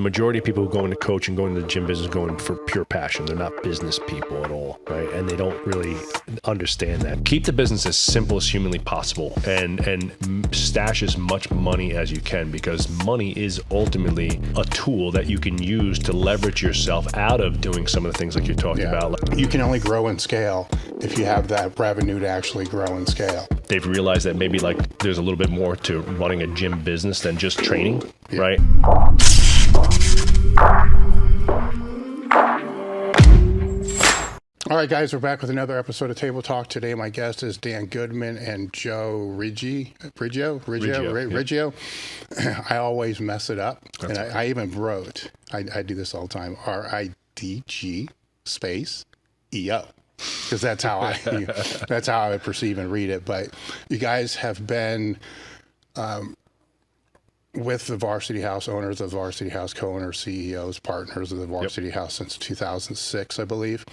majority of people who go into coach and go into the gym business go in for pure passion. They're not business people at all, right? And they don't really understand that. Keep the business as simple as humanly possible and stash as much money as you can, because money is ultimately a tool that you can use to leverage yourself out of doing some of the things like you're talking about. You can only grow and scale if you have that revenue to actually grow and scale. They've realized that maybe like there's a little bit more to running a gym business than just training, right? All right, guys, we're back with another episode of Table Talk. Today, my guest is Dan Goodman and Joe Riggio. I always mess it up. And I even wrote, I do this all the time, RIDG space EO. Because that's how I would perceive and read it. But you guys have been with the Varsity House, owners of Varsity House, co-owners, CEOs, partners of the Varsity House since 2006, I believe,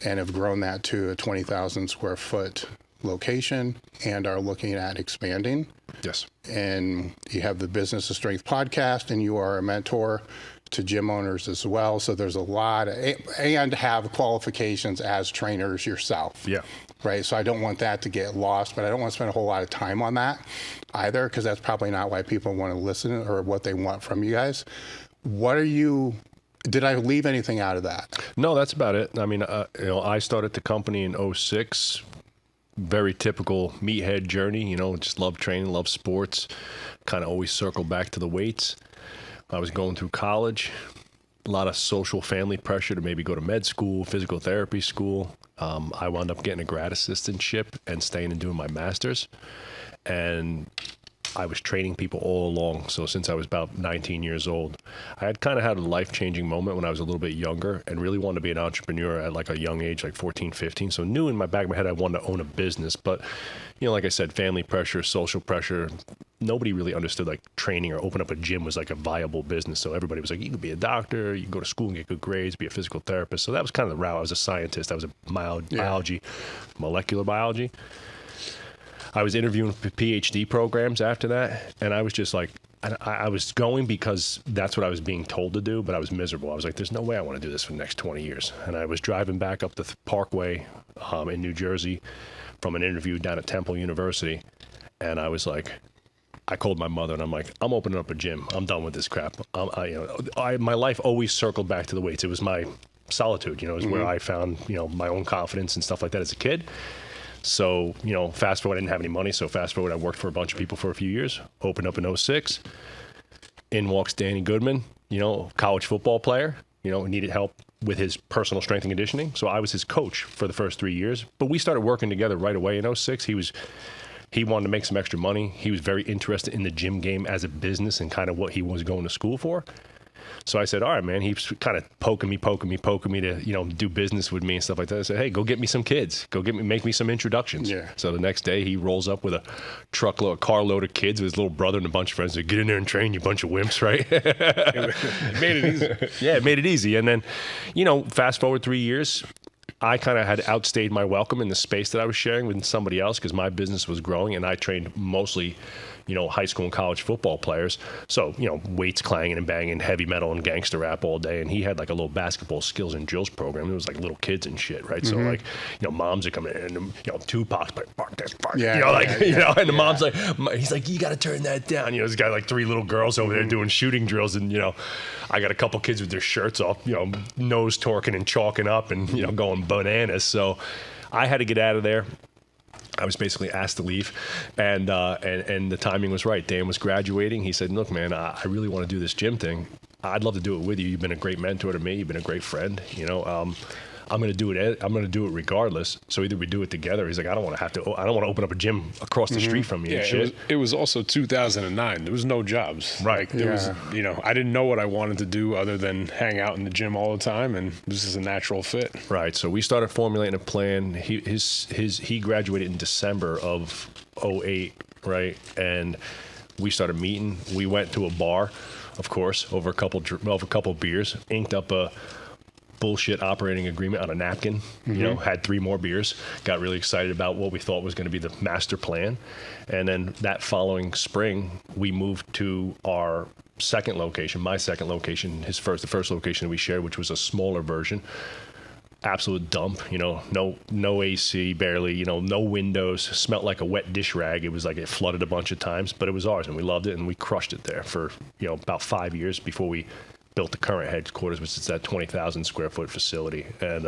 and have grown that to a 20,000 square foot location and are looking at expanding. Yes. And you have the Business of Strength podcast, and you are a mentor to gym owners as well. So there's a lot and have qualifications as trainers yourself. Yeah. Right. So I don't want that to get lost, but I don't want to spend a whole lot of time on that either, because that's probably not why people want to listen or what they want from you guys. Did I leave anything out of that? No, that's about it. I mean, I started the company in 2006. Very typical meathead journey, just love training, love sports, kind of always circle back to the weights. I was going through college, a lot of social family pressure to maybe go to med school, physical therapy school. I wound up getting a grad assistantship and staying and doing my master's. And I was training people all along. So since I was about 19 years old, I had kind of had a life-changing moment when I was a little bit younger and really wanted to be an entrepreneur at like a young age, like 14, 15. So knew in my back of my head I wanted to own a business. But, like I said, family pressure, social pressure, nobody really understood like training or open up a gym was like a viable business. So everybody was like, you could be a doctor, you can go to school and get good grades, be a physical therapist. So that was kind of the route. I was a scientist. I was a molecular biology. I was interviewing for PhD programs after that, and I was just like, I was going because that's what I was being told to do, but I was miserable. I was like, there's no way I want to do this for the next 20 years. And I was driving back up the Parkway in New Jersey from an interview down at Temple University, and I was like, I called my mother, and I'm like, I'm opening up a gym. I'm done with this crap. My life always circled back to the weights. It was my solitude, it was where I found, my own confidence and stuff like that as a kid. So, fast forward, I didn't have any money. So fast forward, I worked for a bunch of people for a few years, opened up in 2006. In walks Danny Goodman, college football player, needed help with his personal strength and conditioning. So I was his coach for the first 3 years. But we started working together right away in 2006. He wanted to make some extra money. He was very interested in the gym game as a business and kind of what he was going to school for. So I said, all right, man. He's kind of poking me to, do business with me and stuff like that. I said, hey, go get me some kids. Make me some introductions. Yeah. So the next day he rolls up with a carload of kids with his little brother and a bunch of friends. Said, get in there and train, you bunch of wimps, right? It made it easy. Yeah, it made it easy. And then, fast forward 3 years, I kind of had outstayed my welcome in the space that I was sharing with somebody else because my business was growing and I trained mostly high school and college football players. So, weights clanging and banging, heavy metal and gangster rap all day. And he had like a little basketball skills and drills program. It was like little kids and shit, right? So like, moms are coming in and, Tupac's like, fuck this, fuck. And the mom's like, he's like, you got to turn that down. He's got like 3 little girls over there doing shooting drills. And, I got a couple kids with their shirts off, nose torquing and chalking up and, going bananas. So I had to get out of there. I was basically asked to leave, and the timing was right. Dan was graduating. He said, look, man, I really want to do this gym thing. I'd love to do it with you. You've been a great mentor to me. You've been a great friend. I'm going to do it. I'm going to do it regardless. So either we do it together. He's like, I don't want to open up a gym across the street from you. Yeah, and shit. It was also 2009. There was no jobs. Right. There was, I didn't know what I wanted to do other than hang out in the gym all the time, and this is a natural fit. Right. So we started formulating a plan. He graduated in December of 2008, right? And we started meeting. We went to a bar, of course, over a couple beers, inked up a bullshit operating agreement on a napkin, you know, had 3 more beers, got really excited about what we thought was going to be the master plan. And then that following spring, we moved to our second location, my second location, the first location we shared, which was a smaller version. Absolute dump, you know, no AC, barely, you know, no windows, smelled like a wet dish rag. It was like it flooded a bunch of times, but it was ours and we loved it and we crushed it there for, you know, about 5 years before we built the current headquarters, which is that 20,000 square foot facility. And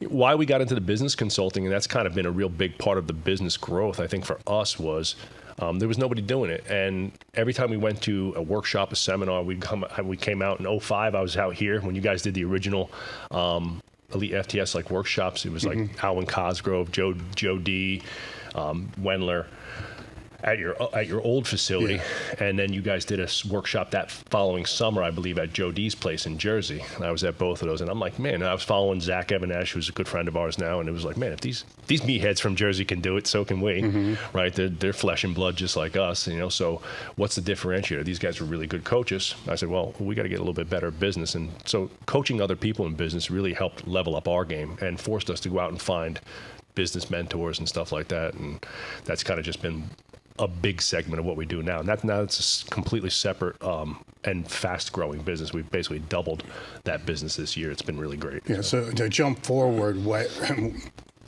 why we got into the business consulting, and that's kind of been a real big part of the business growth, I think for us was there was nobody doing it. And every time we went to a workshop, a seminar, we came out in 2005. I was out here when you guys did the original Elite FTS like workshops. It was like Alwyn Cosgrove, Joe D, Wendler at your old facility, and then you guys did a workshop that following summer, I believe, at Joe D's place in Jersey. And I was at both of those, and I'm like, man, I was following Zach Evanash, who's a good friend of ours now, and it was like, man, if these meatheads from Jersey can do it, so can we, right? They're flesh and blood just like us, you know. So what's the differentiator? These guys were really good coaches. I said, well, we got to get a little bit better at business, and so coaching other people in business really helped level up our game and forced us to go out and find business mentors and stuff like that, and that's kind of just been a big segment of what we do now. And now it's a completely separate and fast-growing business. We've basically doubled that business this year. It's been really great. Yeah, so to jump forward, what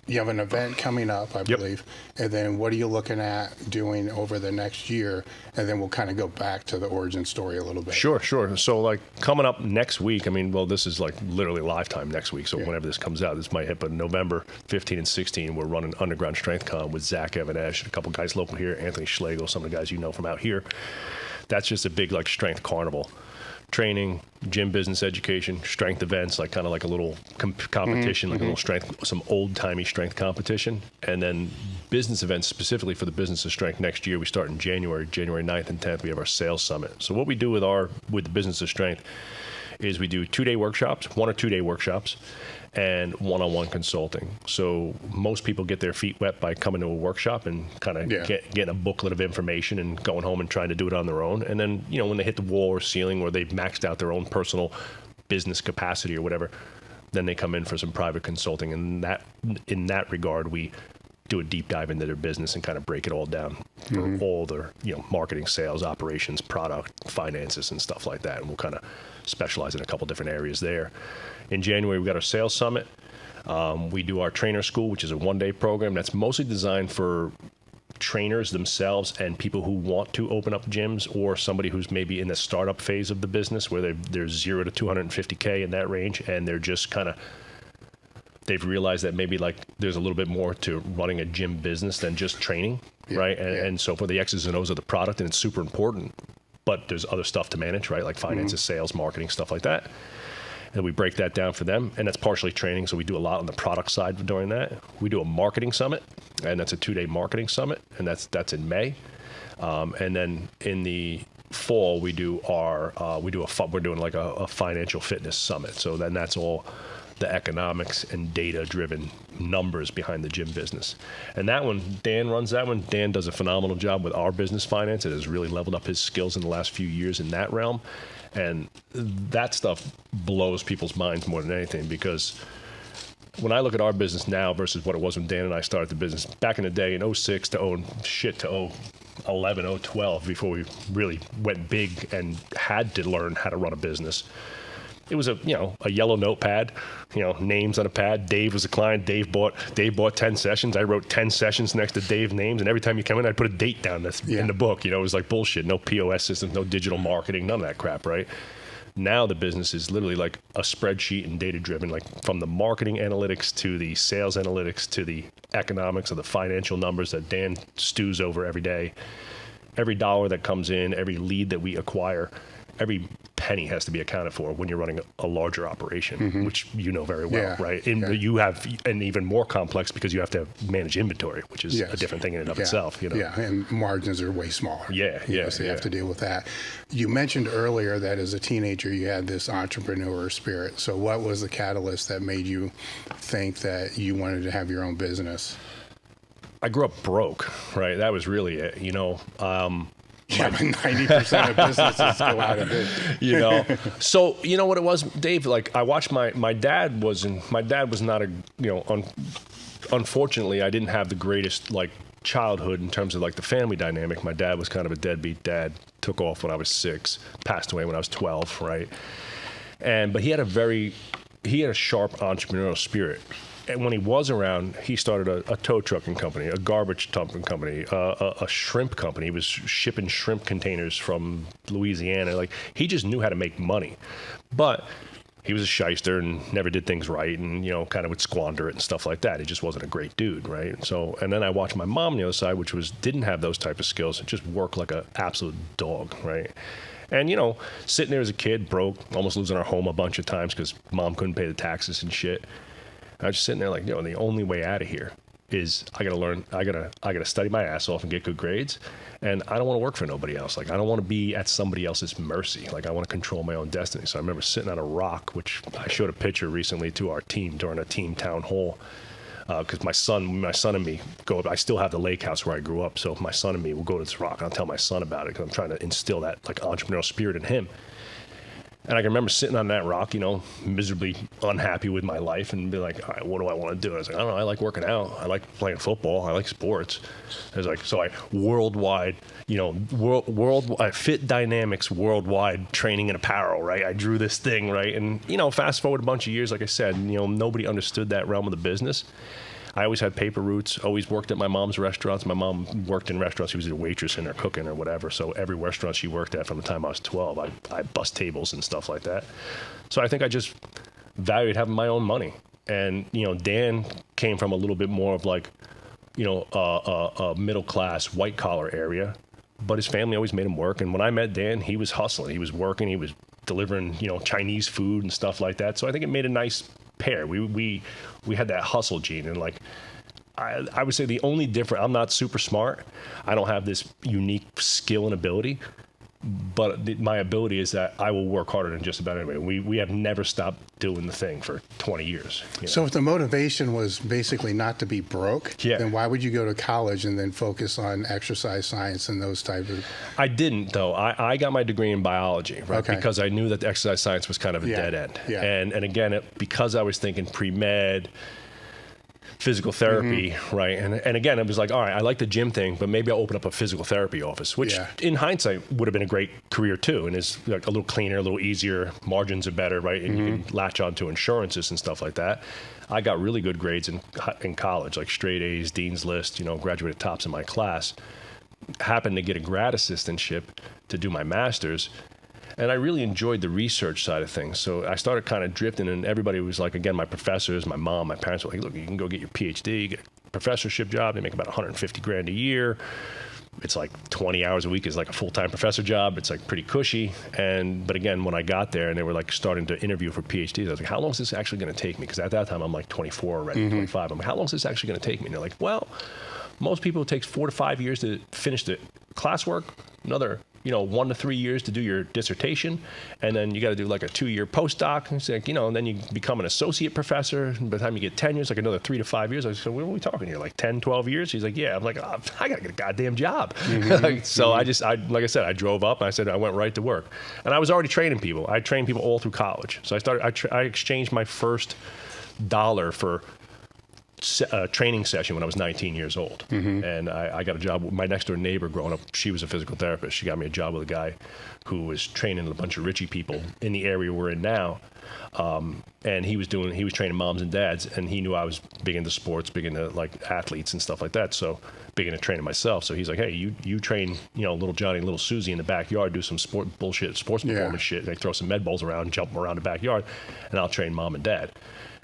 you have an event coming up, I believe, and then what are you looking at doing over the next year? And then we'll kind of go back to the origin story a little bit. Sure. So like coming up next week, I mean, well, this is like literally live time next week. So whenever this comes out, this might hit, but November 15 and 16, we're running Underground Strength Con with Zach Evanash, a couple guys local here, Anthony Schlegel, some of the guys you know from out here. That's just a big like strength carnival. Training, gym business education, strength events, like kind of like a little competition, like a little strength, some old-timey strength competition, and then business events specifically for the business of strength next year. We start in January 9th and 10th. We have our sales summit. So what we do with the business of strength is we do 2-day workshops, 1 or 2 day workshops, and one-on-one consulting. So most people get their feet wet by coming to a workshop and kind of getting a booklet of information and going home and trying to do it on their own. And then, you know, when they hit the wall or ceiling where they've maxed out their own personal business capacity or whatever, then they come in for some private consulting. And in that regard, we do a deep dive into their business and kind of break it all down for all their, you know, marketing, sales, operations, product, finances, and stuff like that. And we'll kind of specialize in a couple different areas there. In January, we got our sales summit. We do our trainer school, which is a 1-day program that's mostly designed for trainers themselves and people who want to open up gyms, or somebody who's maybe in the startup phase of the business where they're 0 to 250K in that range, and they're just kind of, they've realized that maybe like there's a little bit more to running a gym business than just training, right? And so for the X's and O's of the product, and it's super important, but there's other stuff to manage, right? Like finances, sales, marketing, stuff like that. And we break that down for them, and that's partially training, so we do a lot on the product side during that. We do a marketing summit, and that's a 2-day marketing summit, and that's in May. And then in the fall, we're doing like a financial fitness summit. So then that's all the economics and data-driven numbers behind the gym business. And that one, Dan runs that one. Dan does a phenomenal job with our business finance. It has really leveled up his skills in the last few years in that realm. And that stuff blows people's minds more than anything, because when I look at our business now versus what it was when Dan and I started the business, back in the day in 06 to 2011, 012, before we really went big and had to learn how to run a business, it was a yellow notepad, names on a pad. Dave was a client. Dave bought 10 sessions. I wrote 10 sessions next to Dave's names, and every time you come in, I'd put a date down that's in the book. It was like bullshit. No POS systems, no digital marketing, none of that crap, right? Now the business is literally like a spreadsheet and data-driven, like from the marketing analytics to the sales analytics to the economics of the financial numbers that Dan stews over every day. Every dollar that comes in, every lead that we acquire, every penny has to be accounted for when you're running a larger operation, which you know very well, right? You have an even more complex because you have to manage inventory, which is a different thing in and of itself. Yeah, and margins are way smaller. So you have to deal with that. You mentioned earlier that as a teenager you had this entrepreneur spirit. So what was the catalyst that made you think that you wanted to have your own business? I grew up broke, right? That was really it. Yeah, but 90% of businesses go out of business. So you know what it was, Dave? Like I watched my dad was not a, unfortunately I didn't have the greatest like childhood in terms of like the family dynamic. My dad was kind of a deadbeat dad, took off when I was 6, passed away when I was 12, right? But he had a sharp entrepreneurial spirit. And when he was around, he started a tow trucking company, a garbage dumping company, a shrimp company. He was shipping shrimp containers from Louisiana. Like he just knew how to make money, but he was a shyster and never did things right, and kind of would squander it and stuff like that. He just wasn't a great dude, right? So, and then I watched my mom on the other side, which didn't have those type of skills, and just worked like an absolute dog, right? And sitting there as a kid, broke, almost losing our home a bunch of times because mom couldn't pay the taxes and shit. I was just sitting there like, the only way out of here is I got to learn, I got to study my ass off and get good grades. And I don't want to work for nobody else. Like, I don't want to be at somebody else's mercy. Like, I want to control my own destiny. So I remember sitting on a rock, which I showed a picture recently to our team during a team town hall. Because my son and me go up. I still have the lake house where I grew up. So my son and me will go to this rock, and I'll tell my son about it because I'm trying to instill that like entrepreneurial spirit in him. And I can remember sitting on that rock, miserably unhappy with my life, and be like, all right, what do I want to do? And I was like, I don't know. I like working out. I like playing football. I like sports. I was like, so I worldwide, worldwide Fit Dynamics worldwide training and apparel, right? I drew this thing, right? And, fast forward a bunch of years, like I said, nobody understood that realm of the business. I always had paper routes, always worked at my mom's restaurants. My mom worked in restaurants. She was a waitress in there cooking or whatever. So every restaurant she worked at from the time I was 12, I bust tables and stuff like that. So I think I just valued having my own money. And, Dan came from a little bit more of like, a middle class, white collar area. But his family always made him work. And when I met Dan, he was hustling. He was working. He was delivering, Chinese food and stuff like that. So I think it made a nice pair. We had that hustle gene, and like I would say the only difference, I'm not super smart. I don't have this unique skill and ability, but my ability is that I will work harder than just about anybody. We have never stopped doing the thing for 20 years. So if the motivation was basically not to be broke, then why would you go to college and then focus on exercise science and those type of... I didn't, though. I got my degree in biology, right? Okay. Because I knew that the exercise science was kind of a dead end. Yeah. And again, because I was thinking pre-med, physical therapy, right? And again, it was like, all right, I like the gym thing, but maybe I'll open up a physical therapy office, which in hindsight would have been a great career too, and is like a little cleaner, a little easier, margins are better, right? And you can latch onto insurances and stuff like that. I got really good grades in college, like straight A's, dean's list, graduated tops in my class. Happened to get a grad assistantship to do my master's. And I really enjoyed the research side of things. So I started kind of drifting, and everybody was like, again, my professors, my mom, my parents were like, look, you can go get your PhD, get a professorship job. They make about $150,000 a year. It's like 20 hours a week is like a full-time professor job. It's like pretty cushy. But again, when I got there and they were like starting to interview for PhDs, I was like, how long is this actually going to take me? Because at that time, I'm like 24 already, 25. I'm like, how long is this actually going to take me? And they're like, well, most people, it takes 4 to 5 years to finish the classwork, another 1 to 3 years to do your dissertation, and then you got to do like a 2-year postdoc. It's like, and then you become an associate professor. And by the time you get tenure, it's like another 3 to 5 years. I said, what are we talking here? Like 10, 12 years? He's like, yeah. I'm like, oh, I got to get a goddamn job. So I like I said, I drove up and I went right to work. And I was already training people. I trained people all through college. So I exchanged my first dollar for a training session when I was 19 years old. And I got a job with my next door neighbor growing up. She was a physical therapist. She got me a job with a guy who was training a bunch of Richie people in the area we're in now. And he was training moms and dads, and he knew I was big into sports, big into like athletes and stuff like that. So big into training myself. So he's like, hey, you train, little Johnny and little Susie in the backyard, do some sports performance shit. They throw some med balls around, jump them around the backyard, and I'll train mom and dad.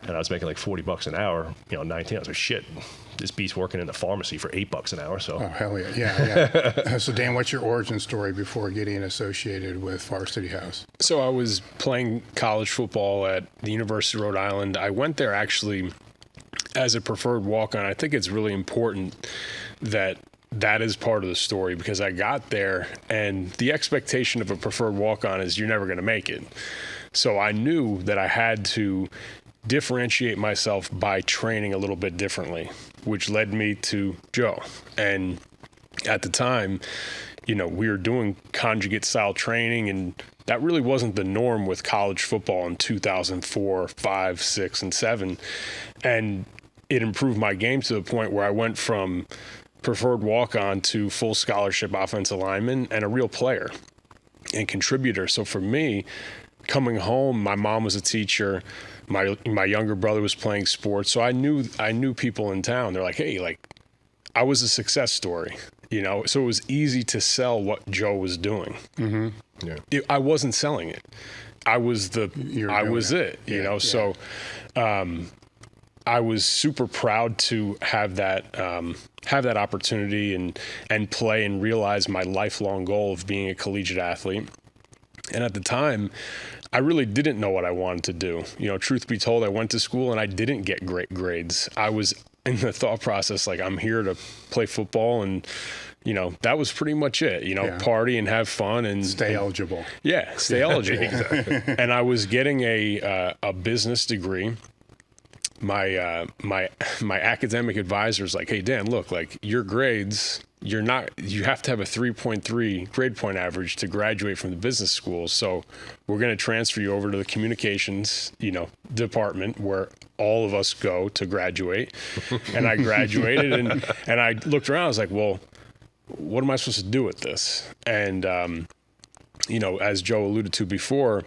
And I was making like $40 an hour, 19. I was like, shit, this beast's working in the pharmacy for $8 an hour. So. Oh, hell yeah. Yeah. So Dan, what's your origin story before getting associated with Varsity House? So I was playing college football at the University of Rhode Island. I went there actually as a preferred walk-on. I think it's really important that is part of the story, because I got there and the expectation of a preferred walk-on is you're never going to make it. So I knew that I had to differentiate myself by training a little bit differently, which led me to Joe. And at the time, we were doing conjugate style training, and that really wasn't the norm with college football in 2004, 5, 6, and 7. And it improved my game to the point where I went from preferred walk-on to full scholarship offensive lineman and a real player and contributor. So for me, coming home, my mom was a teacher. My younger brother was playing sports. So I knew people in town. They're like, hey, like, I was a success story, so it was easy to sell what Joe was doing. Mm-hmm. Yeah. I wasn't selling it. I was it, Yeah. So I was super proud to have that opportunity and play and realize my lifelong goal of being a collegiate athlete. And at the time, I really didn't know what I wanted to do. Truth be told, I went to school and I didn't get great grades. I was in the thought process, like, I'm here to play football, and that was pretty much it. Party and have fun and stay eligible. Yeah, stay eligible. Exactly. And I was getting a business degree. My academic advisor's like, hey, Dan, look, like, your grades, you have to have a 3.3 grade point average to graduate from the business school. So we're going to transfer you over to the communications, department where all of us go to graduate. And I graduated and I looked around. I was like, well, what am I supposed to do with this? And, as Joe alluded to before,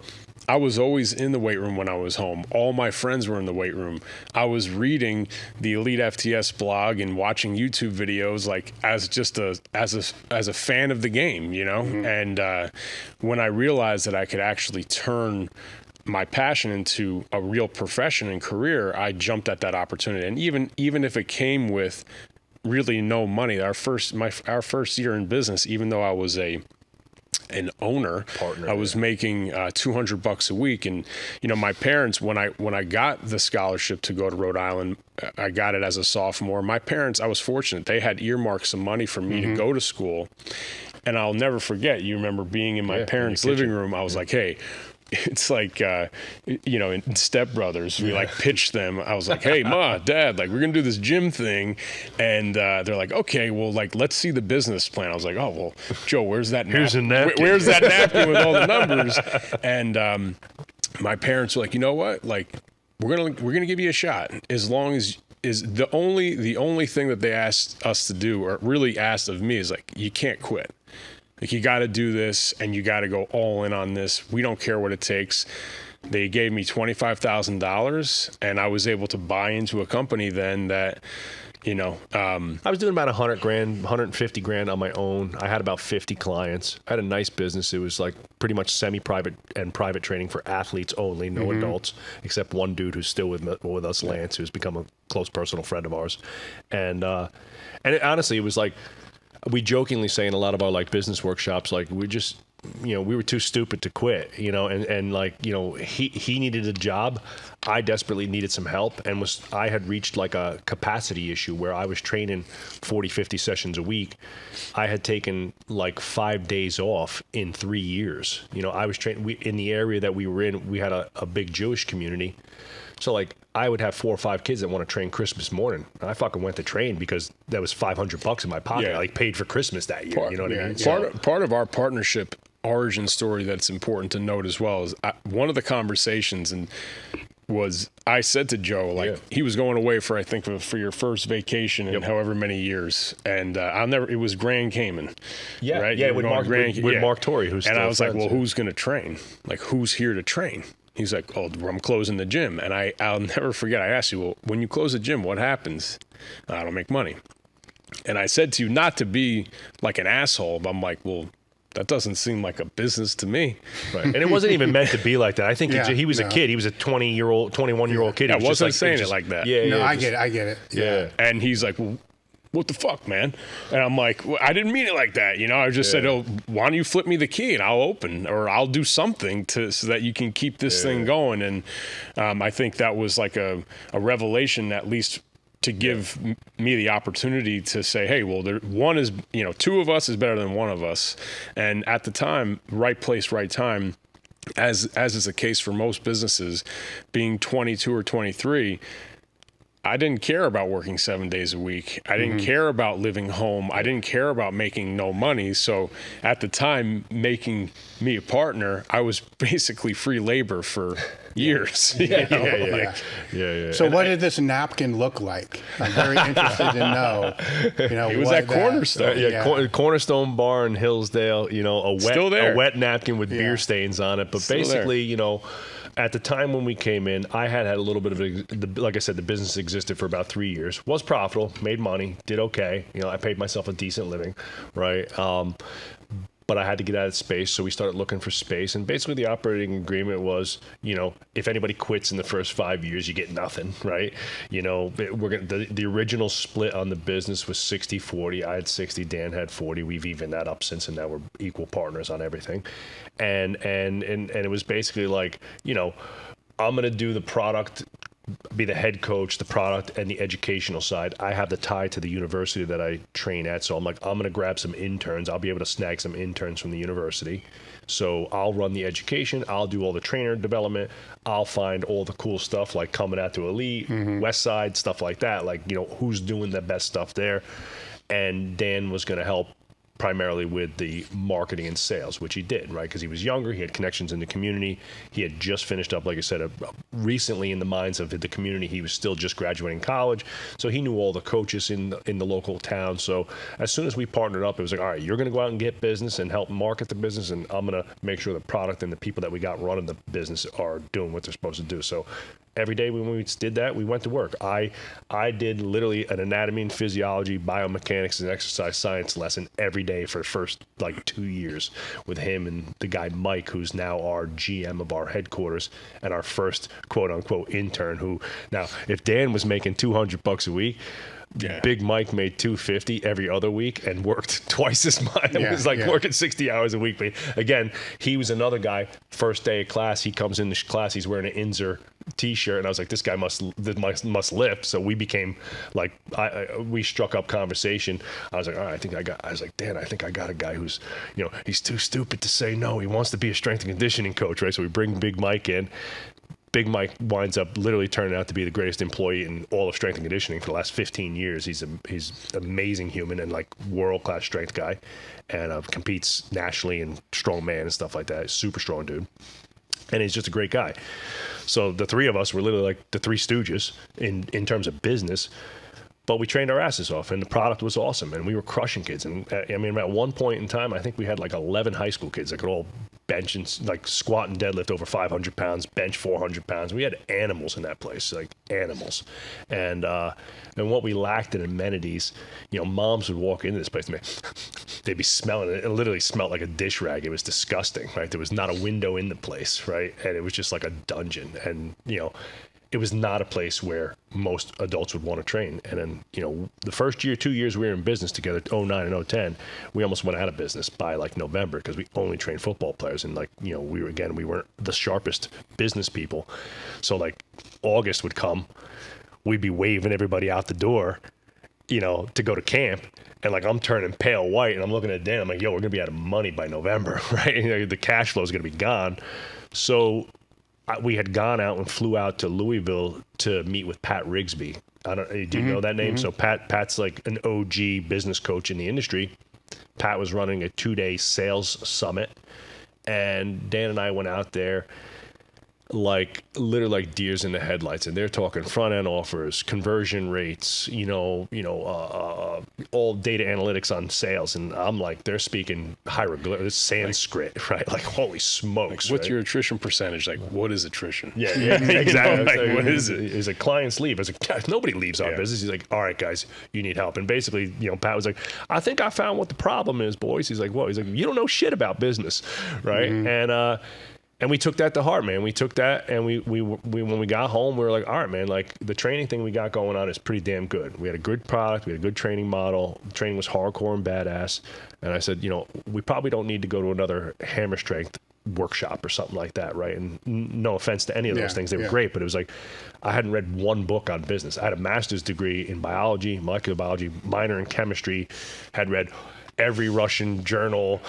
I was always in the weight room when I was home. All my friends were in the weight room. I was reading the elitefts blog and watching YouTube videos, like, as just as a fan of the game, Mm-hmm. And when I realized that I could actually turn my passion into a real profession and career, I jumped at that opportunity. And even if it came with really no money, our first year in business, even though I was an owner, partner, I was making $200 a week. And my parents, when I got the scholarship to go to Rhode Island, I got it as a sophomore. My parents, I was fortunate, they had earmarked some money for me to go to school. And I'll never forget, you remember being in my parents' living room. I was like, hey, it's like, in Step Brothers, we like pitched them. I was like, hey, Ma, Dad, like, we're going to do this gym thing. And they're like, okay, well, like, let's see the business plan. I was like, oh, well, Joe, where's that Here's a napkin. Where's that napkin with all the numbers? And my parents were like, you know what? Like, we're gonna give you a shot, as long as is the only thing that they asked us to do, or really asked of me, is like, you can't quit. Like, you got to do this, and you got to go all in on this. We don't care what it takes. They gave me $25,000, and I was able to buy into a company then that, I was doing about $100,000, $150,000 on my own. I had about 50 clients. I had a nice business. It was like pretty much semi-private and private training for athletes only, no adults, except one dude who's still with us, Lance, who's become a close personal friend of ours. And honestly, it was like, we jokingly say in a lot of our like business workshops, like, we just, we were too stupid to quit, and like, he needed a job. I desperately needed some help, and I had reached like a capacity issue where I was training 40, 50 sessions a week. I had taken like 5 days off in 3 years. I was training in the area that we were in. We had a big Jewish community. So like, I would have 4 or 5 kids that want to train Christmas morning. And I fucking went to train because that was $500 in my pocket. I like paid for Christmas that year. You know what I mean? Part of our partnership origin story that's important to note as well is one of the conversations was I said to Joe, like, he was going away for, I think, for your first vacation in however many years. And it was Grand Cayman. Yeah. Right? Yeah, with Mark Torrey, who's and I was like, well, too. Who's going to train? Like, who's here to train? He's like, oh, I'm closing the gym. And I'll never forget, I asked you, well, when you close the gym, what happens? I don't make money. And I said to you, not to be like an asshole, but I'm like, well, that doesn't seem like a business to me. Right. And it wasn't even meant to be like that. I think he was a kid. He was a 21-year-old kid. I wasn't saying it like that. Yeah, I get it. Yeah. And he's like, well, what the fuck, man? And I'm like, well, I didn't mean it like that. I just said, oh, why don't you flip me the key and I'll open, or I'll do something so that you can keep this thing going. And I think that was like a revelation, at least to give me the opportunity to say, hey, well, two of us is better than one of us. And at the time, right place, right time, as is the case for most businesses, being 22 or 23, I didn't care about working 7 days a week. I didn't care about living home. I didn't care about making no money. So at the time, making me a partner, I was basically free labor for years. Yeah. So what did this napkin look like? I'm very interested to know. It was at Cornerstone. Cornerstone Bar in Hillsdale. A wet napkin with beer stains on it. But Still basically, at the time when we came in, I had a little bit of like I said, the business existed for about 3 years. Was profitable, made money, did okay. I paid myself a decent living, right? But I had to get out of space, so we started looking for space. And basically the operating agreement was, if anybody quits in the first 5 years, you get nothing, right? The original split on the business was 60-40. I had 60, Dan had 40. We've evened that up since, and now we're equal partners on everything. And it was basically like, I'm going to do the product, be the head coach, the product, and the educational side. I have the tie to the university that I train at. So I'm like, I'm going to grab some interns. I'll be able to snag some interns from the university. So I'll run the education. I'll do all the trainer development. I'll find all the cool stuff like coming out to Elite, West Side, stuff like that. Like, who's doing the best stuff there. And Dan was going to help primarily with the marketing and sales, which he did, right? Because he was younger, he had connections in the community. He had just finished up, like I said, recently in the minds of the community. He was still just graduating college, so he knew all the coaches in the local town. So as soon as we partnered up, it was like, all right, you're going to go out and get business and help market the business, and I'm going to make sure the product and the people that we got running the business are doing what they're supposed to do. So every day when we did that, we went to work. I did literally an anatomy and physiology, biomechanics, and exercise science lesson every day for the first 2 years with him and the guy Mike, who's now our GM of our headquarters and our first quote unquote intern. Who now, if Dan was making $200 a week, Big Mike made $250 every other week and worked twice as much. It was working 60 hours a week. But again, he was another guy. First day of class, he comes into class, he's wearing an Inzer T-shirt, and I was like, this guy must lift. So we became we struck up conversation. I was like, all right, Dan, I think I got a guy who's, he's too stupid to say no. He wants to be a strength and conditioning coach, right? So we bring Big Mike in. Big Mike winds up literally turning out to be the greatest employee in all of strength and conditioning for the last 15 years. He's an amazing human and world-class strength guy, and competes nationally in strongman and stuff like that. Super strong dude. And he's just a great guy. So the three of us were literally like the three stooges in terms of business, but we trained our asses off, and the product was awesome, and we were crushing kids. And at one point in time, I think we had 11 high school kids that could all bench and squat and deadlift over 500 pounds, bench 400 pounds. We had animals in that place, animals. And what we lacked in amenities, moms would walk into this place and they'd be smelling it. It literally smelled like a dish rag. It was disgusting, right? There was not a window in the place, right? And it was just like a dungeon. And, it was not a place where most adults would want to train. And then, the first 2 years we were in business together, 09 and 010, we almost went out of business by November because we only trained football players. And we weren't the sharpest business people. So August would come, we'd be waving everybody out the door, to go to camp. And I'm turning pale white, and I'm looking at Dan. I'm like, yo, we're going to be out of money by November, right? The cash flow is going to be gone. So we had gone out and flew out to Louisville to meet with Pat Rigsby. Do you know that name? So Pat's an OG business coach in the industry. Pat was running a 2-day sales summit, and Dan and I went out there literally like deers in the headlights, and they're talking front end offers, conversion rates, all data analytics on sales, and I'm they're speaking hieroglyphics, Sanskrit, right? Holy smokes! What's your attrition percentage? What is attrition? Yeah, exactly. What is it? Is it clients leave? I was like, nobody leaves our business. He's like, all right, guys, you need help. And basically, Pat was like, I think I found what the problem is, boys. He's like, whoa. He's like, you don't know shit about business, right? And we took that to heart, man. We took that, and we when we got home, we were like, all right, man, the training thing we got going on is pretty damn good. We had a good product. We had a good training model. The training was hardcore and badass. And I said, we probably don't need to go to another hammer strength workshop or something like that, right? And no offense to any of those things. They were great, but it was I hadn't read one book on business. I had a master's degree in biology, molecular biology, minor in chemistry, had read every Russian journal,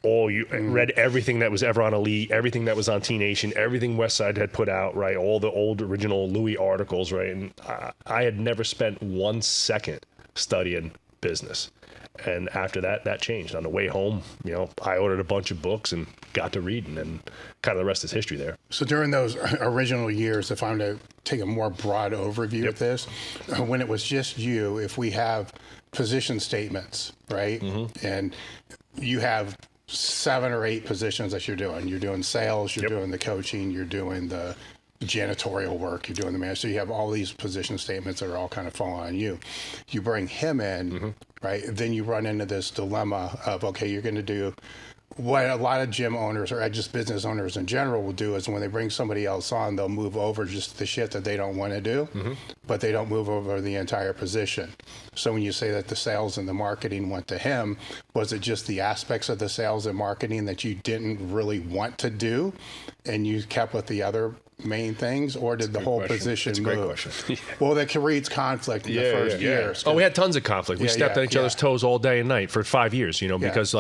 read everything that was ever on Elite, everything that was on T Nation, everything Westside had put out, right? All the old original Louis articles, right? And I had never spent 1 second studying business. And after that changed. On the way home, I ordered a bunch of books and got to reading, and kind of the rest is history there. So during those original years, if I'm to take a more broad overview of this, when it was just you, if we have position statements, right? And you have 7 or 8 positions that you're doing. You're doing sales, you're doing the coaching, you're doing the janitorial work, you're doing the management. So you have all these position statements that are all kind of falling on you. You bring him in, right? Then you run into this dilemma of, okay, you're going to do what a lot of gym owners or just business owners in general will do is when they bring somebody else on, they'll move over just the shit that they don't want to do, but they don't move over the entire position. So when you say that the sales and the marketing went to him, was it just the aspects of the sales and marketing that you didn't really want to do and you kept with the other main things, or did the whole position move? Great question. Well, that creates conflict in the first years. Oh, we had tons of conflict. We stepped on each other's toes all day and night for 5 years, because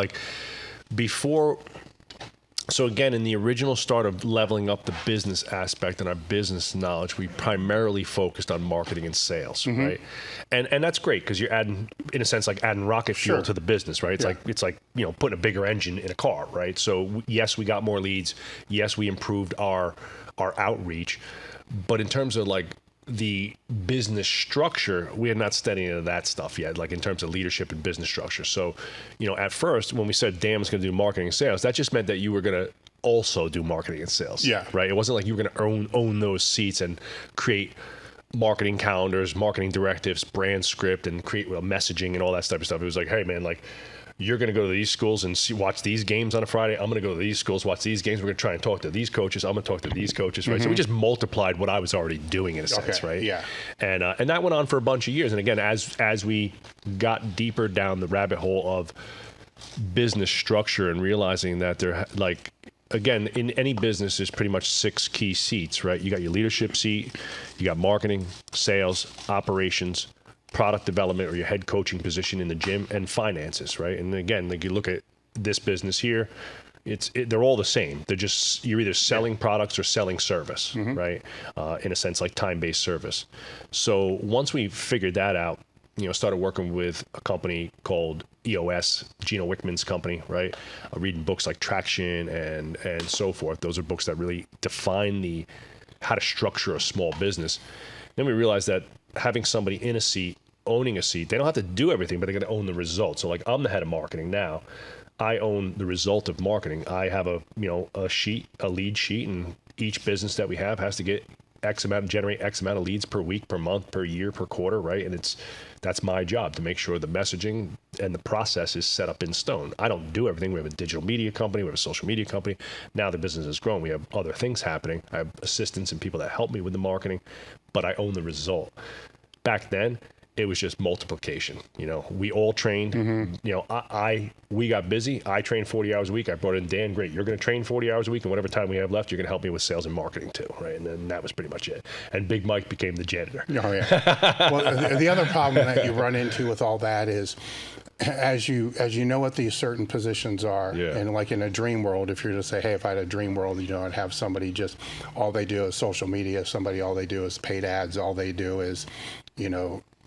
before, so again, in the original start of leveling up the business aspect and our business knowledge, we primarily focused on marketing and sales, right? And that's great because you're adding, in a sense, like adding rocket fuel to the business, right? It's like putting a bigger engine in a car, right? So yes, we got more leads. Yes, we improved our outreach, but in terms of the business structure, we had not studied into that stuff yet, in terms of leadership and business structure. So, at first, when we said Dan was going to do marketing and sales, that just meant that you were going to also do marketing and sales. Yeah. Right? It wasn't like you were going to own those seats and create marketing calendars, marketing directives, brand script, and create messaging and all that type of stuff. It was like, hey, man, you're going to go to these schools and watch these games on a Friday. I'm going to go to these schools, watch these games. We're going to try and talk to these coaches. I'm going to talk to these coaches, right? So we just multiplied what I was already doing in a sense, right? Yeah. And that went on for a bunch of years. And again, as we got deeper down the rabbit hole of business structure and realizing that there, again, in any business, there's pretty much 6 key seats, right? You got your leadership seat, you got marketing, sales, operations, product development, or your head coaching position in the gym, and finances, right? And again, you look at this business here, they're all the same. They're just, you're either selling products or selling service, right? In a sense, like time-based service. So once we figured that out, started working with a company called EOS, Gino Wickman's company, right? Reading books like Traction and so forth. Those are books that really define how to structure a small business. Then we realized that having somebody in a seat, owning a seat, they don't have to do everything, but they're going to own the result. So I'm the head of marketing now. I own the result of marketing. I have a lead sheet, and each business that we have has to get generate X amount of leads per week, per month, per year, per quarter, right? And that's my job to make sure the messaging and the process is set up in stone. I don't do everything. We have a digital media company. We have a social media company. Now the business has grown. We have other things happening. I have assistants and people that help me with the marketing, but I own the result. Back then, it was just multiplication. We all trained. We got busy. I trained 40 hours a week. I brought in Dan. Great. You're going to train 40 hours a week, and whatever time we have left, you're going to help me with sales and marketing too, right? And then that was pretty much it. And Big Mike became the janitor. Oh yeah. Well, the other problem that you run into with all that is, as you know what these certain positions are, and like in a dream world, if you're to say, hey, if I had a dream world, I'd have somebody just all they do is social media. Somebody all they do is paid ads. All they do is,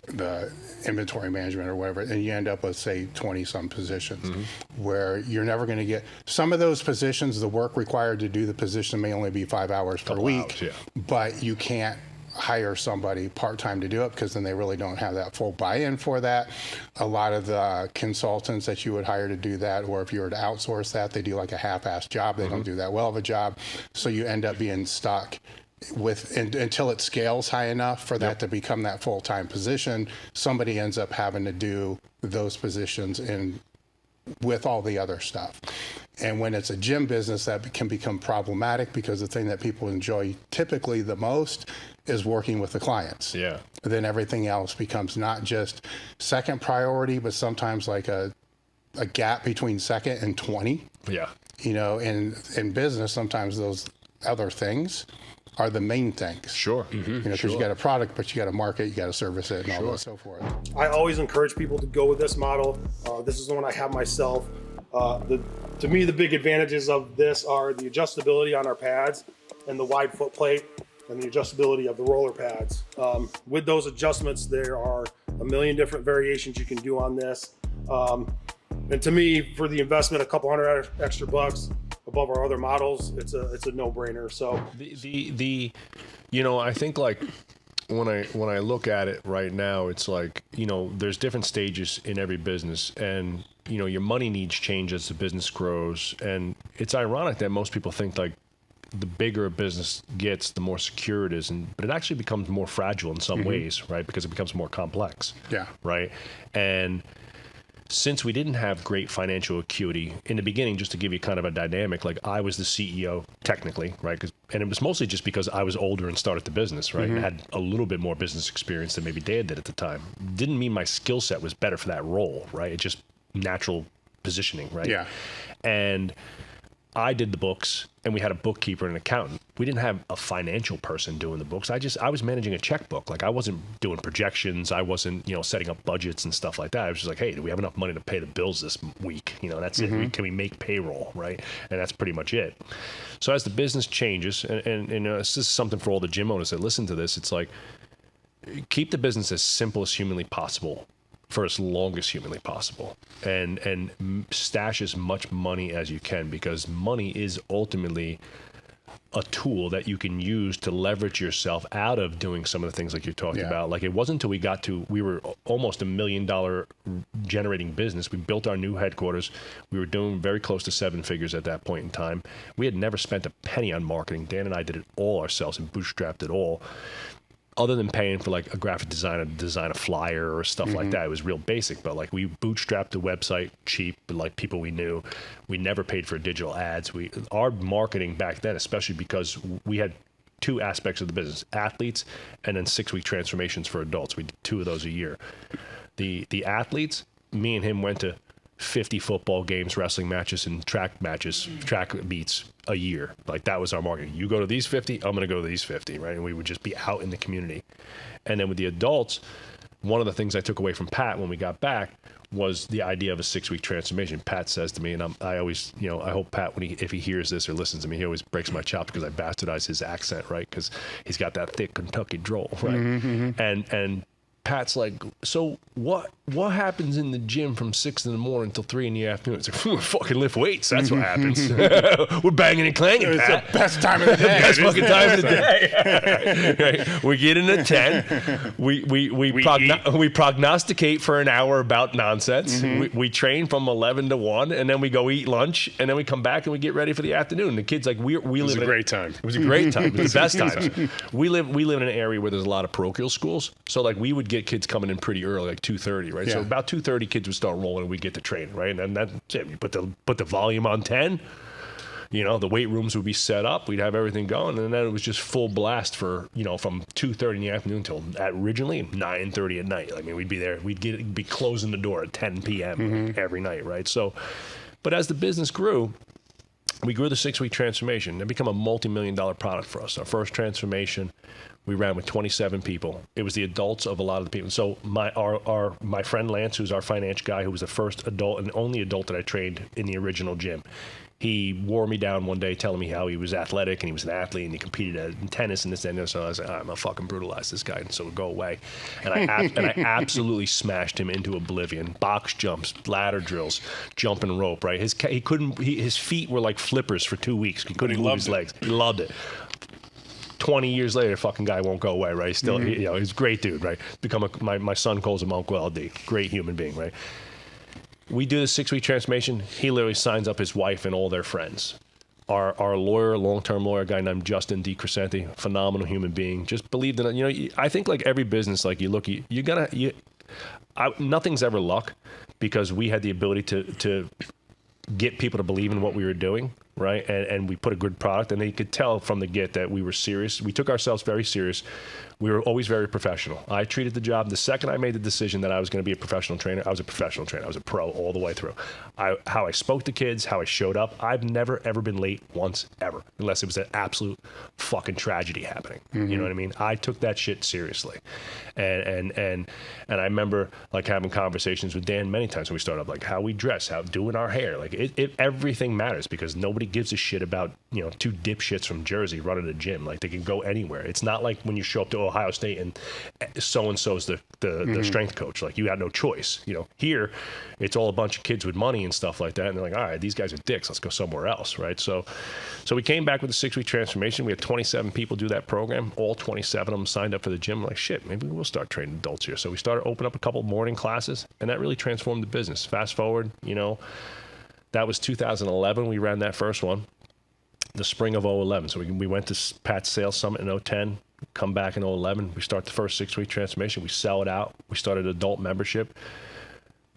the inventory management or whatever, and you end up with, say, 20-some positions where you're never going to get some of those positions. The work required to do the position may only be 5 hours per week, but you can't hire somebody part-time to do it because then they really don't have that full buy-in for that. A lot of the consultants that you would hire to do that, or if you were to outsource that, they do like a half-assed job. They don't do that well of a job. So you end up being stuck until it scales high enough for that to become that full-time position. Somebody ends up having to do those positions with all the other stuff. And when it's a gym business, that can become problematic because the thing that people enjoy typically the most is working with the clients. Yeah. Then everything else becomes not just second priority, but sometimes like a gap between second and 20. Yeah. In business, sometimes those other things are the main things. Sure. Because you got a product, but you got to market, you got to service it, and all that and so forth. I always encourage people to go with this model. This is the one I have myself. To me, the big advantages of this are the adjustability on our pads and the wide foot plate and the adjustability of the roller pads. With those adjustments, there are a million different variations you can do on this. And to me, for the investment, a couple hundred extra bucks above our other models, it's a no-brainer. So I think like when I look at it right now, it's like, there's different stages in every business, and your money needs change as the business grows. And it's ironic that most people think like the bigger a business gets, the more secure it is, but it actually becomes more fragile in some ways, right? Because it becomes more complex. Yeah. Right. And since we didn't have great financial acuity in the beginning, just to give you kind of a dynamic, like I was the CEO technically, right? And it was mostly just because I was older and started the business, right? And had a little bit more business experience than maybe Dad did at the time. Didn't mean my skill set was better for that role, right? It just natural positioning, right? Yeah. And I did the books, and we had a bookkeeper and an accountant. We didn't have a financial person doing the books. I was managing a checkbook. Like I wasn't doing projections. I wasn't, setting up budgets and stuff like that. I was just like, hey, do we have enough money to pay the bills this week? That's it. Can we make payroll, right? And that's pretty much it. So as the business changes, and this is something for all the gym owners that listen to this, it's like, keep the business as simple as humanly possible for as long as humanly possible, and stash as much money as you can, because money is ultimately a tool that you can use to leverage yourself out of doing some of the things like you're talking about. Like it wasn't until we were almost $1 million generating business. We built our new headquarters. We were doing very close to 7 figures at that point in time. We had never spent a penny on marketing. Dan and I did it all ourselves and bootstrapped it all. Other than paying for like a graphic designer to design a flyer or stuff like that, it was real basic. But like we bootstrapped the website cheap, but like people we knew. We never paid for digital ads. Our marketing back then, especially because we had 2 aspects of the business: athletes and then 6-week transformations for adults. We did 2 of those a year. The athletes, me and him went to 50 football games, wrestling matches, and track meets a year. Like that was our marketing. You go to these 50, I'm going to go to these 50, right? And we would just be out in the community. And then with the adults, one of the things I took away from Pat when we got back was the idea of a 6-week transformation. Pat says to me, and I always, I hope Pat, if he hears this or listens to me, he always breaks my chop because I bastardize his accent, right? Because he's got that thick Kentucky drawl, right? And Pat's like, so what happens in the gym from 6 in the morning until 3 in the afternoon? It's like, we fucking lift weights. That's what happens. We're banging and clanging, It's Pat. the best time of the day. Best fucking time of the day. Right. We get in at 10. We prognosticate for an hour about nonsense. We train from 11 to 1, and then we go eat lunch, and then we come back and we get ready for the afternoon. The kids like we live. It was a great time. It was a great time. It was the best times. We live in an area where there's a lot of parochial schools, so like we would get kids coming in pretty early, like 2:30, right? Yeah. So about 2:30, kids would start rolling, and we get to train, right? And that's it. You put the volume on 10. The weight rooms would be set up. We'd have everything going, and then it was just full blast for from 2:30 in the afternoon till originally 9:30 at night. I mean, we'd be there. We'd be closing the door at 10 p.m. every night, right? So, but as the business grew, we grew the 6-week transformation. It became a multi-million-dollar product for us. Our first transformation, we ran with 27 people. It was the adults of a lot of the people. So my friend Lance, who's our finance guy, who was the first adult and only adult that I trained in the original gym, he wore me down one day telling me how he was athletic and he was an athlete and he competed in tennis and this and that. So I was like, I'm going to fucking brutalize this guy, and so go away. And I absolutely smashed him into oblivion. Box jumps, ladder drills, jumping rope, right? His feet were like flippers for 2 weeks. He couldn't move his legs. He loved it. 20 years later, fucking guy won't go away, right? He's still, he's a great dude, right? My son calls him Uncle LD. Great human being, right? We do the 6-week transformation. He literally signs up his wife and all their friends. Our lawyer, long-term lawyer, a guy named Justin DeCrescenti, phenomenal human being. Just believed in it. I think like every business, like nothing's ever luck, because we had the ability to get people to believe in what we were doing. right? And we put a good product, and they could tell from the get that we were serious. We took ourselves very serious. We were always very professional. I treated the job, the second I made the decision that I was going to be a professional trainer, I was a professional trainer. I was a pro all the way through. How I spoke to kids, how I showed up, I've never, ever been late once, ever, unless it was an absolute fucking tragedy happening. You know what I mean? I took that shit seriously. And I remember like having conversations with Dan many times when we started up, like how we dress, how doing our hair, like everything matters, because nobody gives a shit about, you know, two dipshits from Jersey running a gym. Like they can go anywhere. It's not like when you show up to Ohio State and so-and-so's the strength coach. Like you had no choice. You know, here it's all a bunch of kids with money and stuff like that. And they're like, all right, these guys are dicks. Let's go somewhere else. Right. So we came back with a 6-week transformation. We had 27 people do that program. All 27 of them signed up for the gym. I'm like, shit, maybe we'll start training adults here. So we started opening up a couple morning classes, and that really transformed the business. Fast forward, you know, that was 2011. We ran that first one, the spring of 2011. So we went to Pat's Sales Summit in 2010. Come back in 2011, we start the first 6-week transformation. We sell it out. We started adult membership.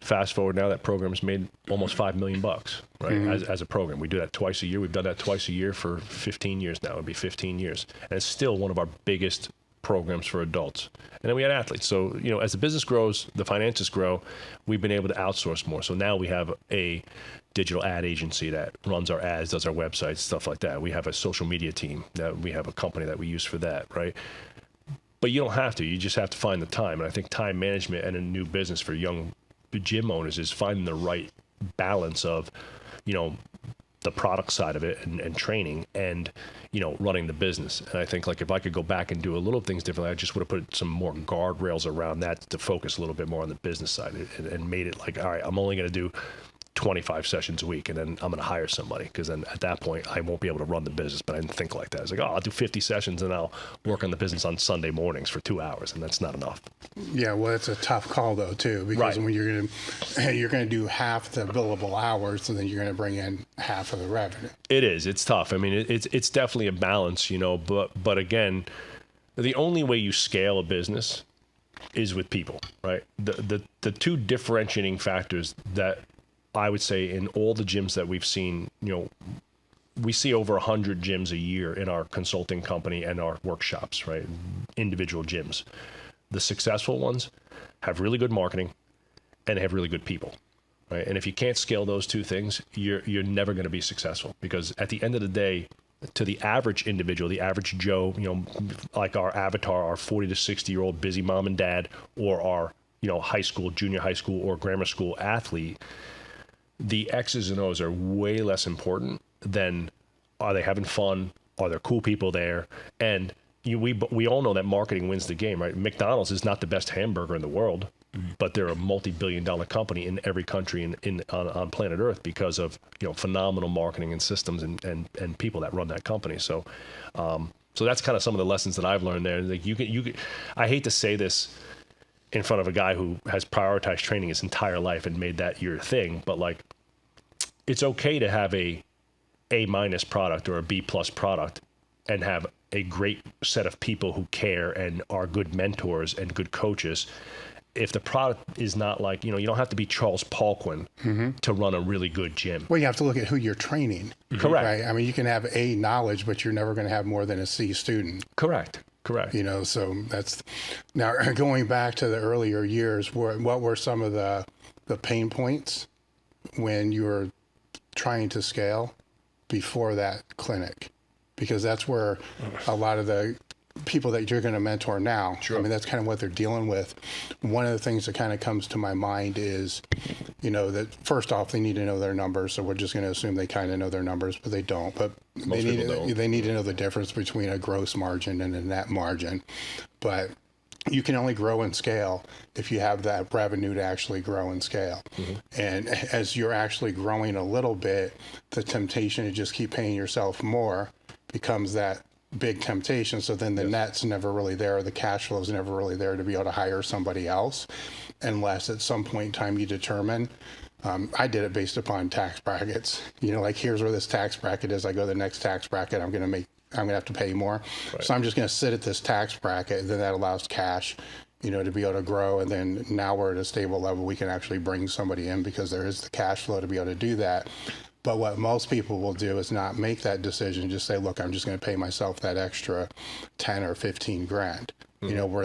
Fast forward now, that program has made almost $5 million, right? As a program. We do that twice a year. We've done that twice a year for 15 years now. It'll be 15 years. And it's still one of our biggest programs for adults. And then we had athletes. So, you know, as the business grows, the finances grow, we've been able to outsource more. So now we have a digital ad agency that runs our ads, does our websites, stuff like that. We have a social media team that we have a company that we use for that, right? But you don't have to. You just have to find the time. And I think time management and a new business for young gym owners is finding the right balance of, you know, the product side of it and training and, you know, running the business. And I think like if I could go back and do a little things differently, I just would have put some more guardrails around that to focus a little bit more on the business side and made it like, all right, I'm only going to do 25 sessions a week, and then I'm going to hire somebody, because then at that point I won't be able to run the business. But I didn't think like that. I was like, oh, I'll do 50 sessions and I'll work on the business on Sunday mornings for 2 hours, and that's not enough. Yeah, well, it's a tough call though too, because when you're going to do half the billable hours, and then you're going to bring in half of the revenue. It is. It's tough. I mean, it's definitely a balance, you know. But again, the only way you scale a business is with people, right? The two differentiating factors that I would say in all the gyms that we've seen, you know, we see over 100 gyms a year in our consulting company and our workshops, right? Individual gyms. The successful ones have really good marketing and they have really good people, right? And if you can't scale those two things, you're never going to be successful, because at the end of the day, to the average individual, the average Joe, you know, like our avatar, our 40 to 60-year-old busy mom and dad, or our, you know, high school, junior high school, or grammar school athlete, the X's and O's are way less important than are they having fun? Are there cool people there? And we all know that marketing wins the game, right? McDonald's is not the best hamburger in the world, but they're a multi-billion-dollar company in every country on planet Earth because of, you know, phenomenal marketing and systems and people that run that company. So that's kind of some of the lessons that I've learned there. Like you can, I hate to say this in front of a guy who has prioritized training his entire life and made that your thing, but like, it's okay to have a A- product or a B+ product and have a great set of people who care and are good mentors and good coaches. If the product is not like, you know, you don't have to be Charles Poliquin to run a really good gym. Well, you have to look at who you're training. Correct. Right? I mean, you can have A knowledge, but you're never going to have more than a C student. Correct. You know, so that's now going back to the earlier years. What were some of the pain points when you were trying to scale before that clinic? Because that's where a lot of the people that you're going to mentor now, I mean, that's kind of what they're dealing with. One of the things that kind of comes to my mind is, you know, that first off, they need to know their numbers. So we're just going to assume they kind of know their numbers, but they don't. But they need to know the difference between a gross margin and a net margin. But you can only grow and scale if you have that revenue to actually grow and scale. And as you're actually growing a little bit, the temptation to just keep paying yourself more becomes that big temptation. So then the net's never really there. The cash flow is never really there to be able to hire somebody else, unless at some point in time you determine. I did it based upon tax brackets. You know, like, here's where this tax bracket is. I go to the next tax bracket. I'm going to have to pay more. Right. So I'm just going to sit at this tax bracket. And then that allows cash, you know, to be able to grow. And then now we're at a stable level. We can actually bring somebody in because there is the cash flow to be able to do that. But what most people will do is not make that decision. Just say, look, I'm just going to pay myself that extra 10 or 15 grand. You know,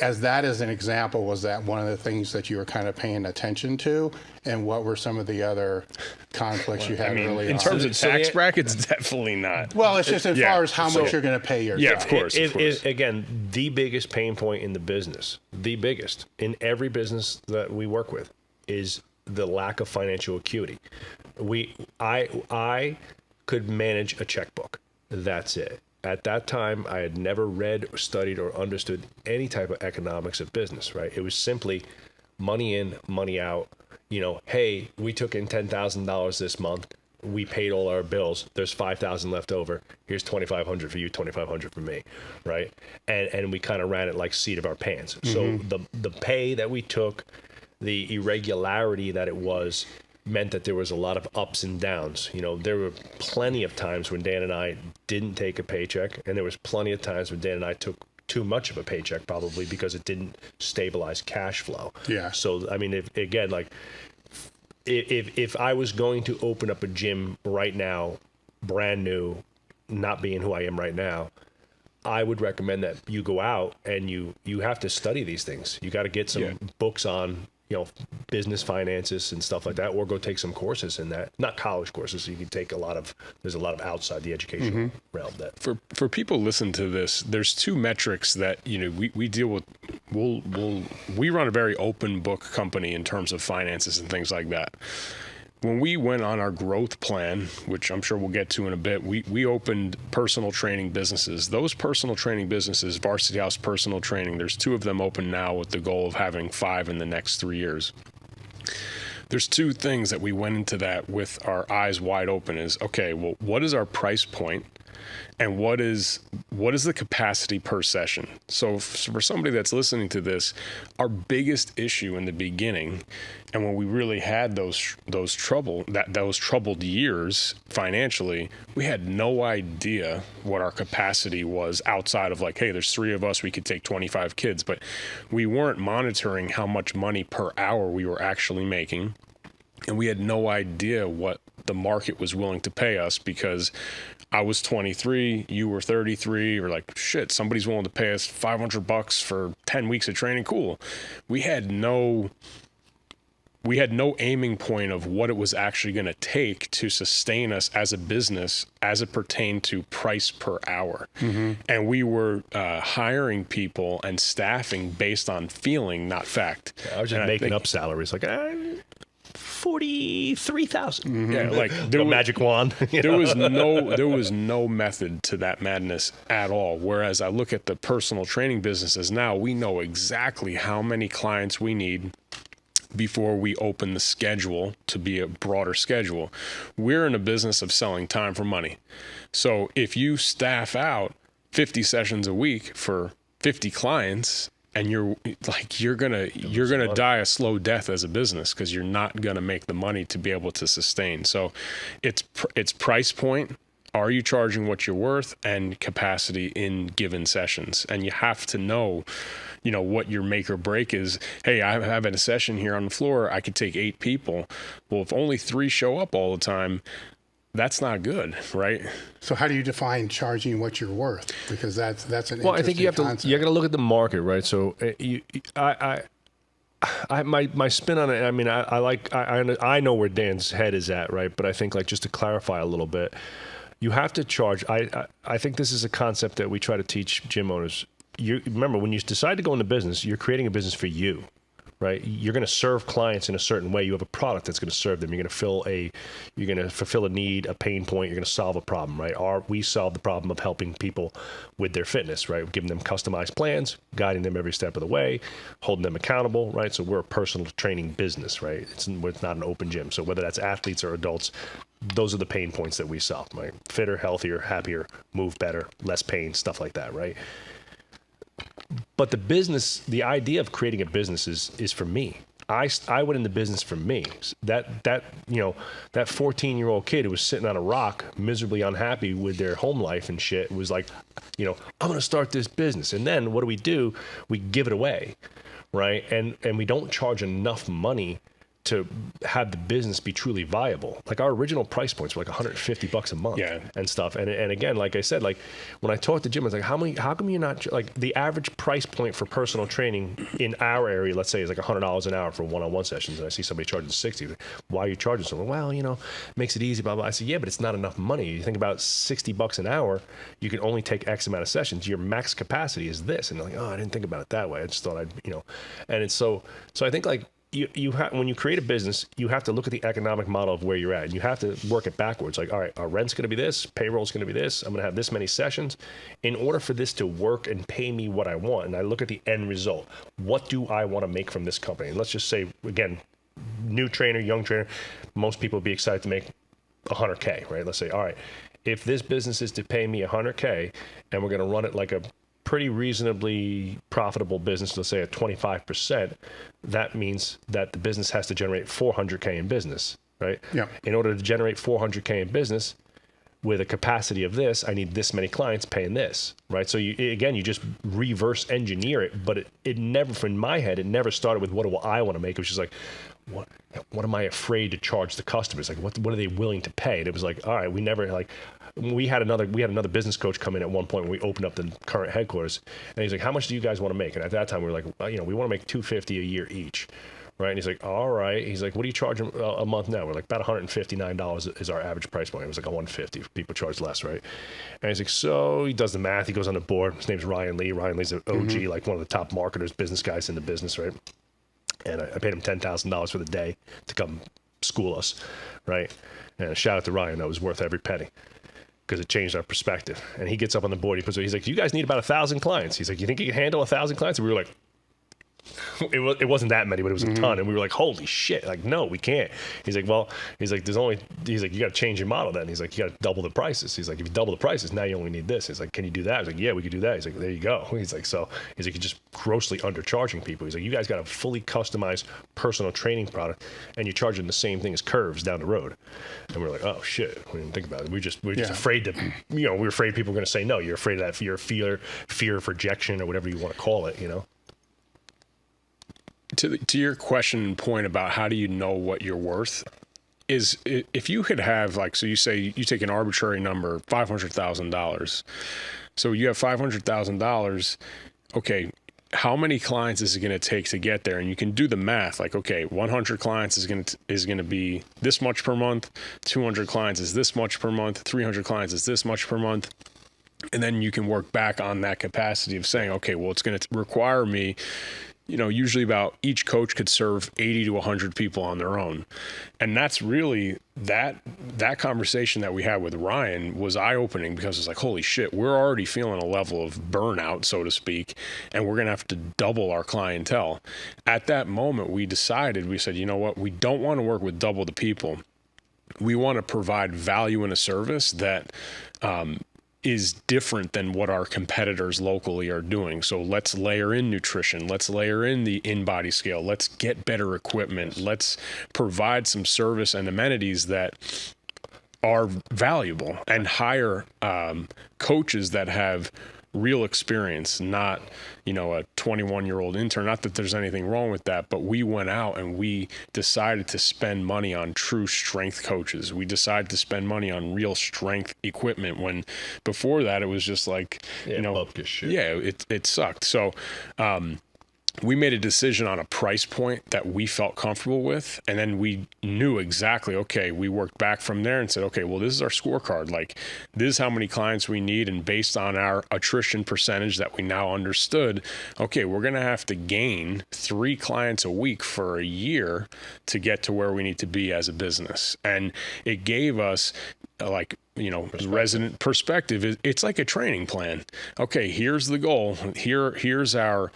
as that as an example, was that one of the things that you were kind of paying attention to, and what were some of the other conflicts you had early on? In terms of tax brackets, definitely not. Well, it's just as far as how much you're going to pay yourself. Yeah, of course. Again, the biggest pain point in the business, the biggest in every business that we work with, is the lack of financial acuity. I could manage a checkbook. That's it. At that time, I had never read, or studied, or understood any type of economics of business, right? It was simply money in, money out. You know, hey, we took in $10,000 this month. We paid all our bills. There's $5,000 left over. Here's $2,500 for you, $2,500 for me, right? And we kind of ran it like seat of our pants. So the pay that we took, the irregularity that it was, meant that there was a lot of ups and downs. You know, there were plenty of times when Dan and I didn't take a paycheck, and there was plenty of times when Dan and I took too much of a paycheck, probably because it didn't stabilize cash flow. Yeah. So, I mean, if I was going to open up a gym right now, brand new, not being who I am right now, I would recommend that you go out and you have to study these things. You got to get some books on, you know, business finances and stuff like that, or go take some courses in that. Not college courses. So you can take there's a lot of outside the educational realm that. For people listen to this, there's two metrics that, you know, we deal with. We run a very open book company in terms of finances and things like that. When we went on our growth plan, which I'm sure we'll get to in a bit, we opened personal training businesses. Those personal training businesses, Varsity House Personal Training, there's 2 of them open now with the goal of having 5 in the next 3 years. There's 2 things that we went into that with our eyes wide open is, okay, well, what is our price point? And what is the capacity per session? So for somebody that's listening to this, our biggest issue in the beginning, and when we really had those troubled years financially, we had no idea what our capacity was outside of like, hey, there's 3 of us, we could take 25 kids, but we weren't monitoring how much money per hour we were actually making, and we had no idea what the market was willing to pay us because I was 23, you were 33, or like, shit, somebody's willing to pay us $500 for 10 weeks of training. Cool. We had no aiming point of what it was actually going to take to sustain us as a business as it pertained to price per hour. And we were hiring people and staffing based on feeling, not fact. I was just making up salaries like, 43,000. Yeah, like there was magic wand. There was no method to that madness at all. Whereas I look at the personal training businesses now, we know exactly how many clients we need before we open the schedule to be a broader schedule. We're in a business of selling time for money. So if you staff out 50 sessions a week for 50 clients, and you're gonna die a slow death as a business because you're not gonna make the money to be able to sustain. So it's price point. Are you charging what you're worth, and capacity in given sessions? And you have to know, you know, what your make or break is. Hey, I'm having a session here on the floor. I could take 8 people. Well, if only 3 show up all the time, that's not good, right? So how do you define charging what you're worth? Because that's an interesting I think you have concept. to look at the market, right? So my spin on it. I mean, I know where Dan's head is at, right? But I think, like, just to clarify a little bit, you have to charge. I think this is a concept that we try to teach gym owners. You remember, when you decide to go into business, you're creating a business for you. Right, you're going to serve clients in a certain way. You have a product that's going to serve them. You're going to fulfill a need, a pain point. You're going to solve a problem. Right, we solve the problem of helping people with their fitness. Right, giving them customized plans, guiding them every step of the way, holding them accountable. Right, so we're a personal training business. Right, it's not an open gym. So whether that's athletes or adults, those are the pain points that we solve. Right, fitter, healthier, happier, move better, less pain, stuff like that. Right. But the idea of creating a business is for me. I went into business for me. That 14-year-old kid who was sitting on a rock, miserably unhappy with their home life and shit, was like, I'm going to start this business. And then what do? We give it away, right? And we don't charge enough money to have the business be truly viable. Like our original price points were like $150 a month and stuff. And again, like I said, like when I talked to Jim, I was like, how come you're not, like the average price point for personal training in our area, let's say, is like $100 an hour for one-on-one sessions. And I see somebody charging 60. Why are you charging so much? Well, you know, makes it easy, blah, blah. I said, yeah, but it's not enough money. You think about $60 an hour, you can only take X amount of sessions. Your max capacity is this. And they're like, oh, I didn't think about it that way. I just thought I'd, you know, and it's so I think like, you have, when you create a business, you have to look at the economic model of where you're at, and you have to work it backwards. Like, all right, our rent's going to be this, payroll's going to be this. I'm going to have this many sessions. In order for this to work and pay me what I want, and I look at the end result, what do I want to make from this company? And let's just say, again, new trainer, young trainer, most people would be excited to make $100K, right? Let's say, all right, if this business is to pay me $100K, and we're going to run it like a pretty reasonably profitable business, let's say at 25%, that means that the business has to generate $400K in business, right? Yeah. In order to generate $400K in business with a capacity of this, I need this many clients paying this, right? So you just reverse engineer it, but it never, in my head, it never started with what do I want to make. It was just like, what am I afraid to charge the customers? Like, what are they willing to pay? And it was like, all right, we had another business coach come in at one point when we opened up the current headquarters, and he's like, how much do you guys want to make? And at that time we were like, well, you know, we want to make $250 a year each, right? And he's like, all right. He's like, what do you charge a month now? We're like, about $159 is our average price point. It was like a $150. People charge less, right? And he's like, so he does the math. He goes on the board. His name's Ryan Lee. Ryan Lee's an OG, like one of the top marketers, business guys in the business, right? And I paid him $10,000 for the day to come school us, right? And a shout out to Ryan. That was worth every penny, because it changed our perspective. And he gets up on the board. He's like, you guys need about 1,000 clients. He's like, you think you can handle 1,000 clients? And we were like, it wasn't that many, but it was a ton. And we were like, holy shit, like, no, we can't. He's like, well, he's like, you got to change your model then. He's like, you got to double the prices. He's like, if you double the prices, now you only need this. He's like, can you do that? He's like, yeah, we could do that. He's like, there you go. He's like, you're just grossly undercharging people. He's like, you guys got a fully customized personal training product, and you're charging the same thing as curves down the road. And we're like, oh shit, we didn't think about it. We're just afraid to, you know, we're afraid people are going to say no. You're afraid of that fear of rejection, or whatever you want to call it, you know? To your question and point about how do you know what you're worth, is if you could have, like, so you say you take an arbitrary number, $500,000. So you have $500,000. Okay, how many clients is it going to take to get there? And you can do the math. Like, okay, 100 clients is going to be this much per month. 200 clients is this much per month. 300 clients is this much per month. And then you can work back on that capacity of saying, okay, well, it's going to require me, you know, usually about each coach could serve 80 to 100 people on their own. And that's really that conversation that we had with Ryan was eye-opening, because it's like, holy shit, we're already feeling a level of burnout, so to speak, and we're going to have to double our clientele. At that moment, we said, you know what, we don't want to work with double the people. We want to provide value in a service that, is different than what our competitors locally are doing. So let's layer in nutrition. Let's layer in the in-body scale. Let's get better equipment. Let's provide some service and amenities that are valuable, and hire coaches that have real experience, not, you know, a 21-year-old intern. Not that there's anything wrong with that, but we went out and we decided to spend money on true strength coaches. We decided to spend money on real strength equipment, when before that it was just like, you know, shit. Yeah, it sucked. So we made a decision on a price point that we felt comfortable with, and then we knew exactly, okay, we worked back from there and said, okay, well, this is our scorecard. Like, this is how many clients we need, and based on our attrition percentage that we now understood, okay, we're going to have to gain 3 clients a week for a year to get to where we need to be as a business. And it gave us, like, you know, resident perspective. It's like a training plan. Okay, here's the goal. Here's our,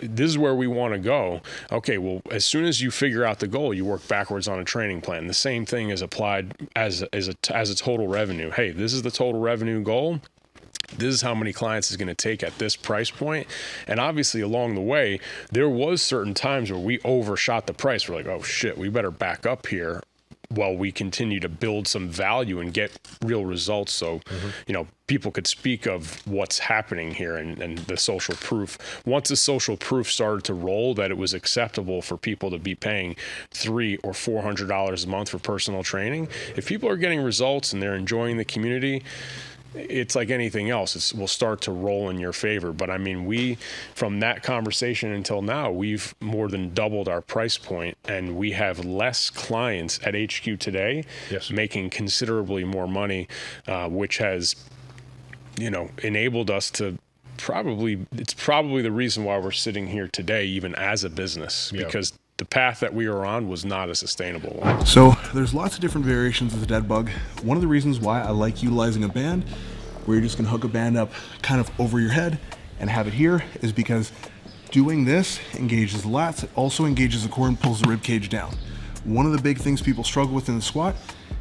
this is where we want to go. Okay, well, as soon as you figure out the goal, you work backwards on a training plan. The same thing is applied as a total revenue. Hey, this is the total revenue goal. This is how many clients is going to take at this price point. And obviously along the way, there was certain times where we overshot the price. We're like, oh shit, we better back up here. while we continue to build some value and get real results. So, you know, people could speak of what's happening here and the social proof. Once the social proof started to roll that it was acceptable for people to be paying $300 or $400 a month for personal training, if people are getting results and they're enjoying the community, it's like anything else. Will start to roll in your favor. But I mean, from that conversation until now, we've more than doubled our price point, and we have less clients at HQ today, making considerably more money, which has, you know, enabled us to it's probably the reason why we're sitting here today, even as a business, because the path that we were on was not a sustainable one. So there's lots of different variations of the dead bug. One of the reasons why I like utilizing a band where you're just gonna hook a band up kind of over your head and have it here is because doing this engages the lats. It also engages the core and pulls the rib cage down. One of the big things people struggle with in the squat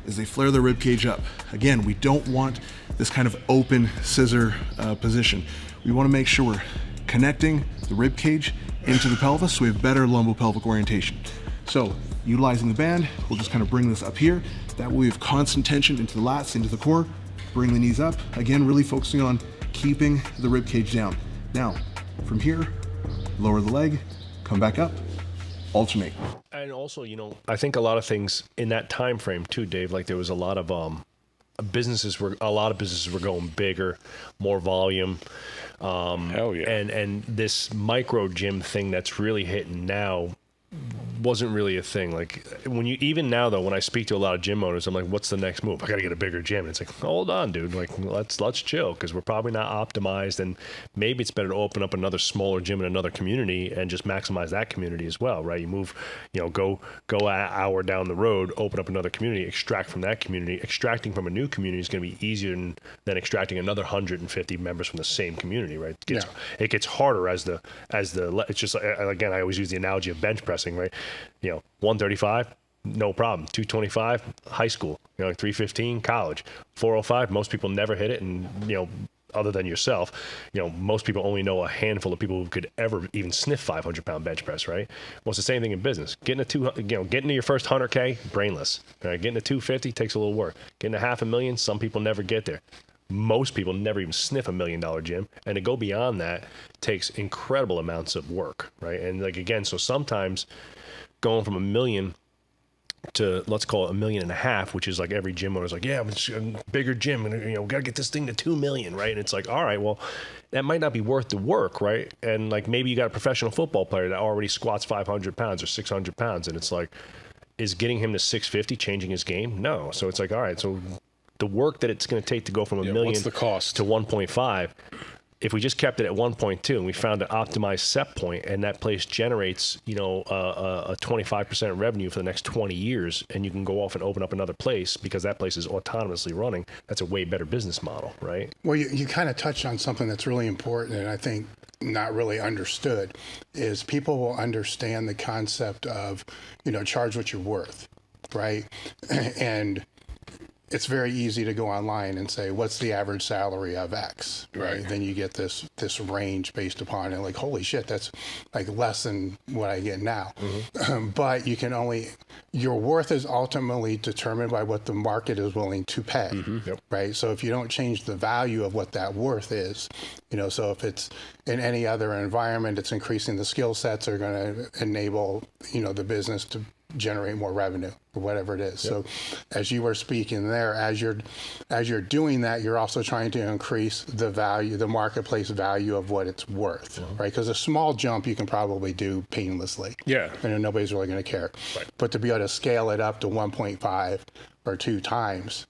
is they flare their rib cage up. Again, we don't want this kind of open scissor position. We wanna make sure we're connecting the rib cage into the pelvis so we have better lumbopelvic orientation. So utilizing the band, we'll just kind of bring this up here. That way we have constant tension into the lats, into the core, bring the knees up. Again, really focusing on keeping the rib cage down. Now, from here, lower the leg, come back up, alternate. And also, you know, I think a lot of things in that time frame too, Dave, like there was a lot of businesses were going bigger, more volume. Hell yeah. And this micro gym thing that's really hitting now wasn't really a thing. Like even now though, when I speak to a lot of gym owners, I'm like, what's the next move? I got to get a bigger gym. And it's like, hold on, dude. Like, let's chill, because we're probably not optimized, and maybe it's better to open up another smaller gym in another community and just maximize that community as well, right? You move, you know, go an hour down the road, open up another community, extract from that community. Extracting from a new community is going to be easier than extracting another 150 members from the same community, right? It gets harder as it's just, again, I always use the analogy of bench pressing, right? You know, 135, no problem. 225, high school. You know, like 315, college. 405, most people never hit it, and you know, other than yourself, you know, most people only know a handful of people who could ever even sniff 500-pound bench press, right? Well, it's the same thing in business. Getting to your first 100K, brainless. Right? Getting to 250 takes a little work. Getting to $500,000, some people never get there. Most people never even sniff $1 million gym, and to go beyond that takes incredible amounts of work, right? And like, again, so sometimes going from $1 million to, let's call it $1.5 million, which is like every gym owner's like, yeah, it's a bigger gym, and you know, gotta get this thing to $2 million, right? And it's like, all right, well, that might not be worth the work, right? And like, maybe you got a professional football player that already squats 500 pounds or 600 pounds, and it's like, is getting him to 650 changing his game? No. So it's like, all right, so the work that it's going to take to go from $1 million what's the cost to 1.5, if we just kept it at 1.2 and we found an optimized set point, and that place generates, you know, a 25% revenue for the next 20 years, and you can go off and open up another place because that place is autonomously running, that's a way better business model, right? Well, you kind of touched on something that's really important, and I think not really understood, is people will understand the concept of, you know, charge what you're worth, right? And it's very easy to go online and say, what's the average salary of X? Right. Then you get this range based upon it. Like, holy shit, that's like less than what I get now. Mm-hmm. But you can your worth is ultimately determined by what the market is willing to pay. Mm-hmm. Yep. Right. So if you don't change the value of what that worth is, you know, so if it's in any other environment, it's increasing the skill sets are going to enable, you know, the business to generate more revenue or whatever it is. Yep. So as you were speaking there, as you're doing that, you're also trying to increase the value, the marketplace value of what it's worth, right? Because a small jump you can probably do painlessly. Yeah. And nobody's really going to care. Right. But to be able to scale it up to 1.5 or 2 times,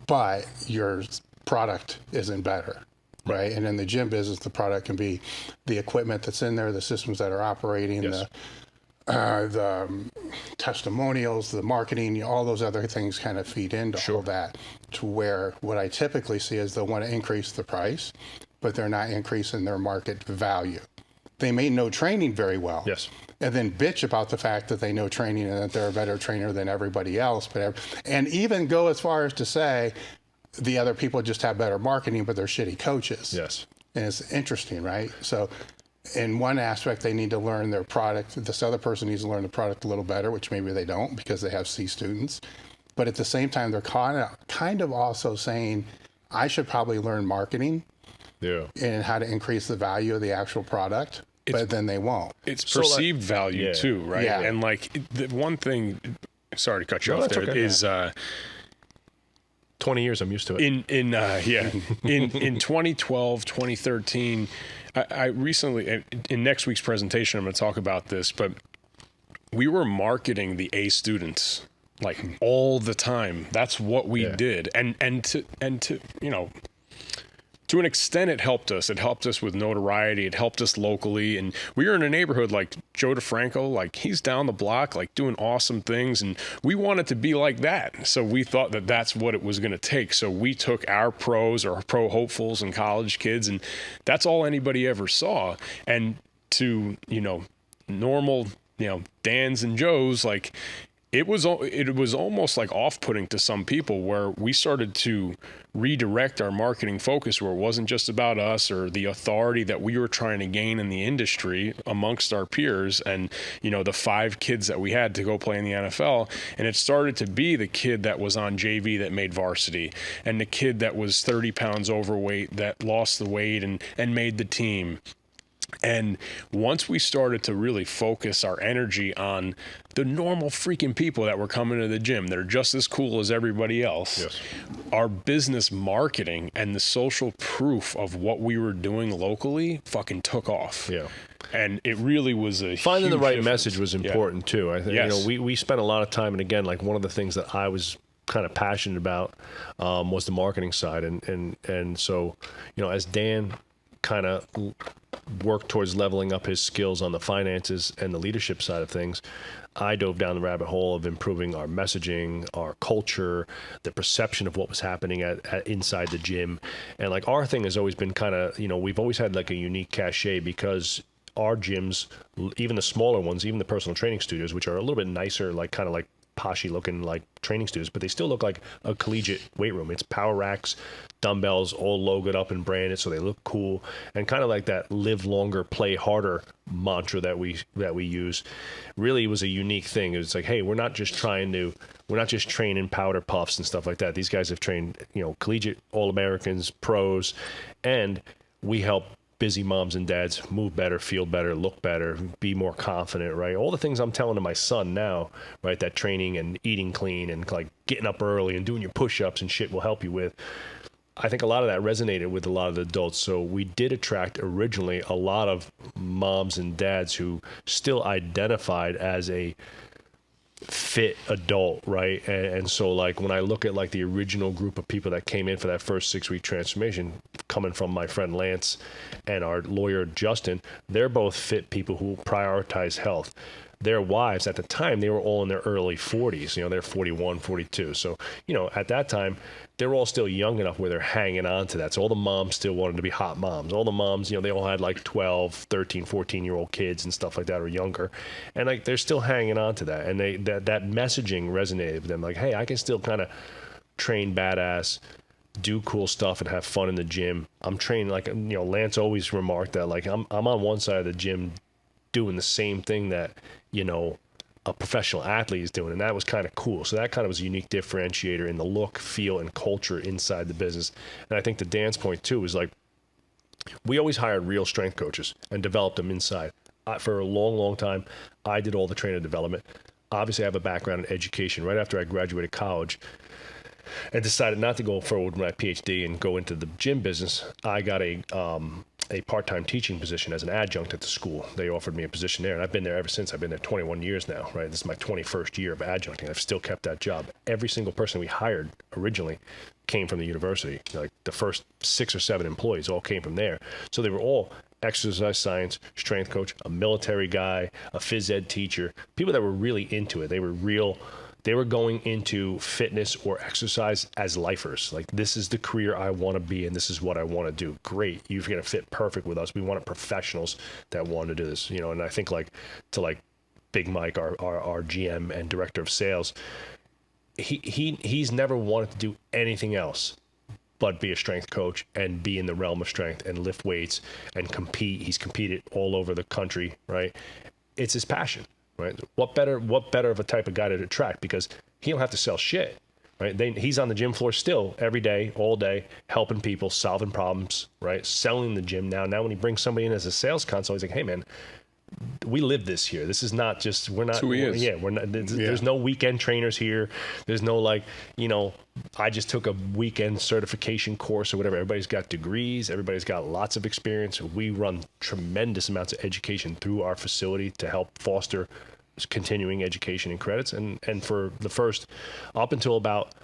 but your product isn't better. Right. And in the gym business, the product can be the equipment that's in there, the systems that are operating, yes, the testimonials, the marketing, all those other things kind of feed into all that, to where what I typically see is they'll want to increase the price, but they're not increasing their market value. They may know training very well. Yes. And then bitch about the fact that they know training and that they're a better trainer than everybody else, and even go as far as to say the other people just have better marketing, but they're shitty coaches. Yes. And it's interesting, right? So in one aspect, they need to learn their product. This other person needs to learn the product a little better, which maybe they don't because they have C students. but at the same time, they're kind of also saying, I should probably learn marketing and how to increase the value of the actual product, but then they won't. It's perceived value too, right? Yeah. And like the one thing, sorry to cut you off there, okay. is 20 years, I'm used to it. in 2012, 2013, I recently, in next week's presentation, I'm going to talk about this, but we were marketing the A students like all the time. That's what we did. And to you know, to an extent, it helped us. It helped us with notoriety. It helped us locally. And we were in a neighborhood like Joe DeFranco, like he's down the block, like doing awesome things. And we wanted to be like that. So we thought that that's what it was going to take. So we took our pros or pro hopefuls and college kids, and that's all anybody ever saw. And to, you know, normal, you know, Dans and Joes, like it was almost like off-putting to some people, where we started to redirect our marketing focus, where it wasn't just about us or the authority that we were trying to gain in the industry amongst our peers and, you know, the 5 kids that we had to go play in the NFL. And it started to be the kid that was on JV that made varsity, and the kid that was 30 pounds overweight that lost the weight and made the team. And once we started to really focus our energy on the normal freaking people that were coming to the gym, that are just as cool as everybody else, our business marketing and the social proof of what we were doing locally fucking took off. Yeah. And it really was a finding the huge right difference. message was important too. I think you know, we spent a lot of time, and again, like one of the things that I was kind of passionate about was the marketing side, and so, you know, as Dan kind of worked towards leveling up his skills on the finances and the leadership side of things, I dove down the rabbit hole of improving our messaging, our culture, the perception of what was happening at inside the gym. And like our thing has always been kind of, you know, we've always had like a unique cachet, because our gyms, even the smaller ones, even the personal training studios, which are a little bit nicer, like kind of like poshy looking like training studios, but they still look like a collegiate weight room. It's power racks, dumbbells, all logoed up and branded, so they look cool, and kind of like that live longer, play harder mantra that we use. Really was a unique thing. It was like, hey, we're not just training powder puffs and stuff like that. These guys have trained, you know, collegiate All-Americans, pros, and we help busy moms and dads move better, feel better, look better, be more confident, right? All the things I'm telling to my son now, right? That training and eating clean and like getting up early and doing your push-ups and shit will help you with. I think a lot of that resonated with a lot of the adults. So we did attract originally a lot of moms and dads who still identified as a fit adult, right? And so like when I look at like the original group of people that came in for that first 6-week transformation, coming from my friend Lance and our lawyer Justin, they're both fit people who prioritize health. Their wives at the time, they were all in their early 40s, you know, they're 41, 42. So, you know, at that time, they're all still young enough where they're hanging on to that. So all the moms still wanted to be hot moms. All the moms, you know, they all had like 12, 13, 14-year-old kids and stuff like that, or younger. And like they're still hanging on to that. And that messaging resonated with them. Like, hey, I can still kind of train badass, do cool stuff, and have fun in the gym. I'm training, like, you know, Lance always remarked that, like, I'm on one side of the gym doing the same thing that, you know, a professional athlete is doing, and that was kind of cool. So that kind of was a unique differentiator in the look, feel, and culture inside the business. And I think the dance point too is like, we always hired real strength coaches and developed them inside. For a long time, I did all the trainer development. Obviously, I have a background in education. Right after I graduated college and decided not to go forward with my PhD and go into the gym business, I got a part-time teaching position as an adjunct at the school. They offered me a position there, and I've been there ever since. I've been there 21 years now, right? This is my 21st year of adjuncting. I've still kept that job. Every single person we hired originally came from the university. Like the first 6 or 7 employees all came from there. So they were all exercise science, strength coach, a military guy, a phys ed teacher, people that were really into it. They were going into fitness or exercise as lifers. Like, this is the career I want to be in. This is what I want to do. Great. You're going to fit perfect with us. We wanted professionals that want to do this, you know? And I think like to like Big Mike, our GM and director of sales, he's never wanted to do anything else but be a strength coach and be in the realm of strength and lift weights and compete. He's competed all over the country, right? It's his passion. Right? What better of a type of guy to attract, because he don't have to sell shit. right? He's on the gym floor still every day, all day, helping people, solving problems, right? Selling the gym now. Now when he brings somebody in as a sales console, he's like, hey, man, we live this here. This is not just, we're not, That's who he is. yeah, we're not, there's no weekend trainers here. There's no like, I just took a weekend certification course or whatever. Everybody's got degrees. Everybody's got lots of experience. We run tremendous amounts of education through our facility to help foster continuing education and credits. And for the first, up until about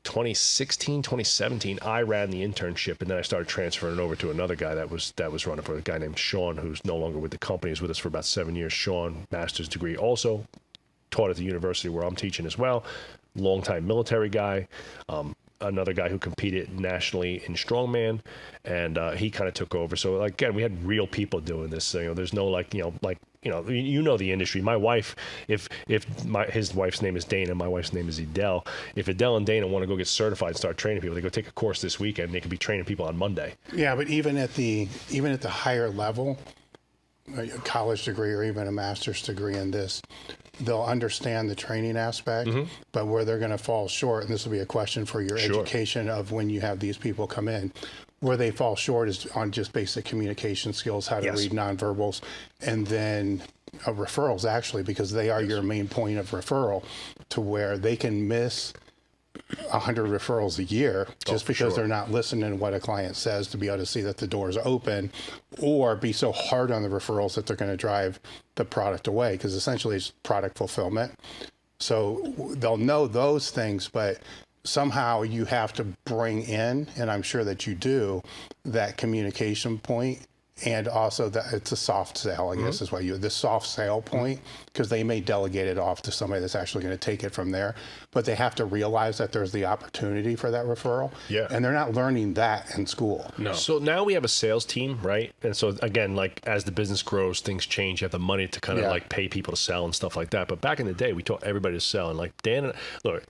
2016, 2017, I ran the internship, and then I started transferring it over to another guy that was running for a guy named Sean, who's no longer with the company. He's with us for about 7 years. Sean, master's degree, also taught at the university where I'm teaching as well. Longtime military guy. Another guy who competed nationally in strongman, and he kind of took over. So like, again, we had real people doing this. There's no you know the industry. My wife, if his wife's name is Dana, my wife's name is Edel. If Edel and Dana want to go get certified and start training people, they go take a course this weekend. They could be training people on Monday. Yeah, but even at the higher level, a college degree or even a master's degree in this, they'll understand the training aspect, but where they're going to fall short, and this will be a question for your education of when you have these people come in, where they fall short is on just basic communication skills, how to read nonverbals, and then referrals, actually, because they are your main point of referral, to where they can miss 100 referrals a year just because they're not listening to what a client says to be able to see that the door is open, or be so hard on the referrals that they're going to drive the product away, because essentially it's product fulfillment. So they'll know those things, but somehow you have to bring in, and I'm sure that you do, that communication point. And also that it's a soft sale, I guess is what the soft sale point, because they may delegate it off to somebody that's actually going to take it from there, but they have to realize that there's the opportunity for that referral. Yeah. And they're not learning that in school. No. So now we have a sales team, right? And so again, like as the business grows, things change. You have the money to kind of like pay people to sell and stuff like that. But back in the day, we taught everybody to sell. And like Dan, look,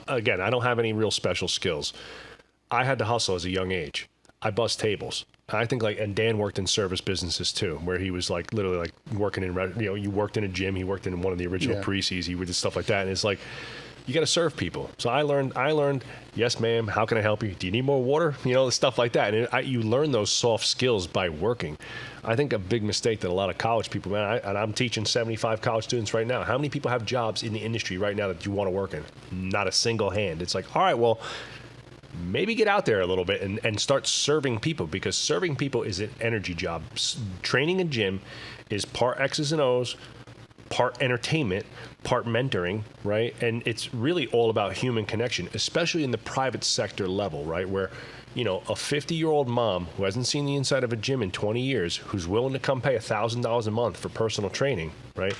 again, I don't have any real special skills. I had to hustle as a young age. I bust tables. I think and Dan worked in service businesses too, where he was like literally like working in, you worked in a gym, he worked in one of the original Parisis, he would do stuff like that. And it's like, you got to serve people. So I learned, yes, ma'am, how can I help you? Do you need more water? Stuff like that. And you learn those soft skills by working. I think a big mistake that a lot of college people, man, and I'm teaching 75 college students right now. How many people have jobs in the industry right now that you want to work in? Not a single hand. It's like, all right, well, maybe get out there a little bit and start serving people, because serving people is an energy job. Training a gym is part X's and O's, part entertainment, part mentoring, right? And it's really all about human connection, especially in the private sector level, right? Where, a 50-year-old mom who hasn't seen the inside of a gym in 20 years, who's willing to come pay $1,000 a month for personal training, right?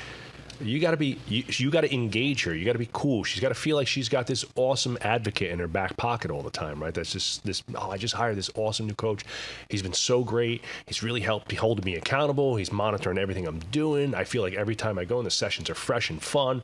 You got to engage her. You got to be cool. She's got to feel like she's got this awesome advocate in her back pocket all the time, right? That's just this, I just hired this awesome new coach. He's been so great. He's really helped holding me accountable. He's monitoring everything I'm doing. I feel like every time I go in, the sessions are fresh and fun.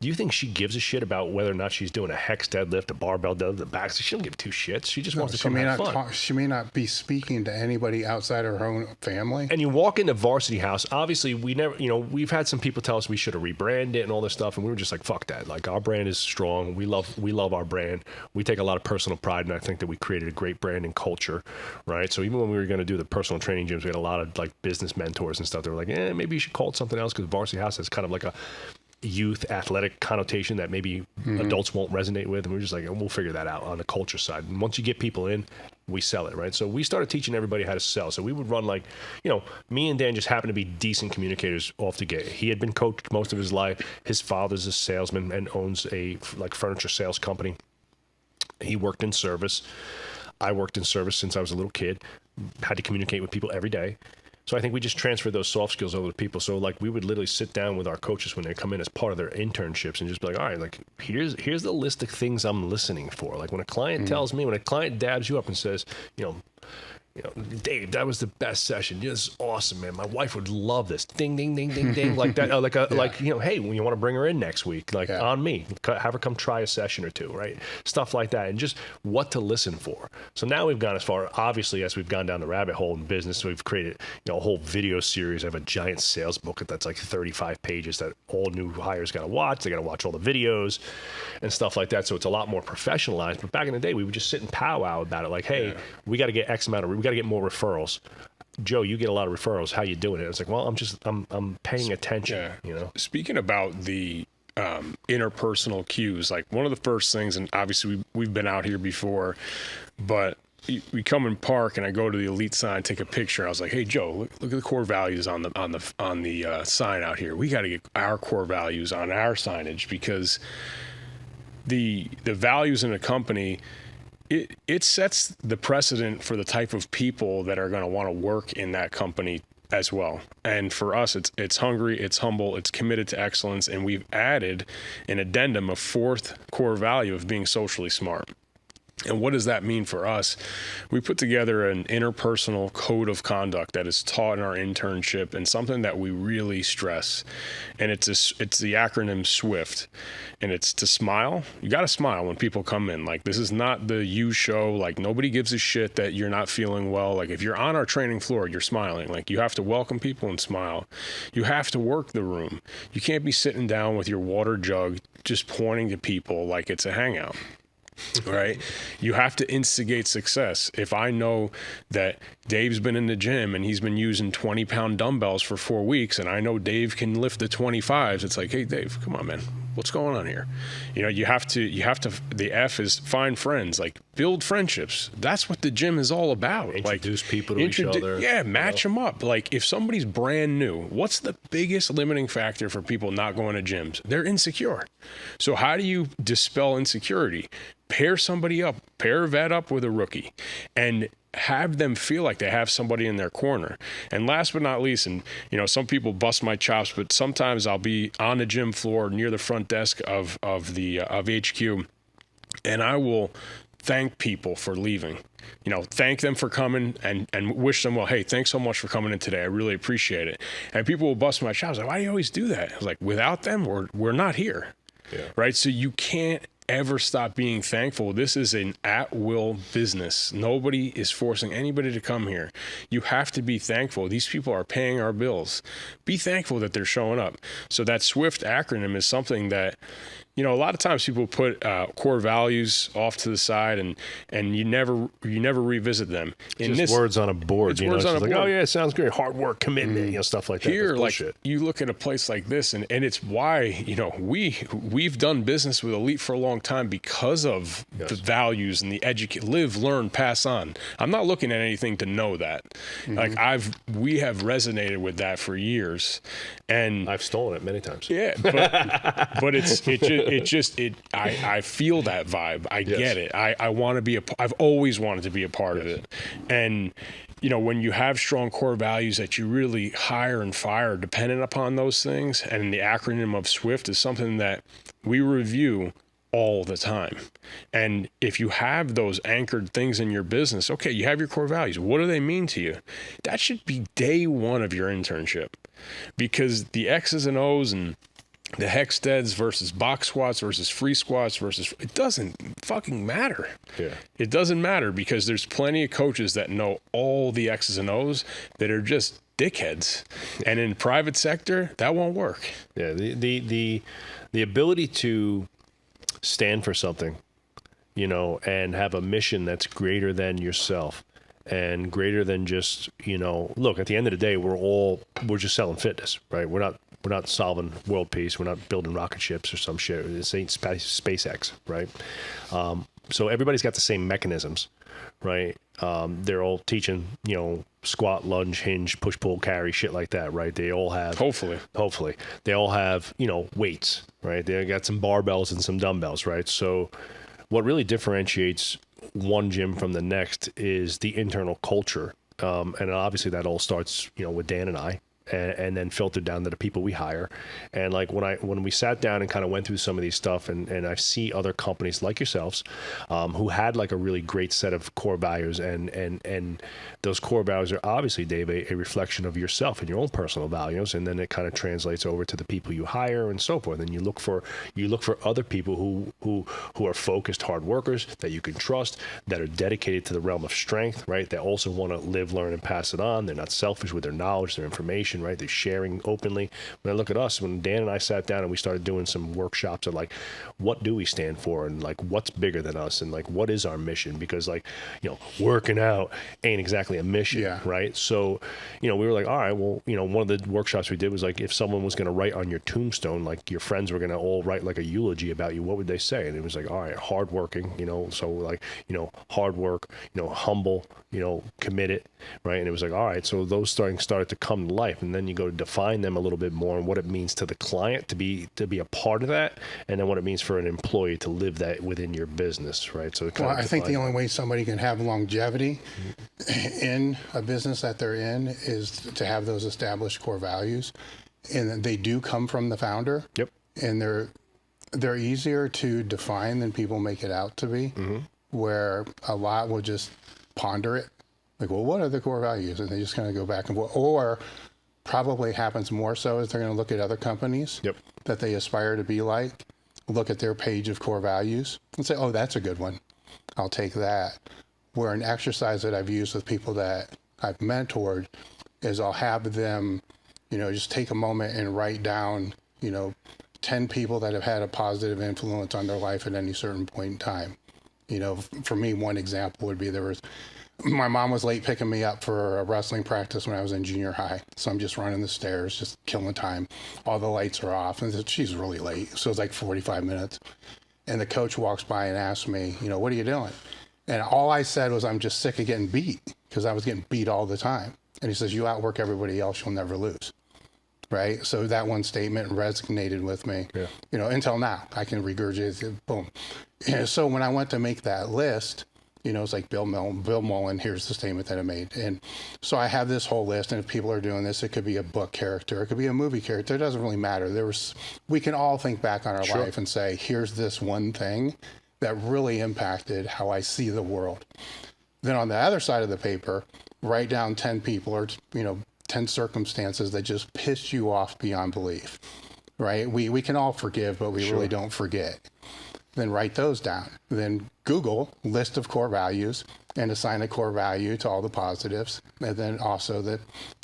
Do you think she gives a shit about whether or not she's doing a hex deadlift, a barbell deadlift, a back? She don't give two shits. She just wants to come have fun. She may not be speaking to anybody outside of her own family. And you walk into Varsity House. Obviously, we never, we've had some people tell us we should have rebranded it and all this stuff, and we were just like, fuck that. Like, our brand is strong. We love our brand. We take a lot of personal pride, and I think that we created a great brand and culture, right? So even when we were going to do the personal training gyms, we had a lot of like business mentors and stuff. They were like, maybe you should call it something else, because Varsity House has kind of like a youth athletic connotation that maybe adults won't resonate with, and we're just like, we'll figure that out on the culture side. And once you get people in, we sell it, right? So we started teaching everybody how to sell. So we would run like, me and Dan just happened to be decent communicators off the gate. He had been coached most of his life. His father's a salesman and owns a like furniture sales company. He worked in service. I worked in service since I was a little kid. Had to communicate with people every day. So I think we just transferred those soft skills over to people. So like we would literally sit down with our coaches when they come in as part of their internships and just be like, all right, like here's the list of things I'm listening for. Like when a client tells me, when a client dabs you up and says, Dave, that was the best session. This is awesome, man. My wife would love this. Ding, ding, ding, ding, ding, like that. Hey, when you want to bring her in next week, on me, have her come try a session or two, right? Stuff like that, and just what to listen for. So now we've gone as far, obviously, as we've gone down the rabbit hole in business. We've created, a whole video series. I have a giant sales book that's like 35 pages that all new hires got to watch. They got to watch all the videos and stuff like that. So it's a lot more professionalized. But back in the day, we would just sit and powwow about it. Like, hey, we got to get X amount of, we got to get more referrals. Joe, you get a lot of referrals. How you doing it? It's like, well, I'm paying attention. Speaking about the interpersonal cues, like one of the first things, and obviously we've been out here before, but we come and park, and I go to the elite sign, take a picture. I was like, hey Joe, look at the core values on the sign out here. We got to get our core values on our signage, because the values in a company, it sets the precedent for the type of people that are going to want to work in that company as well. And for us, it's hungry, it's humble, it's committed to excellence, and we've added an addendum, a fourth core value of being socially smart. And what does that mean for us? We put together an interpersonal code of conduct that is taught in our internship, and something that we really stress. And it's the acronym SWIFT. And it's to smile. You got to smile when people come in. Like, this is not the you show. Like, nobody gives a shit that you're not feeling well. Like, if you're on our training floor, you're smiling. Like, you have to welcome people and smile. You have to work the room. You can't be sitting down with your water jug just pointing to people like it's a hangout. Right? You have to instigate success. If I know that Dave's been in the gym and he's been using 20-pound dumbbells for 4 weeks, and I know Dave can lift the 25s, it's like, hey Dave, come on, man, what's going on here? You have to, the F is find friends, like build friendships. That's what the gym is all about. Introduce people to each other. Yeah, match them up. Like, if somebody's brand new, what's the biggest limiting factor for people not going to gyms? They're insecure. So how do you dispel insecurity? Pair somebody up, pair a vet up with a rookie, and have them feel like they have somebody in their corner. And last but not least, and some people bust my chops, but sometimes I'll be on the gym floor near the front desk of HQ, and I will thank people for leaving. Thank them for coming and wish them well. Hey, thanks so much for coming in today. I really appreciate it. And people will bust my chops. Like, why do you always do that? I was like, without them, we're not here. Yeah. Right? So you can't ever stop being thankful. This is an at-will business. Nobody is forcing anybody to come here. You have to be thankful. These people are paying our bills. Be thankful that they're showing up. So that SWIFT acronym is something that, a lot of times people put core values off to the side, and you never revisit them. It's words on a board. It's words on a board. Oh yeah, it sounds great. Hard work, commitment, stuff like that. Here, like, you look at a place like this, and it's why we've done business with Elite for a long time, because of the values and the live, learn, pass on. I'm not looking at anything to know that. Like, we have resonated with that for years, and I've stolen it many times. Yeah, but I feel that vibe. I get it. I want to be I've always wanted to be a part of it. And, when you have strong core values that you really hire and fire dependent upon those things, and the acronym of SWIFT is something that we review all the time. And if you have those anchored things in your business, okay, you have your core values. What do they mean to you? That should be day one of your internship, because the X's and O's and the hexsteads versus box squats versus free squats versus, it doesn't fucking matter. Yeah. It doesn't matter, because there's plenty of coaches that know all the X's and O's that are just dickheads. And in private sector, that won't work. Yeah. The ability to stand for something, and have a mission that's greater than yourself and greater than just, look, at the end of the day, we're just selling fitness, right? We're not solving world peace. We're not building rocket ships or some shit. This ain't SpaceX, right? So everybody's got the same mechanisms, right? They're all teaching, squat, lunge, hinge, push, pull, carry, shit like that, right? They all have... Hopefully. They all have, weights, right? They got some barbells and some dumbbells, right? So what really differentiates one gym from the next is the internal culture. And obviously that all starts, with Dan and I. and then filtered down to the people we hire. And like when we sat down and kind of went through some of these stuff, and I see other companies like yourselves who had like a really great set of core values, and those core values are obviously, Dave, a reflection of yourself and your own personal values, and then it kind of translates over to the people you hire and so forth. And you look for other people who are focused, hard workers that you can trust, that are dedicated to the realm of strength, right? That also want to live, learn, and pass it on. They're not selfish with their knowledge, their information, right? They're sharing openly. When I look at us, when Dan and I sat down and we started doing some workshops of like, what do we stand for, and like what's bigger than us, and like what is our mission? Because like, working out ain't exactly a mission, right? So, we were like, all right, well, one of the workshops we did was like, if someone was going to write on your tombstone, like your friends were going to all write like a eulogy about you, what would they say? And it was like, all right, hardworking, so like, hard work, humble, committed, right? And it was like, all right, so those started to come to life, and then you go to define them a little bit more, and what it means to the client to be a part of that, and then what it means for an employee to live that within your business, right? So I think the only way somebody can have longevity in a business that they're in is to have those established core values, and they do come from the founder. Yep. And they're easier to define than people make it out to be, where a lot will just ponder it. Like, well, what are the core values? And they just kind of go back and forth. Or probably happens more so is they're going to look at other companies that they aspire to be like, look at their page of core values and say, oh, that's a good one. I'll take that. Where an exercise that I've used with people that I've mentored is I'll have them, just take a moment and write down, 10 people that have had a positive influence on their life at any certain point in time. For me, one example would be my mom was late picking me up for a wrestling practice when I was in junior high. So I'm just running the stairs, just killing time. All the lights are off, and she's really late. So it's like 45 minutes. And the coach walks by and asks me, what are you doing? And all I said was, I'm just sick of getting beat, because I was getting beat all the time. And he says, you outwork everybody else, you'll never lose. Right? So that one statement resonated with me, until now. I can regurgitate it, boom. And so when I went to make that list, it's like Bill Mullen, here's the statement that I made. And so I have this whole list, and if people are doing this, it could be a book character, it could be a movie character, it doesn't really matter. We can all think back on our life and say, here's this one thing that really impacted how I see the world. Then on the other side of the paper, write down 10 people or, 10 circumstances that just pissed you off beyond belief, right? We can all forgive, but we really don't forget. Then write those down. Then Google list of core values and assign a core value to all the positives, and then also the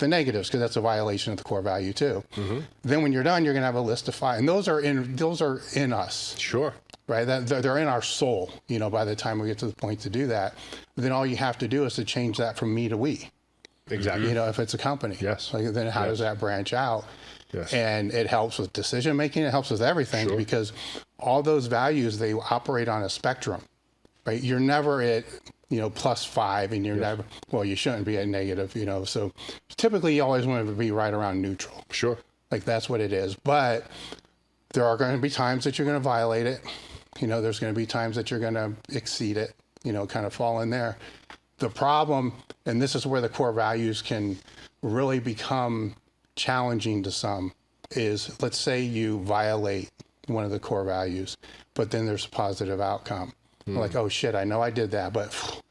negatives, because that's a violation of the core value too. Then when you're done, you're going to have a list of 5, and those are in us. Sure. Right, they're in our soul. By the time we get to the point to do that, then all you have to do is to change that from me to we. Exactly. If it's a company. Yes. Then how does that branch out? Yes. And it helps with decision making. It helps with everything, because all those values, they operate on a spectrum, right? You're never at +5, and you're never, well, you shouldn't be at negative. So typically you always want to be right around neutral. Sure. Like that's what it is. But there are going to be times that you're going to violate it. There's going to be times that you're going to exceed it. Kind of fall in there. The problem, and this is where the core values can really become challenging to some, is let's say you violate one of the core values, but then there's a positive outcome. Like, oh shit, I know I did that, but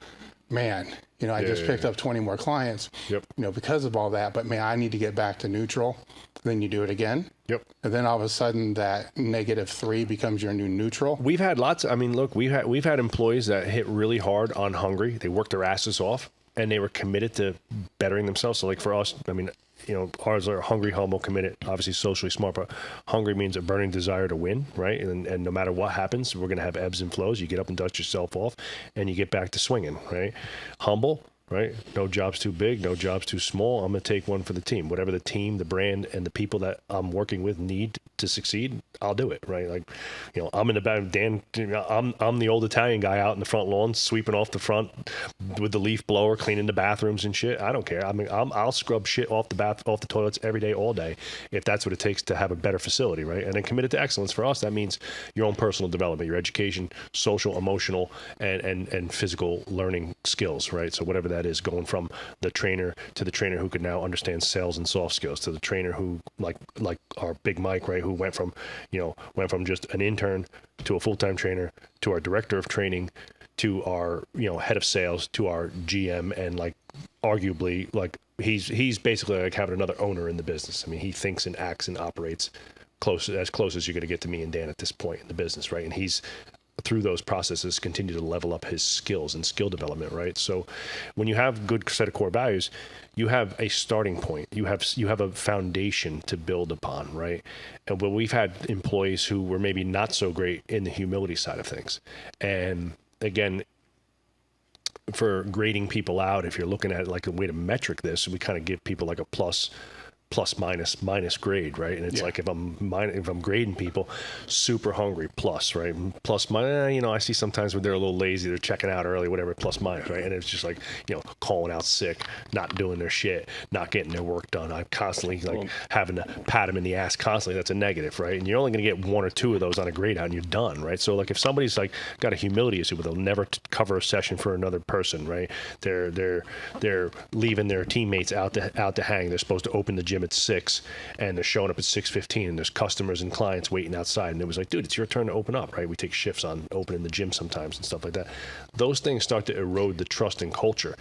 man, I just picked up 20 more clients, because of all that, but man, I need to get back to neutral. Then you do it again. And then all of a sudden that -3 becomes your new neutral. We've had lots. Look, we've had employees that hit really hard on hungry. They worked their asses off, and they were committed to bettering themselves. So like for us, ours are hungry, humble, committed, obviously socially smart, but hungry means a burning desire to win, right? And no matter what happens, we're going to have ebbs and flows. You get up and dust yourself off, and you get back to swinging, right? Humble, right? No job's too big, no job's too small. I'm going to take one for the team. Whatever the team, the brand, and the people that I'm working with need to succeed, I'll do it, right? Like, I'm in the back, Dan, I'm the old Italian guy out in the front lawn, sweeping off the front with the leaf blower, cleaning the bathrooms and shit. I don't care. I'll scrub shit off the toilets every day, all day, if that's what it takes to have a better facility, right? And then committed to excellence. For us, that means your own personal development, your education, social, emotional, and physical learning skills, right? So whatever that is, going from the trainer to the trainer who could now understand sales and soft skills, to the trainer who like our Big Mike, right, who went from just an intern to a full-time trainer, to our director of training, to our head of sales, to our GM, and like arguably like he's basically like having another owner in the business. I mean, he thinks and acts and operates as close as you're going to get to me and Dan at this point in the business, right? And he's through those processes continue to level up his skills and skill development, right? So when you have good set of core values, you have a starting point, you have a foundation to build upon, right? And when we've had employees who were maybe not so great in the humility side of things, and again, for grading people out, if you're looking at like a way to metric this, we kind of give people like a plus minus grade, right? And it's like if I'm grading people, super hungry, plus, right? Plus minus, I see sometimes when they're a little lazy, they're checking out early, whatever, plus minus, right? And it's just like, calling out sick, not doing their shit, not getting their work done. I'm constantly like having to pat them in the ass constantly. That's a negative, right? And you're only going to get one or two of those on a grade out and you're done, right? So like if somebody's like got a humility issue, but they'll never cover a session for another person, right? They're leaving their teammates out to hang. They're supposed to open the gym at 6 and they're showing up at 6:15 and there's customers and clients waiting outside, and it was like, dude, it's your turn to open up, right? We take shifts on opening the gym sometimes and stuff like that. Those things start to erode the trust and culture.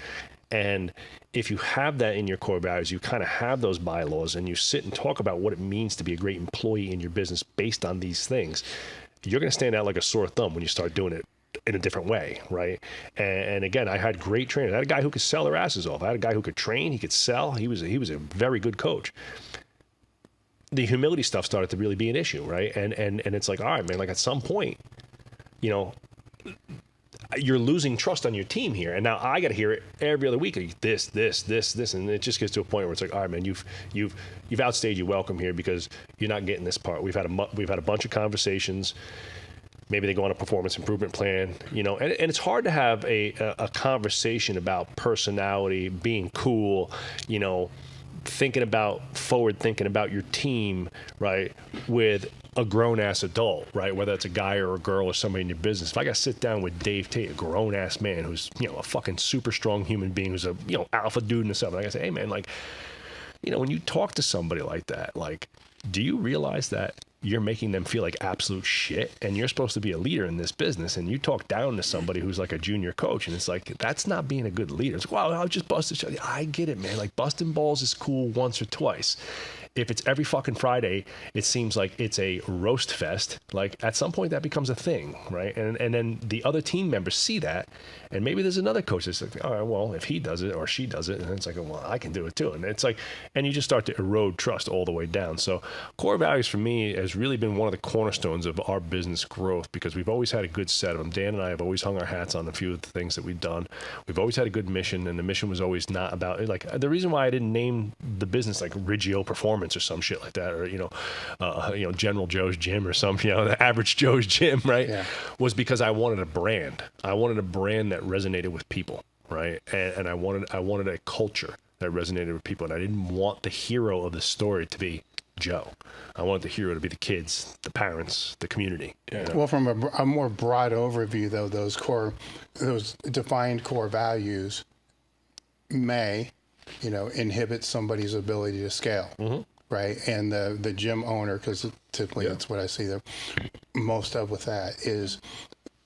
And if you have that in your core values, you kind of have those bylaws and you sit and talk about what it means to be a great employee in your business based on these things, you're going to stand out like a sore thumb when you start doing it in a different way, right? And again, I had great trainers. I had a guy who could sell their asses off. I had a guy who could train, he could sell. He was a very good coach. The humility stuff started to really be an issue, right? And it's like, all right, man, like at some point, you're losing trust on your team here. And now I got to hear it every other week. Like this. And it just gets to a point where it's like, all right, man, you've outstayed your welcome here because you're not getting this part. We've had a bunch of conversations. Maybe they go on a performance improvement plan, and it's hard to have a conversation about personality, being cool, thinking about your team, right, with a grown-ass adult, right, whether it's a guy or a girl or somebody in your business. If I got to sit down with Dave Tate, a grown-ass man who's, a fucking super strong human being, who's a, alpha dude and stuff, and I got to say, hey, man, like, when you talk to somebody like that, like, do you realize that you're making them feel like absolute shit, and you're supposed to be a leader in this business, and you talk down to somebody who's like a junior coach, and it's like, that's not being a good leader. It's like, wow, I'll just bust a shot. I get it, man. Like, busting balls is cool once or twice. If it's every fucking Friday, it seems like it's a roast fest. Like, at some point that becomes a thing, right? And then the other team members see that, and maybe there's another coach that's like, all right, well, if he does it or she does it, and it's like, well, I can do it too. And it's like, and you just start to erode trust all the way down. So core values for me has really been one of the cornerstones of our business growth, because we've always had a good set of them. Dan and I have always hung our hats on a few of the things that we've done. We've always had a good mission, and the mission was always not about, like, the reason why I didn't name the business like Riggio Performance or some shit like that, or General Joe's Gym or some, the average Joe's Gym, right? Yeah. Was because I wanted a brand. I wanted a brand that resonated with people, right? And I wanted a culture that resonated with people, and I didn't want the hero of the story to be Joe. I wanted the hero to be the kids, the parents, the community. Well, from a more broad overview, though, those defined core values may, inhibit somebody's ability to scale. Mm-hmm. Right. And the gym owner, because typically that's what I see the most of with that, is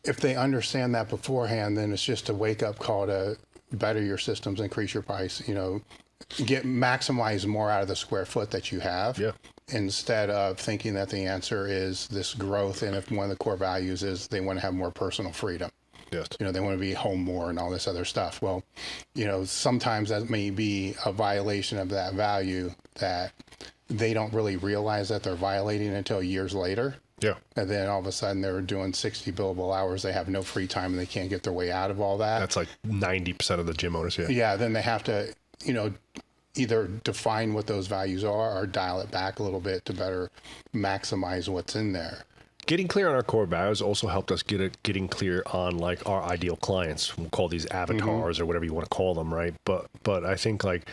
if they understand that beforehand, then it's just a wake up call to better your systems, increase your price, maximize more out of the square foot that you have, instead of thinking that the answer is this growth. And if one of the core values is they want to have more personal freedom. Yes. They want to be home more and all this other stuff. Well, sometimes that may be a violation of that value that they don't really realize that they're violating until years later. Yeah. And then all of a sudden they're doing 60 billable hours. They have no free time and they can't get their way out of all that. That's like 90% of the gym owners. Yeah. Yeah. Then they have to, either define what those values are or dial it back a little bit to better maximize what's in there. Getting clear on our core values also helped us getting clear on like our ideal clients. We'll call these avatars or whatever you want to call them, right? But I think like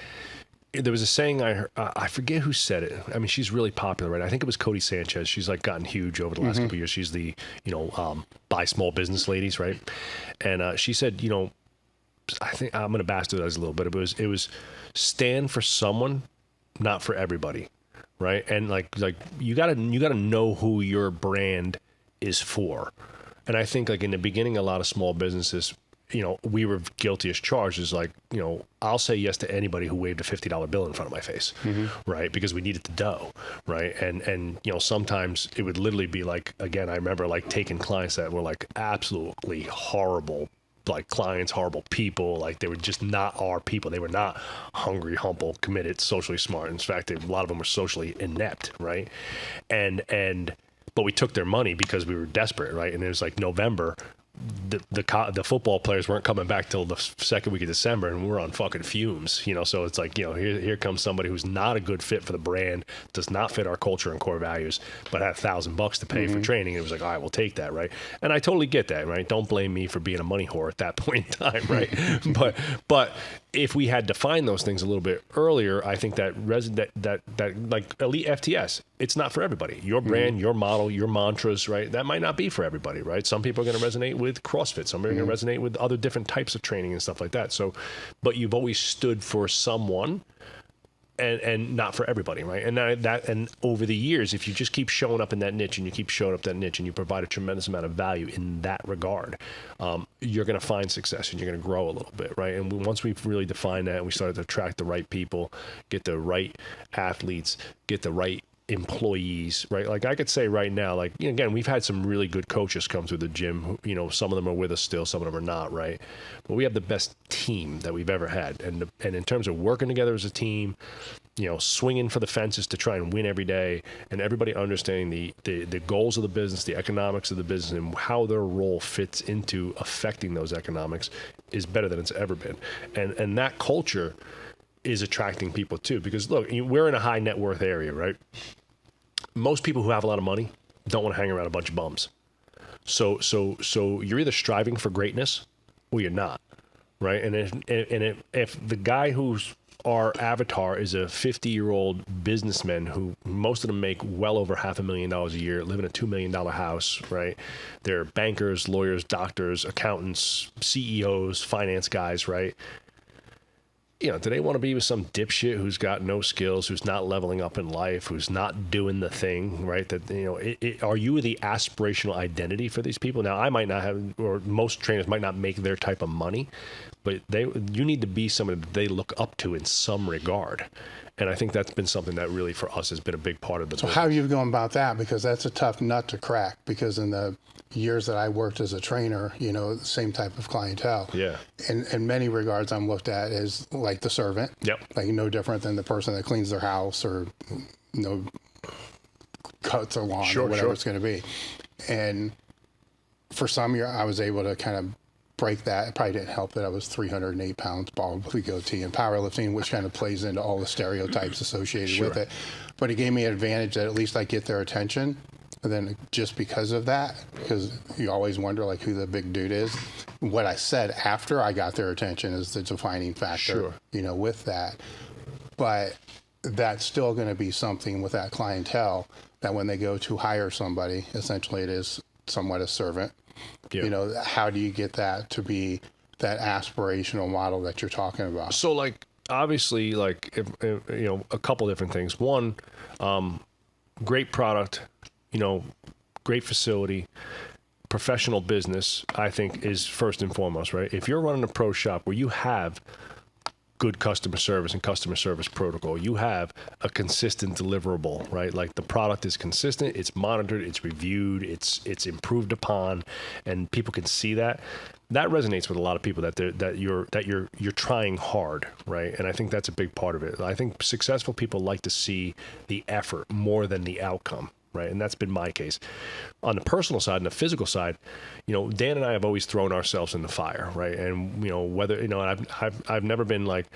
there was a saying I heard, I forget who said it. I mean, she's really popular, right? I think it was Cody Sanchez. She's like gotten huge over the last couple of years. She's the buy small business ladies, right? And she said, I think I'm going to bastardize a little bit. It was stand for someone, not for everybody, right? And like you gotta know who your brand is for. And I think like in the beginning, a lot of small businesses, we were guilty as charged. Is like, I'll say yes to anybody who waved a $50 bill in front of my face, right? Because we needed the dough, right? And sometimes it would literally be like, again, I remember like taking clients that were like absolutely horrible, like clients, horrible people. Like they were just not our people. They were not hungry, humble, committed, socially smart. In fact, a lot of them were socially inept, right? But we took their money because we were desperate, right? And it was like November. The football players weren't coming back till the second week of December, and we're on fucking fumes, so it's like, here comes somebody who's not a good fit for the brand, does not fit our culture and core values, but had $1,000 to pay for training. It was like, all right, we'll take that, right? And I totally get that, right? Don't blame me for being a money whore at that point in time, right? but if we had defined those things a little bit earlier, I think that like elite FTS, it's not for everybody. Your brand, your model, your mantras, right? That might not be for everybody, right? Some people are going to resonate with CrossFit. Some are going to resonate with other different types of training and stuff like that. So, but you've always stood for someone and not for everybody, right? And over the years, if you just keep showing up in that niche and you keep showing up that niche and you provide a tremendous amount of value in that regard, you're going to find success and you're going to grow a little bit, right? And once we've really defined that and we started to attract the right people, get the right athletes, get the right employees, right? Like I could say right now, like, again, we've had some really good coaches come through the gym who, some of them are with us still, some of them are not, right? But we have the best team that we've ever had. And in terms of working together as a team, swinging for the fences to try and win every day, and everybody understanding the goals of the business, the economics of the business, and how their role fits into affecting those economics is better than it's ever been. And that culture is attracting people too, because look, we're in a high net worth area, right? Most people who have a lot of money don't want to hang around a bunch of bums. So you're either striving for greatness or you're not, right? And if the guy who's our avatar is a 50-year-old businessman who most of them make well over $500,000 a year, live in a $2 million house, right? They're bankers, lawyers, doctors, accountants, CEOs, finance guys, right? Do they want to be with some dipshit who's got no skills, who's not leveling up in life, who's not doing the thing, right? That, are you the aspirational identity for these people? Now, I might not have, or most trainers might not make their type of money, but you need to be somebody that they look up to in some regard. And I think that's been something that really for us has been a big part of the business. So how are you going about that? Because that's a tough nut to crack, because in the years that I worked as a trainer, the same type of clientele. Yeah. In many regards, I'm looked at as like the servant. Yep. Like no different than the person that cleans their house or cuts their lawn or whatever it's going to be. And for some year, I was able to kind of break that. It probably didn't help that I was 308 pounds, bald with a goatee, and powerlifting, which kind of plays into all the stereotypes associated with it. But it gave me an advantage that at least I get their attention. And then just because of that, because you always wonder like who the big dude is, what I said after I got their attention is the defining factor, with that. But that's still going to be something with that clientele that when they go to hire somebody, essentially it is somewhat a servant. Yeah. How do you get that to be that aspirational model that you're talking about? So like, obviously, like, if, a couple different things. One, great product, great facility, professional business, I think is first and foremost, right? If you're running a pro shop where you have good customer service and customer service protocol, you have a consistent deliverable, right? Like the product is consistent, it's monitored, it's reviewed, it's improved upon, and people can see that. That resonates with a lot of people that you're trying hard, right? And I think that's a big part of it. I think successful people like to see the effort more than the outcome, right? And that's been my case. On the personal side and the physical side, Dan and I have always thrown ourselves in the fire, right? And whether I've never been like,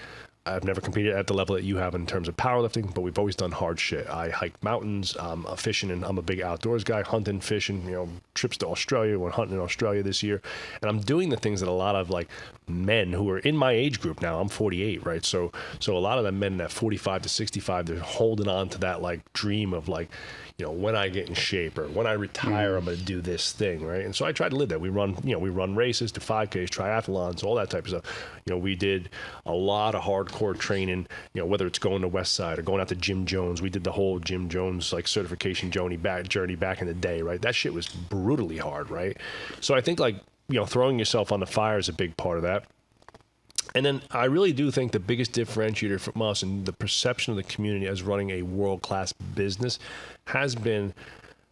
I've never competed at the level that you have in terms of powerlifting, but we've always done hard shit. I hike mountains, fishing, and I'm a big outdoors guy, hunting, fishing, trips to Australia. Went hunting in Australia this year, and I'm doing the things that a lot of like men who are in my age group now. I'm 48, right? So a lot of the men that 45 to 65, they're holding on to that like dream of like, you know, when I get in shape or when I retire, I'm going to do this thing, right? And so I try to live that. We run races to 5Ks, triathlons, all that type of stuff. You know, we did a lot of hardcore training, you know, whether it's going to West Side or going out to Jim Jones. We did the whole Jim Jones, like, certification journey back in the day, right? That shit was brutally hard, right? So I think, like, you know, throwing yourself on the fire is a big part of that. And then I really do think the biggest differentiator from us and the perception of the community as running a world-class business has been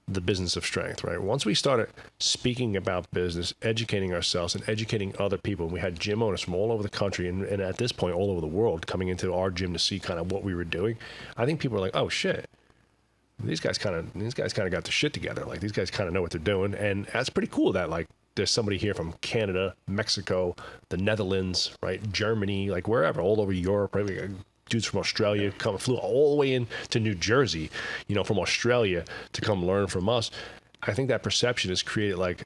the business of strength, right? Once we started speaking about business, educating ourselves and educating other people, we had gym owners from all over the country and at this point all over the world coming into our gym to see kind of what we were doing. I think people are like, oh shit, these guys kind of got their shit together. Like, these guys kind of know what they're doing. And that's pretty cool that, like, there's somebody here from Canada, Mexico, the Netherlands, right? Germany, like wherever, all over Europe, right? We got dudes from Australia flew all the way in to New Jersey, you know, from Australia to come learn from us. I think that perception has created like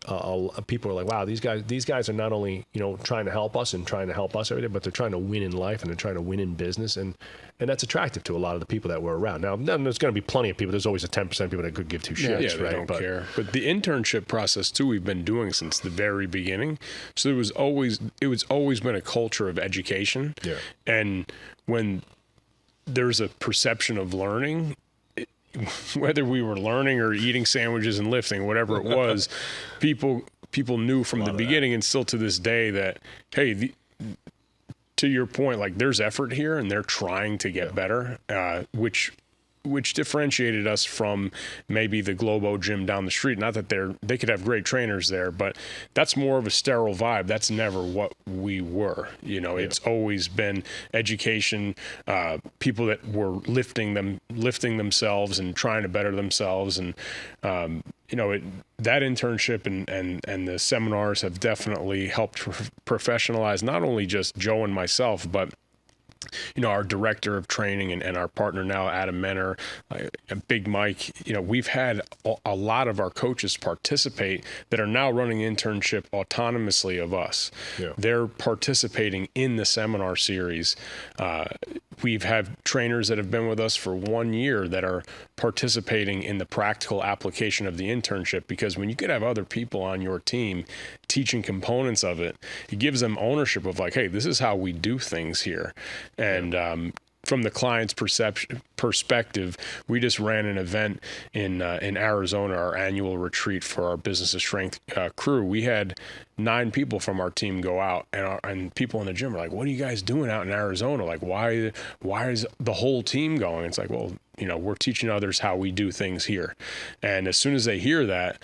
people are like, wow, these guys are not only, you know, trying to help us every day, but they're trying to win in life and they're trying to win in business, and that's attractive to a lot of the people that were around. Now, there's going to be plenty of people. There's always a 10% of people that could give two shits, yeah, right? They don't care. But the internship process too, we've been doing since the very beginning. So it was always been a culture of education. Yeah. And when there's a perception of learning, whether we were learning or eating sandwiches and lifting, whatever it was, people knew from the beginning and still to this day that, hey, to your point, like, there's effort here and they're trying to get better, which differentiated us from maybe the Globo gym down the street. Not that they could have great trainers there, but that's more of a sterile vibe. That's never what we were. You know, it's always been education, people that were lifting themselves and trying to better themselves. And, you know, that internship and the seminars have definitely helped professionalize not only just Joe and myself, but, you know, our director of training and our partner now, Adam Menner, Big Mike. You know, we've had a lot of our coaches participate that are now running internship autonomously of us. Yeah. They're participating in the seminar series. We've had trainers that have been with us for 1 year that are participating in the practical application of the internship, because when you could have other people on your team teaching components of it, it gives them ownership of like, hey, this is how we do things here. And from the client's perspective, we just ran an event in Arizona, our annual retreat for our Business of Strength crew. We had 9 people from our team go out, and people in the gym are like, what are you guys doing out in Arizona? Like, why is the whole team going? It's like, well, you know, we're teaching others how we do things here. And as soon as they hear that,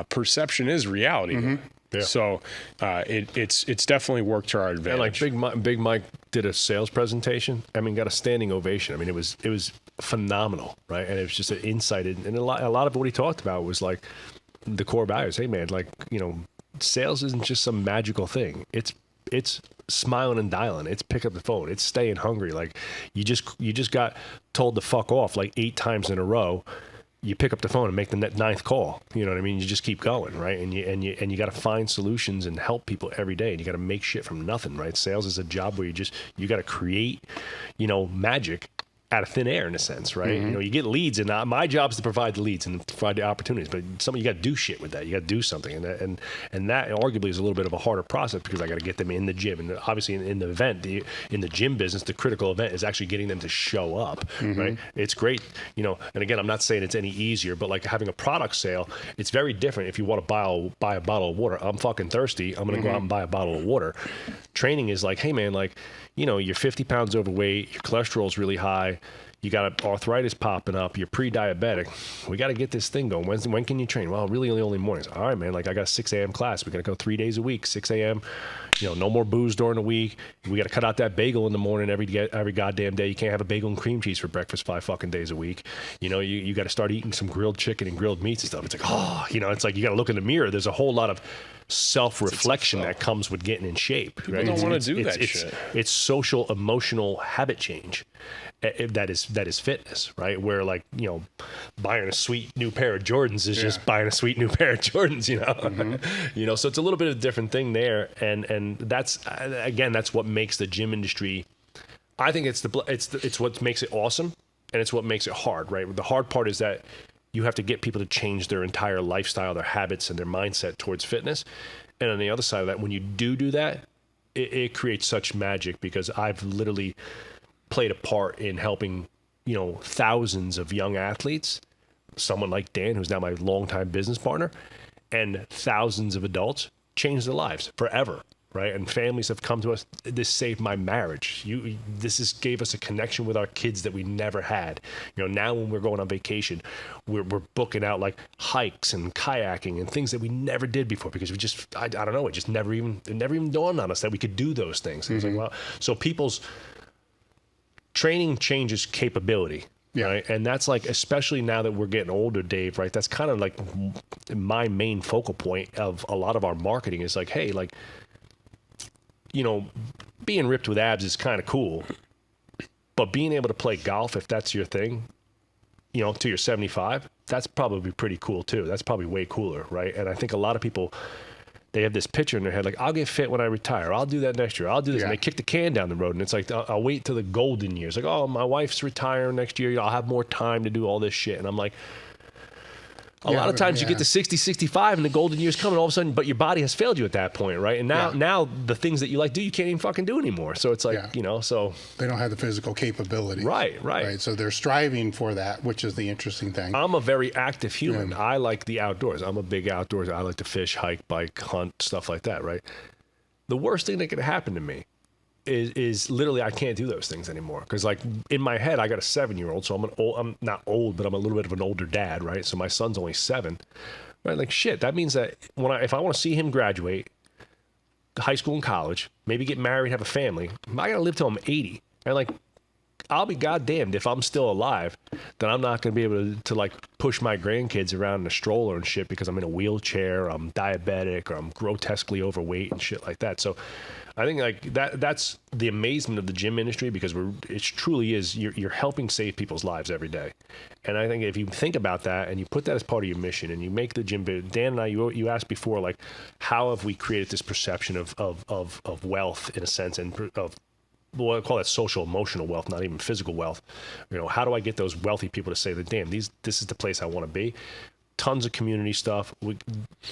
perception is reality. Mm-hmm. Yeah. So it's definitely worked to our advantage. And like Big Mike did a sales presentation. I mean, got a standing ovation. I mean, it was phenomenal, right? And it was just an insight, and a lot of what he talked about was like the core values. Hey, man, like, you know, sales isn't just some magical thing. It's smiling and dialing. It's pick up the phone. It's staying hungry. Like, you just got told to fuck off like 8 times in a row. You pick up the phone and make the 9th call. You know what I mean? You just keep going, right? And you got to find solutions and help people every day. And you got to make shit from nothing, right? Sales is a job where you got to create, you know, magic out of thin air in a sense, right? Mm-hmm. You know, you get leads, and my job is to provide the leads and provide the opportunities. But you got to do shit with that. You got to do something, and that arguably is a little bit of a harder process because I got to get them in the gym. And obviously, in the event, in the gym business, the critical event is actually getting them to show up, mm-hmm. right? It's great, you know. And again, I'm not saying it's any easier, but like having a product sale, it's very different. If you want to buy a bottle of water, I'm fucking thirsty. I'm gonna mm-hmm. go out and buy a bottle of water. Training is like, hey man, like, you know, you're 50 pounds overweight, your cholesterol's really high. You got arthritis popping up. You're pre-diabetic. We got to get this thing going. When can you train? Well, really only mornings. All right, man. Like, I got a 6 a.m. class. We're going to go 3 days a week, 6 a.m. You know, no more booze during the week. We got to cut out that bagel in the morning every goddamn day. You can't have a bagel and cream cheese for breakfast 5 fucking days a week. You know, you got to start eating some grilled chicken and grilled meats and stuff. It's like, oh, you know, it's like you got to look in the mirror. There's a whole lot of self-reflection that comes with getting in shape. People don't want to do that shit. It's social, emotional habit change that is is fitness, right? Where like, buying a sweet new pair of Jordans is just buying a sweet new pair of Jordans, so it's a little bit of a different thing there. And that's, again, that's what makes the gym industry, I think it's what makes it awesome, and it's what makes it hard, right? The hard part is that you have to get people to change their entire lifestyle, their habits, and their mindset towards fitness. And on the other side of that, when you do that, it creates such magic, because I've literally played a part in helping, thousands of young athletes, someone like Dan, who's now my longtime business partner, and thousands of adults change their lives forever. Right. And families have come to us. This saved my marriage. This gave us a connection with our kids that we never had. Now when we're going on vacation, we're booking out like hikes and kayaking and things that we never did before, because I don't know. It never even dawned on us that we could do those things. And it's like, wow. So people's training changes capability. Yeah. Right. And that's like, especially now that we're getting older, Dave, right? That's kind of like my main focal point of a lot of our marketing is like, hey, like, being ripped with abs is kind of cool, but being able to play golf, if that's your thing, to your 75, that's probably pretty cool too. That's probably way cooler, right? And I think a lot of people, they have this picture in their head, like, I'll get fit when I retire. I'll do that next year. I'll do this. Yeah. And they kick the can down the road. And it's like, I'll wait till the golden years. Like, oh, my wife's retiring next year. I'll have more time to do all this shit. And I'm like, a lot of times you get to 60, 65 and the golden years come, and all of a sudden, but your body has failed you at that point, right? And now the things that you like do, you can't even fucking do anymore. So it's like, so. They don't have the physical capability. Right. So they're striving for that, which is the interesting thing. I'm a very active human. I like the outdoors. I'm a big outdoors. I like to fish, hike, bike, hunt, stuff like that, right? The worst thing that could happen to me is literally I can't do those things anymore, because like in my head I got a 7-year-old, so I'm not old, but I'm a little bit of an older dad, right? So my son's only 7, right? Like shit, that means that if I want to see him graduate high school and college, maybe get married, have a family, I gotta live till I'm 80, and like I'll be goddamned if I'm still alive, then I'm not gonna be able to like push my grandkids around in a stroller and shit because I'm in a wheelchair, I'm diabetic, or I'm grotesquely overweight and shit like that. So I think like that's the amazement of the gym industry, because it truly is, you're helping save people's lives every day. And I think if you think about that and you put that as part of your mission and you make the gym big, Dan and I, you asked before, like, how have we created this perception of wealth in a sense, and of, well, I call that social emotional wealth, not even physical wealth. How do I get those wealthy people to say that, damn, this is the place I want to be? Tons of community stuff. We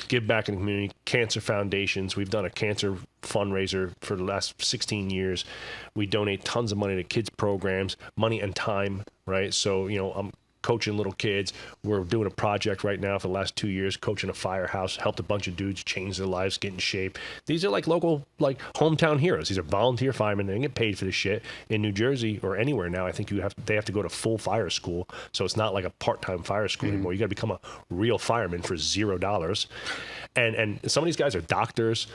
give back in the community, cancer foundations. We've done a cancer fundraiser for the last 16 years. We donate tons of money to kids programs, money and time, right? So, I'm coaching little kids. We're doing a project right now for the last 2 years, coaching a firehouse, helped a bunch of dudes change their lives, get in shape. These are like local, like hometown heroes. These are volunteer firemen. They don't get paid for this shit. In New Jersey or anywhere now, I think they have to go to full fire school. So it's not like a part-time fire school anymore. You got to become a real fireman for $0. And some of these guys are doctors.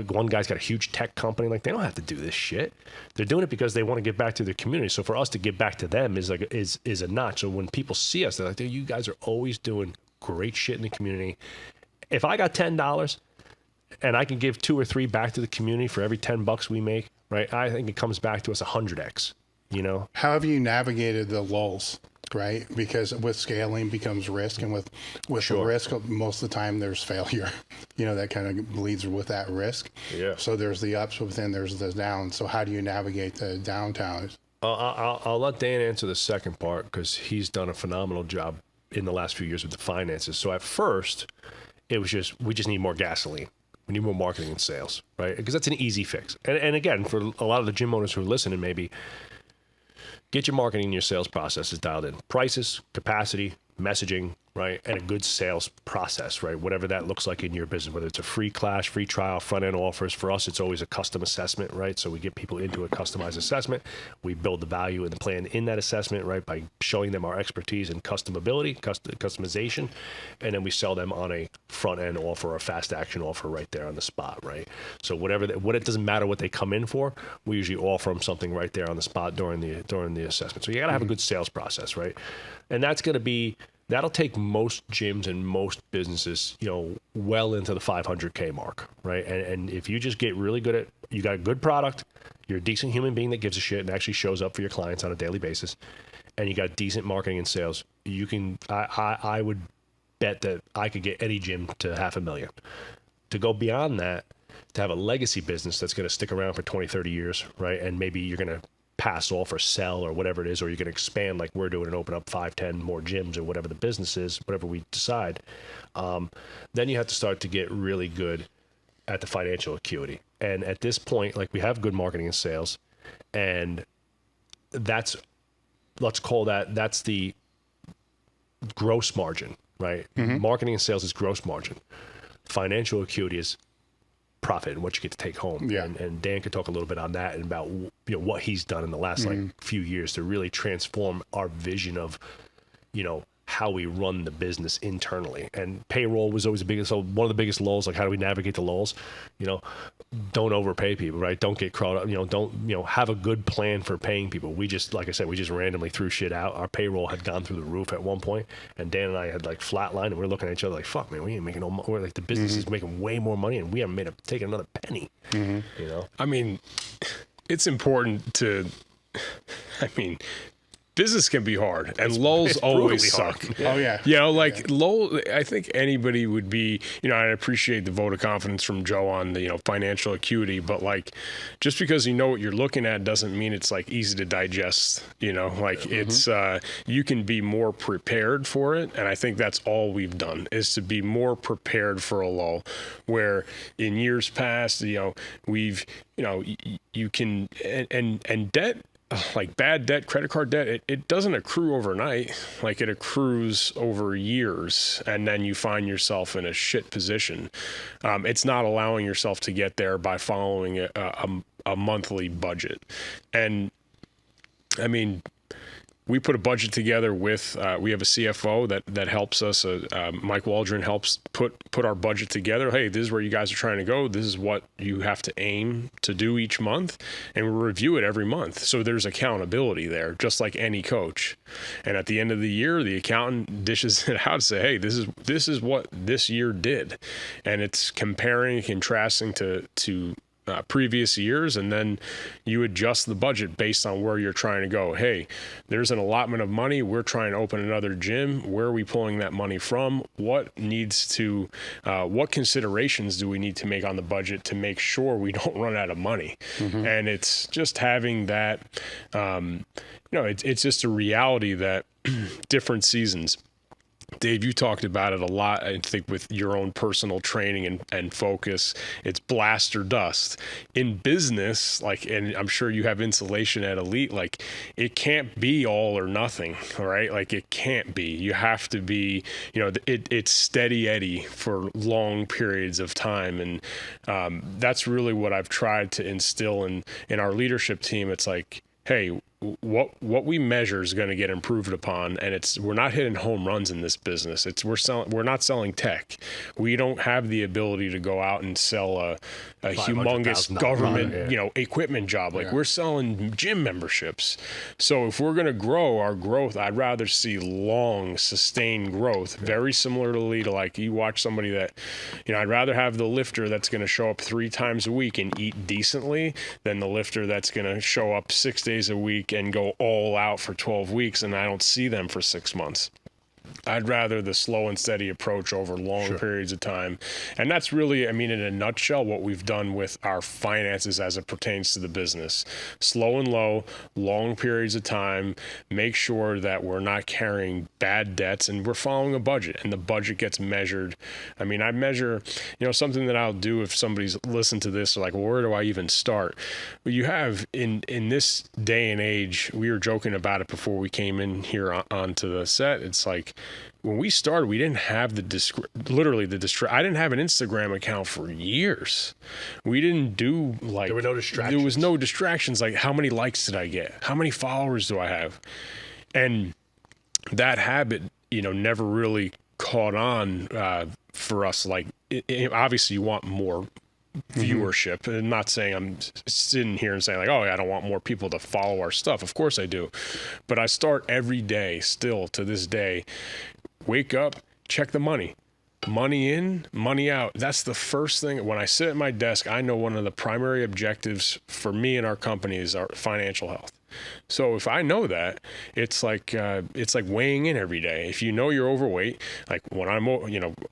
One guy's got a huge tech company. Like, they don't have to do this shit. They're doing it because they want to give back to their community. So for us to give back to them is a notch. So when people see us, they're like, dude, you guys are always doing great shit in the community. If I got $10 and I can give 2 or 3 back to the community for every $10 we make, right? I think it comes back to us 100x, How have you navigated the lulls? Right, because with scaling becomes risk, and with the risk, most of the time there's failure. That kind of leads with that risk. Yeah. So there's the ups, but then there's the downs. So how do you navigate the downtowns? I'll let Dan answer the second part, because he's done a phenomenal job in the last few years with the finances. So at first, it was we just need more gasoline. We need more marketing and sales, right? Because that's an easy fix. And again, for a lot of the gym owners who are listening, maybe, get your marketing and your sales processes dialed in. Prices, capacity, messaging, right? And a good sales process, right? Whatever that looks like in your business, whether it's a free class, free trial, front-end offers. For us, it's always a custom assessment, right? So we get people into a customized assessment. We build the value and the plan in that assessment, right? By showing them our expertise in customization. And then we sell them on a front-end offer or a fast action offer right there on the spot, right? So it doesn't matter what they come in for, we usually offer them something right there on the spot during the assessment. So you got to have a good sales process, right? And that'll take most gyms and most businesses, well into the 500K mark, right? And if you just get really good you got a good product, you're a decent human being that gives a shit and actually shows up for your clients on a daily basis, and you got decent marketing and sales, you can, I would bet that I could get any gym to $500,000. To go beyond that, to have a legacy business that's going to stick around for 20, 30 years, right? And maybe you're going to pass off or sell or whatever it is, or you're going to expand like we're doing and open up 5, 10 more gyms or whatever the business is, whatever we decide. Then you have to start to get really good at the financial acuity. And at this point, like we have good marketing and sales, and that's, let's call that's the gross margin, right? Marketing and sales is gross margin. Financial acuity is profit and what you get to take home. Yeah. And Dan could talk a little bit on that and about what he's done in the last like few years to really transform our vision of, how we run the business internally. And payroll was always so one of the biggest lulls, like how do we navigate the lulls? Don't overpay people, right? Don't get caught up, don't, have a good plan for paying people. We just, like I said, we just randomly threw shit out. Our payroll had gone through the roof at one point, and Dan and I had like flatlined, and we were looking at each other like, fuck, man, we ain't making no money. We're like, the business is making way more money, and we haven't taken another penny, I mean, it's important to, business can be hard, and lulls always suck. Oh yeah. Lull, I think anybody would be, I appreciate the vote of confidence from Joe on the, financial acuity, but like, just because you know what you're looking at doesn't mean it's like easy to digest, it's, you can be more prepared for it. And I think that's all we've done is to be more prepared for a lull, where in years past, we've, you can, and debt, like bad debt, credit card debt, it doesn't accrue overnight. Like it accrues over years, and then you find yourself in a shit position. It's not allowing yourself to get there by following a monthly budget. And I mean, we put a budget together with, we have a CFO that helps us. Mike Waldron helps put our budget together. Hey, this is where you guys are trying to go. This is what you have to aim to do each month. And we review it every month. So there's accountability there, just like any coach. And at the end of the year, the accountant dishes it out to say, hey, this is what this year did. And it's comparing, contrasting to previous years, and then you adjust the budget based on where you're trying to go. Hey, there's an allotment of money. We're trying to open another gym. Where are we pulling that money from? What considerations do we need to make on the budget to make sure we don't run out of money? And it's just having that, it's just a reality that different seasons. Dave, you talked about it a lot, I think, with your own personal training and focus. It's blast or dust. In business, and I'm sure you have insulation at Elite, it can't be all or nothing, all right? It can't be. You have to be, it's steady Eddie for long periods of time. And that's really what I've tried to instill in our leadership team. It's like, hey, what we measure is going to get improved upon, and we're not hitting home runs in this business. We're not selling tech. We don't have the ability to go out and sell a humongous government equipment job. We're selling gym memberships. So if we're going to grow our growth, I'd rather see long sustained growth, very similar to Lita. Like you watch somebody that, I'd rather have the lifter that's going to show up 3 times a week and eat decently than the lifter that's going to show up 6 days a week and go all out for 12 weeks and I don't see them for 6 months. I'd rather the slow and steady approach over long periods of time. And that's really, in a nutshell, what we've done with our finances as it pertains to the business. Slow and low, long periods of time, make sure that we're not carrying bad debts and we're following a budget, and the budget gets measured. I measure, something that I'll do if somebody's listened to this, like, well, where do I even start? Well, you have in this day and age, we were joking about it before we came in here onto the set. It's like, when we started, we didn't have I didn't have an Instagram account for years. We didn't do there were no distractions. There was no distractions. Like, how many likes did I get? How many followers do I have? And that habit, never really caught on for us. Obviously you want more viewership. I'm not saying I'm sitting here and saying I don't want more people to follow our stuff. Of course I do. But I start every day, still to this day, wake up, check the money. Money in, money out. That's the first thing. When I sit at my desk, I know one of the primary objectives for me and our company is our financial health. So if I know that, it's like weighing in every day. If you know you're overweight, like when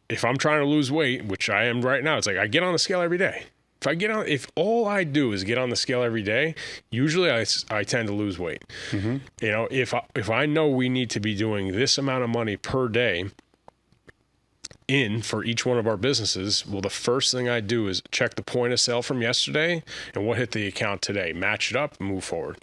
if I'm trying to lose weight, which I am right now, it's like I get on the scale every day. If all I do is get on the scale every day, usually I tend to lose weight. You know, if I know we need to be doing this amount of money per day in for each one of our businesses, well, the first thing I do is check the point of sale from yesterday and what hit the account today, match it up, and move forward.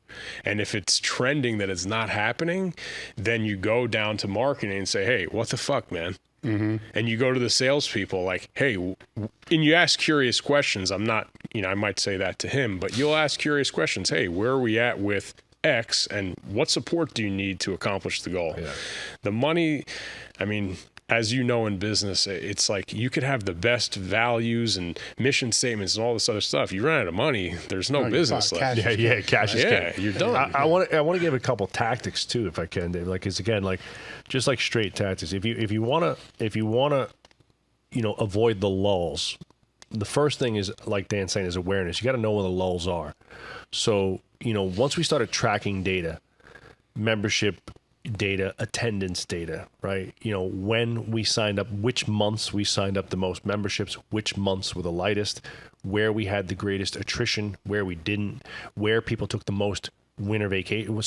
And if it's trending that it's not happening, then you go down to marketing and say, hey, what the fuck, man? And you go to the salespeople like, hey, and you ask curious questions. I'm not, I might say that to him, but you'll ask curious questions. Hey, where are we at with X, and what support do you need to accomplish the goal? Yeah. The money, I mean, as you know, in business, it's like you could have the best values and mission statements and all this other stuff. You run out of money, there's no business left. Cash is king. Yeah, you're done. I want to give a couple tactics too, if I can, Dave. Like, it's again, like just like straight tactics. If you wanna, avoid the lulls, the first thing is, like Dan's saying, is awareness. You got to know where the lulls are. So once we started tracking data, membership data, attendance data, right? When we signed up, which months we signed up the most memberships, which months were the lightest, where we had the greatest attrition, where we didn't, where people took the most winter vacation,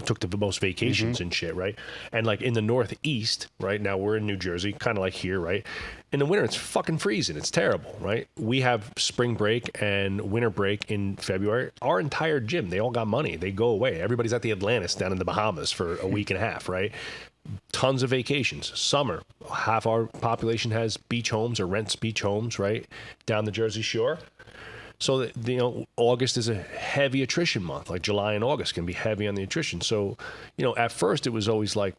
took the most vacations and shit, right? And like in the Northeast, right now we're in New Jersey, kind of like here, right? In the winter, it's fucking freezing. It's terrible, right? We have spring break and winter break in February. Our entire gym, they all got money. They go away. Everybody's at the Atlantis down in the Bahamas for a week and a half, right? Tons of vacations. Summer, half our population has beach homes or rents beach homes, right? Down the Jersey Shore. So that, August is a heavy attrition month. Like July and August can be heavy on the attrition. So, at first it was always like,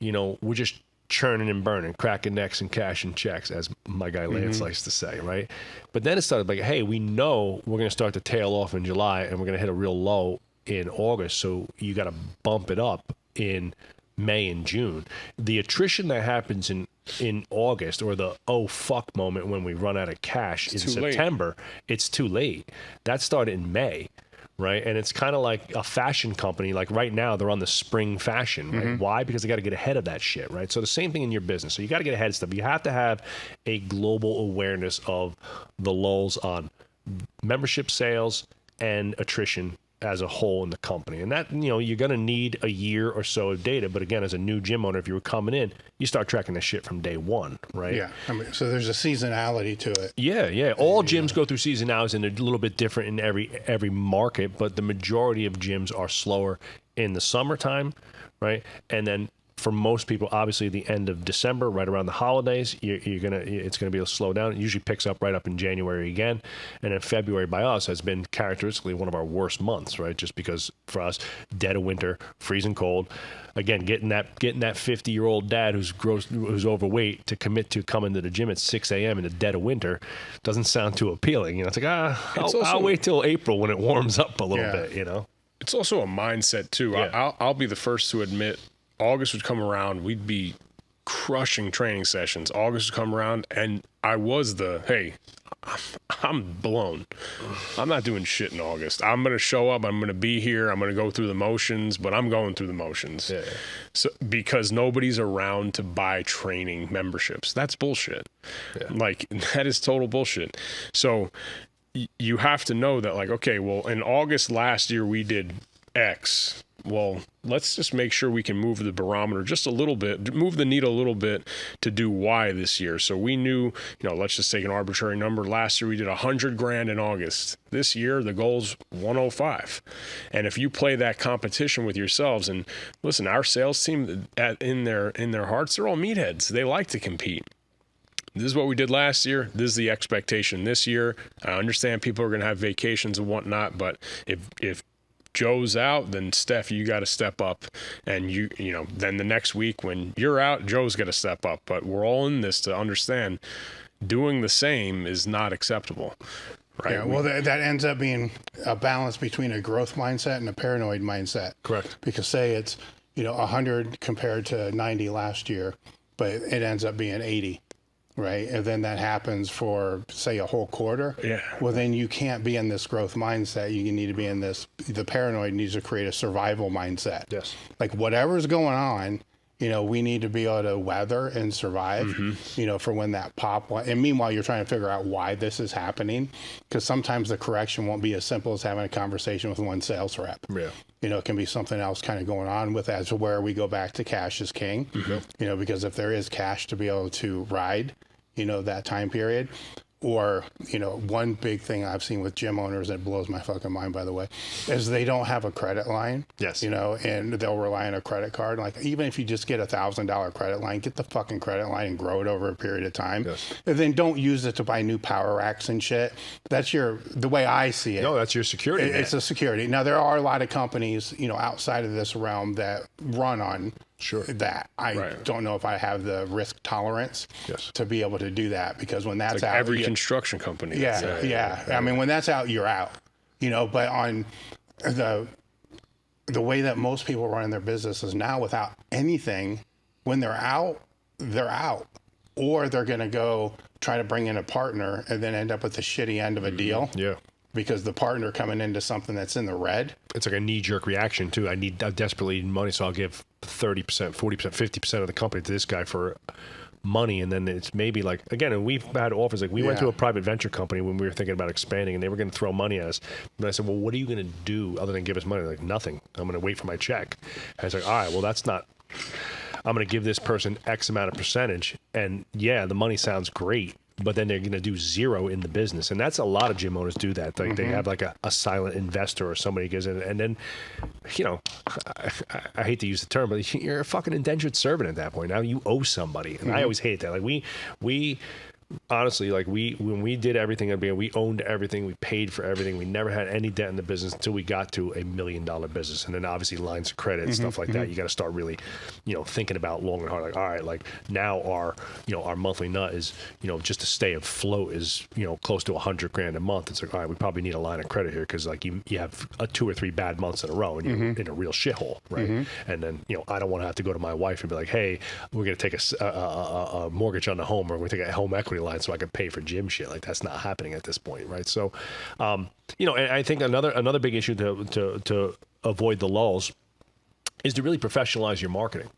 we're just churning and burning, cracking necks and cashing checks, as my guy Lance likes to say, right? But then it started like, hey, we know we're going to start to tail off in July and we're going to hit a real low in August. So you got to bump it up in May and June. The attrition that happens in August, or the oh fuck moment when we run out of cash in September, it's too late. That started in May, right? And it's kind of like a fashion company. Like right now, they're on the spring fashion, right? Why? Because they got to get ahead of that shit, right? So the same thing in your business. So you got to get ahead of stuff. You have to have a global awareness of the lulls on membership sales and attrition as a whole in the company. And that, you're going to need a year or so of data. But again, as a new gym owner, if you were coming in, you start tracking this shit from day one, right? Yeah. So there's a seasonality to it. Yeah. All gyms go through seasonalities, and they're a little bit different in every market, but the majority of gyms are slower in the summertime, right? And then for most people, obviously, the end of December, right around the holidays, it's gonna be a slow down. It usually picks up right up in January again, and then February by us has been characteristically one of our worst months, right? Just because for us, dead of winter, freezing cold. Again, getting that 50-year-old dad who's overweight to commit to coming to the gym at 6 a.m. in the dead of winter doesn't sound too appealing. It's like I'll wait till April when it warms up a little bit. It's also a mindset too. Yeah. I'll be the first to admit, August would come around, we'd be crushing training sessions. August would come around, and I was hey, I'm blown. I'm not doing shit in August. I'm going to show up. I'm going to be here. I'm going to go through the motions, but I'm going through the motions. Yeah. So, because nobody's around to buy training memberships. That's bullshit. Yeah. Like, that is total bullshit. So you have to know that, like, okay, well, in August last year, we did X. Well, let's just make sure we can move the barometer just a little bit, move the needle a little bit to do Y this year. So we knew, let's just take an arbitrary number. Last year we did $100,000 in August. This year the goal's 105. And if you play that competition with yourselves, and listen, our sales team in their hearts, they're all meatheads. They like to compete. This is what we did last year. This is the expectation this year. I understand people are going to have vacations and whatnot, but if Joe's out, then Steph, you got to step up, and then the next week when you're out, Joe's got to step up. But we're all in this to understand doing the same is not acceptable, right? Yeah, well, that ends up being a balance between a growth mindset and a paranoid mindset. Correct. Because say it's 100 compared to 90 last year, but it ends up being 80. right? And then that happens for, say, a whole quarter. Yeah. Well, then you can't be in this growth mindset. You need to be in this, the paranoid needs to create a survival mindset. Yes. Like whatever's going on, you know, we need to be able to weather and survive, you know, for when that pop. And meanwhile, you're trying to figure out why this is happening, because sometimes the correction won't be as simple as having a conversation with one sales rep. Yeah. You know, it can be something else kind of going on with that. So where we go back to cash is king, you know, because if there is cash to be able to ride, you know, that time period. Or, you know, one big thing I've seen with gym owners that blows my fucking mind, by the way, is they don't have a credit line. Yes. You know, and they'll rely on a credit card. Like, even if you just get $1,000 credit line, get the fucking credit line and grow it over a period of time. Yes. And then don't use it to buy new power racks and shit. That's the way I see it. No, that's your security. It's a security. Now, there are a lot of companies, you know, outside of this realm that run on that. I don't know if I have the risk tolerance to be able to do that, because when that's like out, every construction company. Yeah. I mean, when that's out, you're out. You know, but on the way that most people run their businesses now, without anything, when they're out, or they're going to go try to bring in a partner and then end up with the shitty end of a deal. Yeah. Because the partner coming into something that's in the red. It's like a knee-jerk reaction too. I desperately need money, so I'll give 30%, 40%, 50% of the company to this guy for money. And then it's maybe like, again, and we've had offers, like we went to a private venture company when we were thinking about expanding, and they were going to throw money at us. But I said, well, what are you going to do other than give us money? They're like, nothing. I'm going to wait for my check. And I was like, all right, well, that's not, I'm going to give this person X amount of percentage. And yeah, the money sounds great, but then they're going to do zero in the business. And that's a lot of gym owners do that. Like they have like a silent investor or somebody gives in, and then, you know, I hate to use the term, but you're a fucking indentured servant at that point. Now you owe somebody. And I always hate that. Like we honestly, like when we did everything, we owned everything, we paid for everything, we never had any debt in the business until we got to $1 million business. And then obviously lines of credit and stuff like that, you got to start really, you know, thinking about long and hard. Like, all right, like now our monthly nut is, you know, just to stay afloat is, you know, close to $100,000 a month. It's like, all right, we probably need a line of credit here, because like you have 2 or 3 bad months in a row and you're in a real shithole, right? And then, you know, I don't want to have to go to my wife and be like, hey, we're going to take a mortgage on the home, or we're going to take a home equity line so I can pay for gym shit. Like that's not happening at this point, right? So, you know, and I think another big issue to avoid the lulls is to really professionalize your marketing,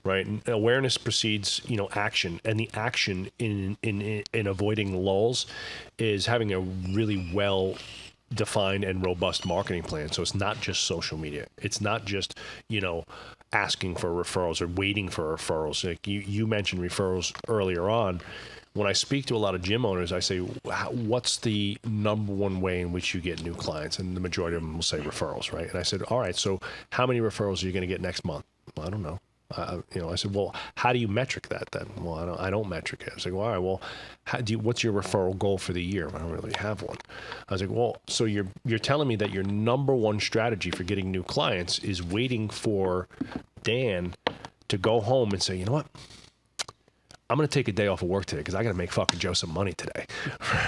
right? And awareness precedes, you know, action, and the action in avoiding lulls is having a really well defined and robust marketing plan. So it's not just social media. It's not just, you know, asking for referrals or waiting for referrals. Like you mentioned referrals earlier on. When I speak to a lot of gym owners, I say, what's the number one way in which you get new clients? And the majority of them will say referrals, right? And I said, all right, so how many referrals are you going to get next month? Well, I don't know. You know, I said, well, how do you metric that then? Well, I don't metric it. I was like, well, all right, well, what's your referral goal for the year? I don't really have one. I was like, well, so you're telling me that your number one strategy for getting new clients is waiting for Dan to go home and say, you know what? I'm going to take a day off of work today because I got to make fucking Joe some money today,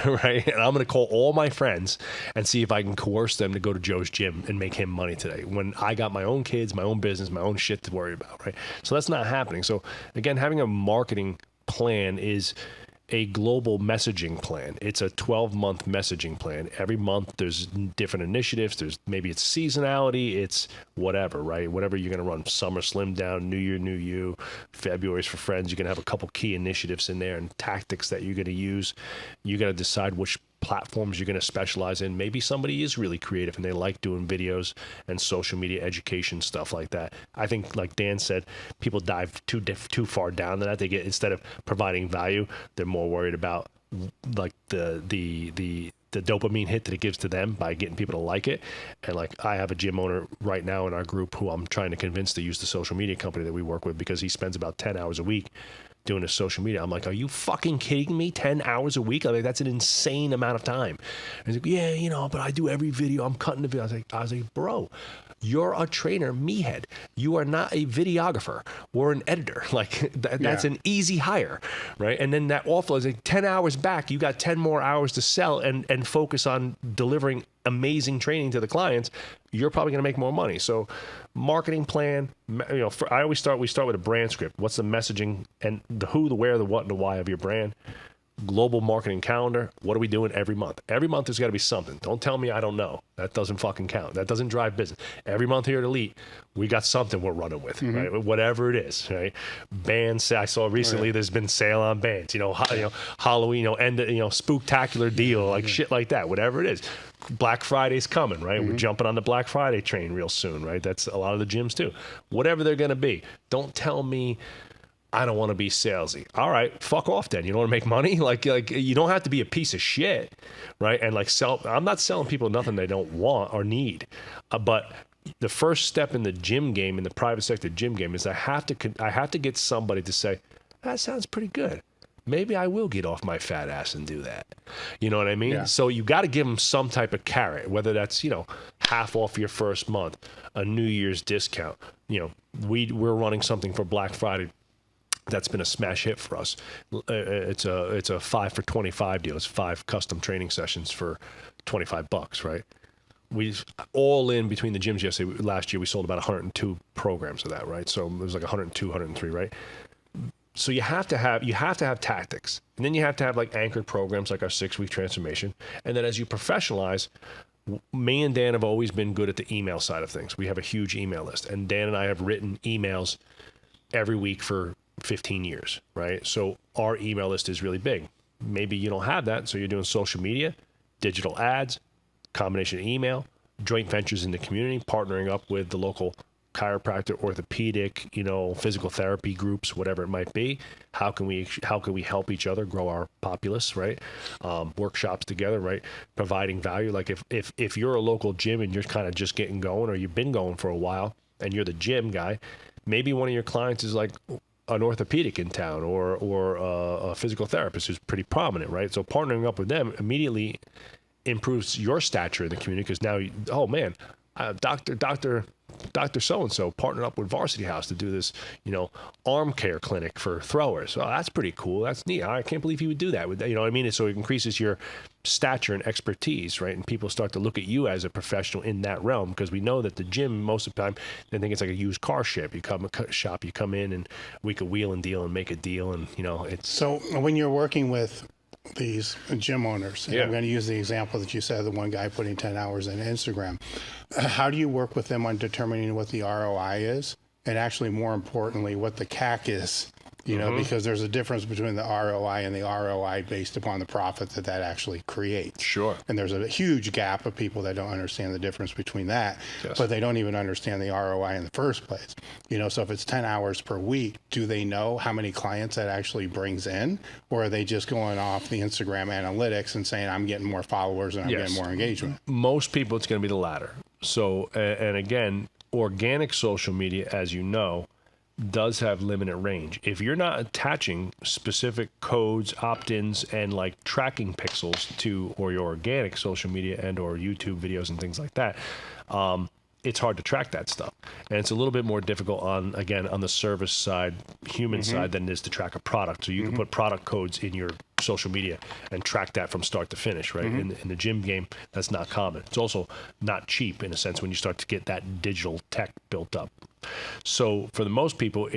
right? And I'm going to call all my friends and see if I can coerce them to go to Joe's gym and make him money today when I got my own kids, my own business, my own shit to worry about, right? So that's not happening. So again, having a marketing plan is a global messaging plan. It's a 12-month messaging plan. Every month there's different initiatives. There's maybe it's seasonality, it's whatever, right? Whatever you're going to run, summer slim down, New Year, new you, February's for friends. You can have a couple key initiatives in there and tactics that you're going to use. You got to decide which platforms you're going to specialize in. Maybe somebody is really creative and they like doing videos and social media education, stuff like that. I think, like Dan said, people dive too far down to that. They get, instead of providing value, they're more worried about like the dopamine hit that it gives to them by getting people to like it. And like, I have a gym owner right now in our group who I'm trying to convince to use the social media company that we work with, because he spends about 10 hours a week doing his social media. I'm like, are you fucking kidding me? 10 hours a week? I'm like, that's an insane amount of time. And he's like, yeah, you know, but I do every video. I'm cutting the video. I was like, bro, you're a trainer, meathead. You are not a videographer or an editor. Like that's an easy hire, right? And then that offload is like 10 hours back. You got 10 more hours to sell and focus on delivering amazing training to the clients, you're probably going to make more money. So marketing plan, we start with a brand script. What's the messaging and the who, the where, the what, and the why of your brand? Global marketing calendar. What are we doing every month? Every month there's got to be something. Don't tell me I don't know. That doesn't fucking count. That doesn't drive business. Every month here at Elite, we got something we're running with, right? Whatever it is, right? Bands. I saw recently there's been sale on bands. Halloween. Spooktacular deal, like shit like that. Whatever it is. Black Friday's coming, right? We're jumping on the Black Friday train real soon, right? That's a lot of the gyms too. Whatever they're gonna be. Don't tell me I don't want to be salesy. All right, fuck off then. You don't want to make money? Like you don't have to be a piece of shit, right? And I'm not selling people nothing they don't want or need. But the first step in the gym game, in the private sector gym game, is I have to get somebody to say, that sounds pretty good. Maybe I will get off my fat ass and do that. You know what I mean? Yeah. So you got to give them some type of carrot, whether that's, half off your first month, a New Year's discount. We're running something for Black Friday that's been a smash hit for us. It's a 5 for 25 deal. It's 5 custom training sessions for $25, right? We all in between the gyms yesterday. Last year we sold about 102 programs of that, right? So it was like 102, 103, right? So you have to have tactics, and then you have to have like anchored programs like our 6-week transformation, and then as you professionalize. Me and Dan have always been good at the email side of things. We have a huge email list, and Dan and I have written emails every week for 15 years, right? So our email list is really big. Maybe you don't have that, so you're doing social media, digital ads, combination of email, joint ventures in the community, partnering up with the local chiropractor, orthopedic, physical therapy groups, whatever it might be. How can we help each other grow our populace, right? Workshops together, right? Providing value. Like if you're a local gym and you're kind of just getting going, or you've been going for a while and you're the gym guy, maybe one of your clients is like an orthopedic in town or a physical therapist who's pretty prominent, right? So partnering up with them immediately improves your stature in the community, because now, Dr. So-and-so partnered up with Varsity House to do this, arm care clinic for throwers. Oh, that's pretty cool. That's neat. I can't believe he would do that. You know what I mean? So it increases your stature and expertise, right? And people start to look at you as a professional in that realm, because we know that the gym, most of the time, they think it's like a used car shop. You come in and we could wheel and deal and make a deal. And, it's... So when you're working with these gym owners, and I'm going to use the example that you said, the one guy putting 10 hours in Instagram, how do you work with them on determining what the ROI is, and actually more importantly what the CAC is? Because there's a difference between the ROI and the ROI based upon the profit that actually creates. Sure. And there's a huge gap of people that don't understand the difference between that, but they don't even understand the ROI in the first place. So if it's 10 hours per week, do they know how many clients that actually brings in, or are they just going off the Instagram analytics and saying, I'm getting more followers and I'm getting more engagement? Most people, it's going to be the latter. So, and again, organic social media, as you know, does have limited range. If you're not attaching specific codes, opt-ins, and like tracking pixels to or your organic social media and or YouTube videos and things like that, it's hard to track that stuff. And it's a little bit more difficult on the service side, human side, than it is to track a product. So you can put product codes in your social media and track that from start to finish, right? In the gym game, that's not common. It's also not cheap in a sense when you start to get that digital tech built up. So for the most people,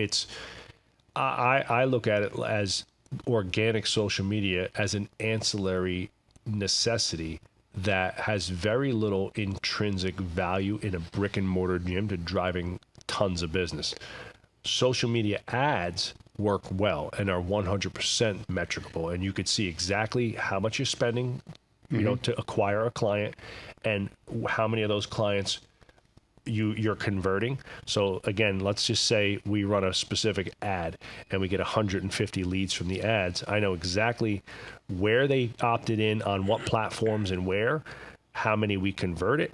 I look at it as organic social media as an ancillary necessity that has very little intrinsic value in a brick and mortar gym to driving tons of business. Social media ads work well and are 100% metricable, and you could see exactly how much you're spending, to acquire a client, and how many of those clients you're converting. So again, let's just say we run a specific ad and we get 150 leads from the ads. I know exactly where they opted in, on what platforms and where, how many we converted,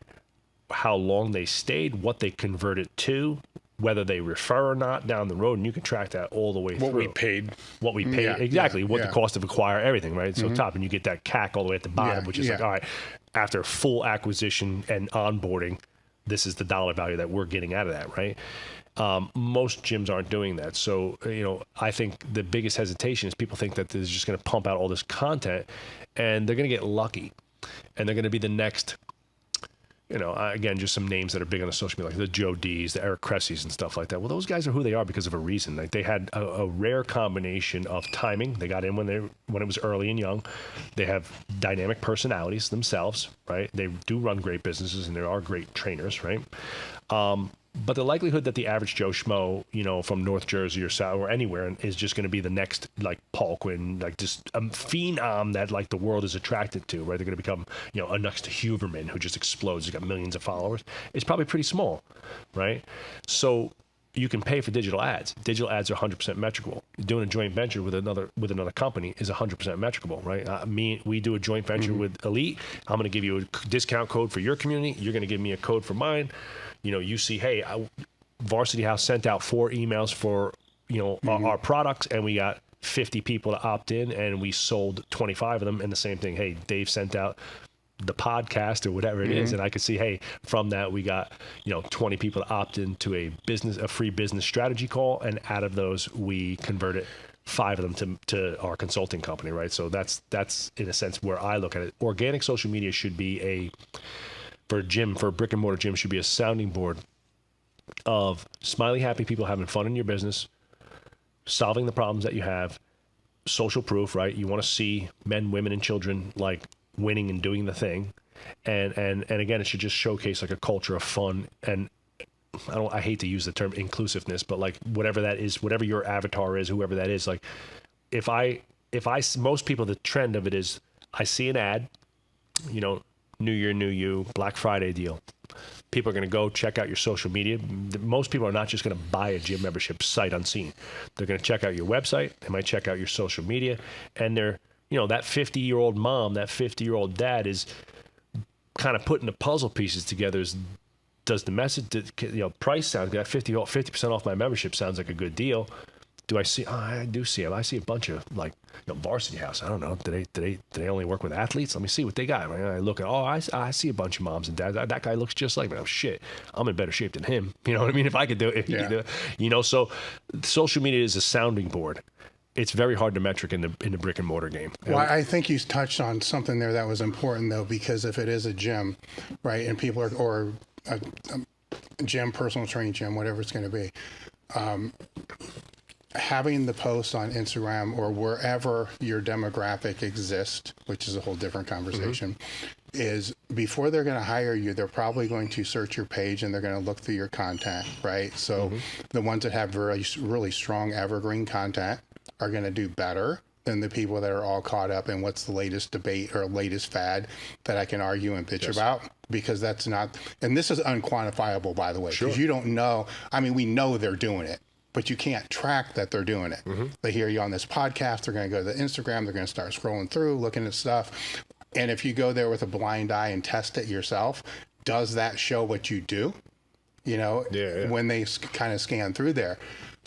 how long they stayed, what they converted to, whether they refer or not down the road, and you can track that all the way through. What we paid, exactly, what the cost of acquire, everything, right? So top, and you get that CAC all the way at the bottom, which is like, all right, after full acquisition and onboarding, this is the dollar value that we're getting out of that, right? Most gyms aren't doing that. So, I think the biggest hesitation is people think that they're just going to pump out all this content and they're going to get lucky. And they're going to be the next again, just some names that are big on the social media, like the Joe D's, the Eric Cressys and stuff like that. Well, those guys are who they are because of a reason. Like they had a rare combination of timing. They got in when it was early and young. They have dynamic personalities themselves, right? They do run great businesses and they are great trainers, right? But the likelihood that the average Joe Schmo, from North Jersey or South or anywhere is just going to be the next like Paul Quinn, like just a phenom that like the world is attracted to, right? They're going to become, a next Huberman who just explodes. He's got millions of followers. It's probably pretty small, right? So you can pay for digital ads. Digital ads are 100% metricable. Doing a joint venture with another company is 100% metricable, right? We do a joint venture with Elite. I'm going to give you a discount code for your community. You're going to give me a code for mine. You see, hey, Varsity House sent out 4 emails for, our products, and we got 50 people to opt in, and we sold 25 of them. And the same thing, hey, Dave sent out the podcast or whatever it is, and I could see, hey, from that we got 20 people to opt into a free business strategy call, and out of those we converted 5 of them to our consulting company, right? So that's in a sense where I look at it. Organic social media should be for a brick and mortar gym, should be a sounding board of smiley, happy people having fun in your business, solving the problems that you have, social proof, right? You want to see men, women, and children like winning and doing the thing, and again, it should just showcase like a culture of fun. And I hate to use the term inclusiveness, but like whatever that is, whatever your avatar is, whoever that is, like if I most people, the trend of it is I see an ad, New Year, New You, Black Friday deal. People are going to go check out your social media. Most people are not just going to buy a gym membership sight unseen. They're going to check out your website. They might check out your social media. And they're, that 50-year-old mom, that 50-year-old dad is kind of putting the puzzle pieces together. Does the message, price sound good? 50% off my membership sounds like a good deal. Do I see? Oh, I do see them. I see a bunch of like Varsity House. I don't know. Do they only work with athletes? Let me see what they got. I look at. Oh, I see a bunch of moms and dads. That guy looks just like me. Oh shit, I'm in better shape than him. You know what I mean? If I could do it, if he could do it. So social media is a sounding board. It's very hard to metric in the brick and mortar game. Well, I think you touched on something there that was important though, because if it is a gym, right, and people are or a gym, personal training gym, whatever it's going to be. Having the post on Instagram or wherever your demographic exists, which is a whole different conversation, is before they're going to hire you, they're probably going to search your page and they're going to look through your content, right? So the ones that have really strong evergreen content are going to do better than the people that are all caught up in what's the latest debate or latest fad that I can argue and bitch about, because that's not, and this is unquantifiable, by the way, because you don't know. I mean, we know they're doing it, but you can't track that they're doing it. They hear you on this podcast, they're going to go to the Instagram, they're going to start scrolling through, looking at stuff. And if you go there with a blind eye and test it yourself, does that show what you do? When they kind of scan through there.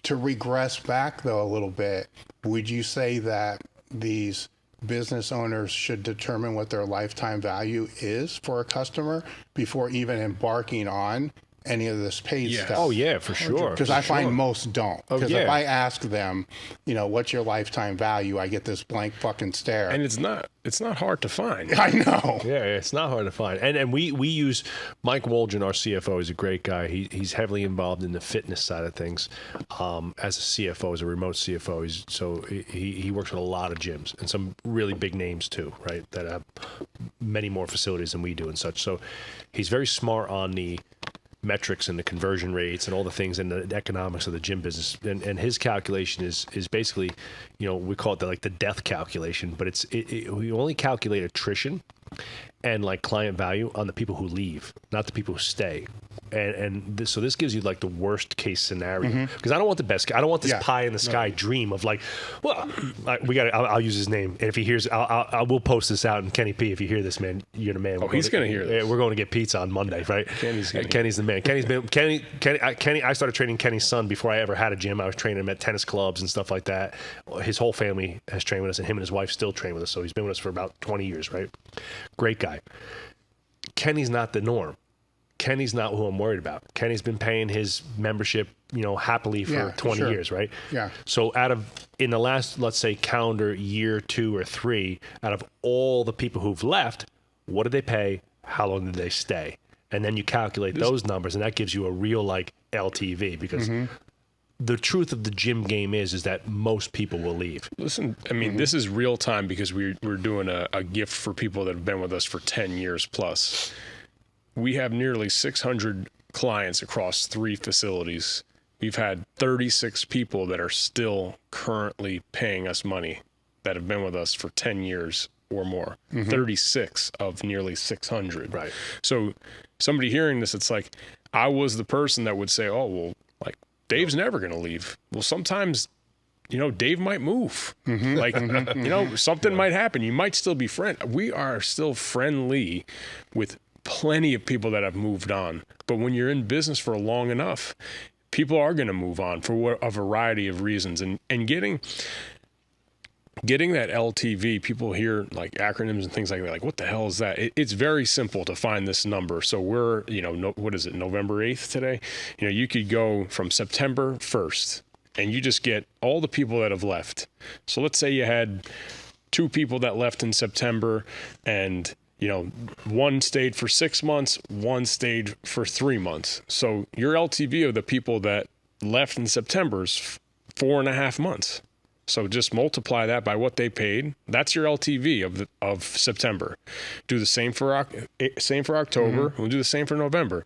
To regress back, though, a little bit, would you say that these business owners should determine what their lifetime value is for a customer before even embarking on any of this paid stuff? Oh, yeah, for sure. Because I find most don't. Because if I ask them, what's your lifetime value, I get this blank fucking stare. And it's not hard to find. I know. Yeah, it's not hard to find. And we use Mike Wolgen, our CFO. He's a great guy. He's heavily involved in the fitness side of things. As a CFO, as a remote CFO, he works with a lot of gyms and some really big names too, right? That have many more facilities than we do and such. So he's very smart on the metrics and the conversion rates and all the things and the economics of the gym business. And his calculation is basically, we call it the death calculation, but we only calculate attrition and like client value on the people who leave, not the people who stay. So this gives you like the worst case scenario, because I don't want the best. I don't want this pie in the sky dream of like, well, I'll use his name, and if he hears, I will post this out. And Kenny P, if you hear this, man, you're the man. He's gonna hear this. We're going to get pizza on Monday, right? Kenny's the man. Kenny. I started training Kenny's son before I ever had a gym. I was training him at tennis clubs and stuff like that. His whole family has trained with us, and him and his wife still train with us. So he's been with us for about 20 years, right? Great guy. Kenny's not the norm. Kenny's not who I'm worried about. Kenny's been paying his membership, happily for 20 years, right? Yeah. So in the last, let's say, calendar year, 2 or 3, out of all the people who've left, what did they pay? How long did they stay? And then you calculate those numbers, and that gives you a real like LTV, because the truth of the gym game is that most people will leave. Listen, I mean, this is real time because we're doing a gift for people that have been with us for 10 years plus. We have nearly 600 clients across 3 facilities. We've had 36 people that are still currently paying us money that have been with us for 10 years or more. 36 of nearly 600. Right. So somebody hearing this, it's like, I was the person that would say, oh, well, like, Dave's never going to leave. Well, sometimes, you know, Dave might move. Like, you know, something might happen. You might still be we are still friendly with plenty of people that have moved on. But when you're in business for long enough, people are going to move on for a variety of reasons. And getting that LTV, people hear like acronyms and things like that. Like, what the hell is that? It's very simple to find this number. So we're, you know, what is it, November 8th today? You know, you could go from September 1st and you just get all the people that have left. So let's say you had 2 people that left in September, and, you know, 1 stayed for 6 months, 1 stayed for 3 months. So your LTV of the people that left in September is 4.5 months. So just multiply that by what they paid. That's your LTV of September. Do the same for October. We'll do the same for November.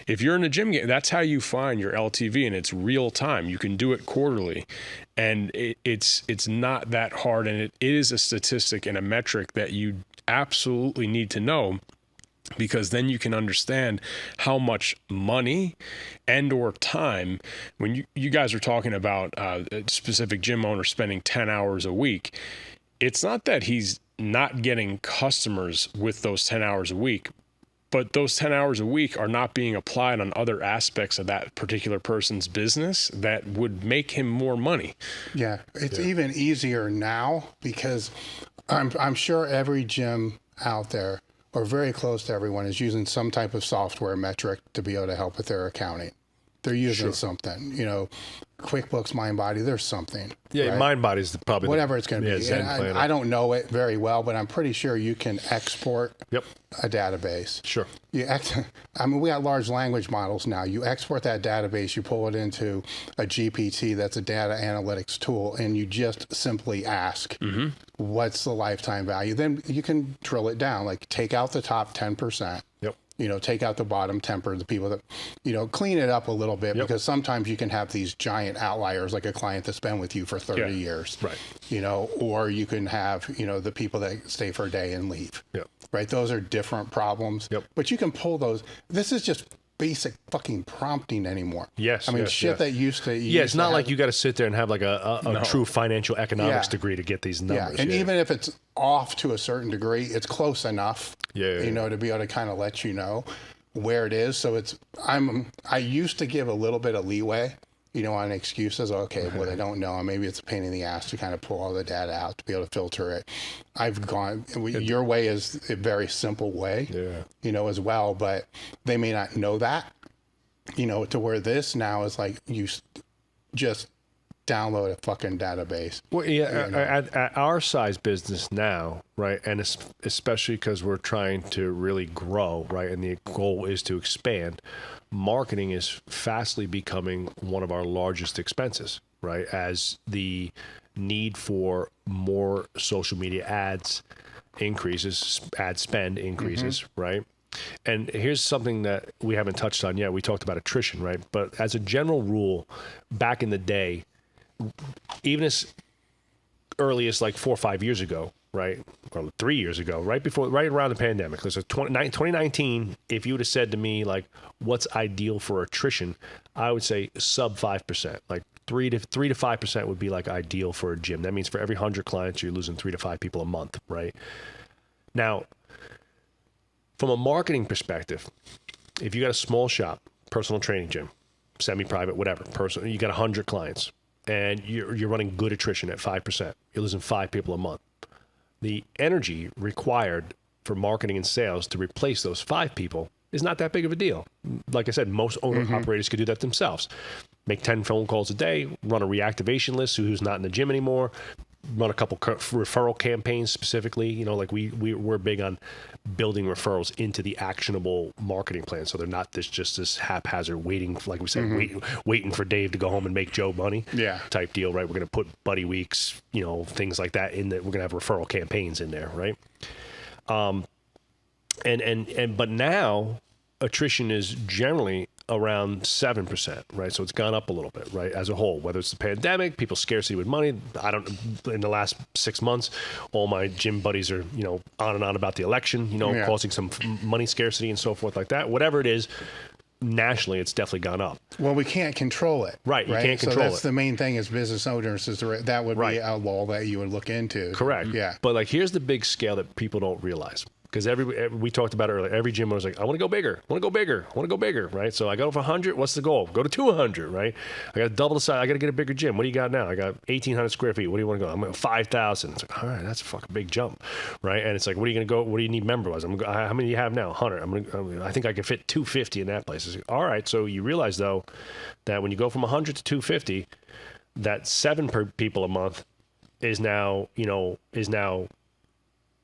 If you're in a gym game, that's how you find your LTV, and it's real time. You can do it quarterly, and it's not that hard, and it is a statistic and a metric that you absolutely need to know, because then you can understand how much money and or time, when you guys are talking about a specific gym owner spending 10 hours a week, it's not that he's not getting customers with those 10 hours a week, but those 10 hours a week are not being applied on other aspects of that particular person's business that would make him more money. Yeah, it's even easier now, because I'm sure every gym out there, or very close to everyone, is using some type of software metric to be able to help with their accounting. They're using something, you know, QuickBooks, MindBody, there's something. Yeah, right? MindBody is probably whatever it's going to be. Zen And I don't know it very well, but I'm pretty sure you can export a database. Sure. I mean, we got large language models now. You export that database, you pull it into a GPT, that's a data analytics tool, and you just simply ask, what's the lifetime value? Then you can drill it down, like take out the top 10%. You know, take out the bottom 10%, the people that, you know, clean it up a little bit, because sometimes you can have these giant outliers, like a client that's been with you for 30 years, right? You know, or you can have, you know, the people that stay for a day and leave, right? Those are different problems, but you can pull those. This is just basic fucking prompting anymore. Yes. I mean, that used to. It's not like you got to sit there and have like a true financial economics degree to get these numbers. And even if it's off to a certain degree, it's close enough, you know, to be able to kind of let you know where it is. So I used to give a little bit of leeway, you know, on excuses. Okay, well, they don't know. Maybe it's a pain in the ass to kind of pull all the data out to be able to filter it. I've gone, your way is a very simple way, you know, as well, but they may not know that, you know, to where this now is like you just download a fucking database. Well, at our size business now, right, and especially because we're trying to really grow, right, and the goal is to expand, marketing is fastly becoming one of our largest expenses, right, as the need for more social media ads increases, ad spend increases, right? And here's something that we haven't touched on yet. We talked about attrition, right? But as a general rule, back in the day, even as early as like 4 or 5 years ago, right, or 3 years ago, right around the pandemic, so 2019, if you would have said to me, like, what's ideal for attrition, I would say sub 5%, like 3 to 5% would be like ideal for a gym. That means for every 100 clients, you're losing 3 to 5 people a month, right? Now, from a marketing perspective, if you got a small shop, personal training gym, semi-private, whatever, personal, you got 100 clients, and you're running good attrition at 5%. You're losing 5 people a month. The energy required for marketing and sales to replace those 5 people is not that big of a deal. Like I said, most owner-operators could do that themselves. Make 10 phone calls a day, run a reactivation list, who's not in the gym anymore, run a couple referral campaigns specifically. You know, like we're big on building referrals into the actionable marketing plan, so they're not just this haphazard waiting, like we said, waiting for Dave to go home and make Joe money, type deal, right? We're going to put buddy weeks, you know, things like that in there. We're going to have referral campaigns in there, right? But now attrition is generally around 7%, right? So it's gone up a little bit, right? As a whole, whether it's the pandemic, people's scarcity with money. In the last 6 months, all my gym buddies are, you know, on and on about the election, you know, causing some money scarcity and so forth like that. Whatever it is, nationally, it's definitely gone up. Well, we can't control it. Right, you can't control it. So that's the main thing as business owners, is that would be a law that you would look into. Correct. Yeah. But like, here's the big scale that people don't realize. Because we talked about it earlier, every gym owner's like, I want to go bigger, right? So I go for 100, what's the goal? Go to 200, right? I got to double the size, I got to get a bigger gym. What do you got now? I got 1,800 square feet. What do you want to go? I'm going 5,000. It's like, all right, that's a fucking big jump, right? And it's like, what are you going to go, what do you need member-wise? How many do you have now? 100. I think I can fit 250 in that place. It's like, all right, so you realize, though, that when you go from 100 to 250, that 7 per people a month is now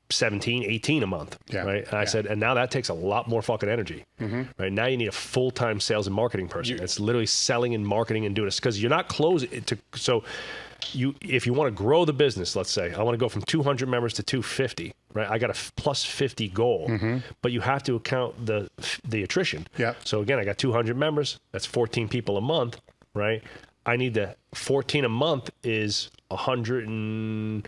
17, 18 a month, right? And I said, and now that takes a lot more fucking energy, right? Now you need a full-time sales and marketing person. It's literally selling and marketing and doing this, because you're not closing it to, so if you want to grow the business, let's say, I want to go from 200 members to 250, right? I got a plus 50 goal, but you have to account the attrition. Yeah. So again, I got 200 members, that's 14 people a month, right? I need 14 a month is 100 and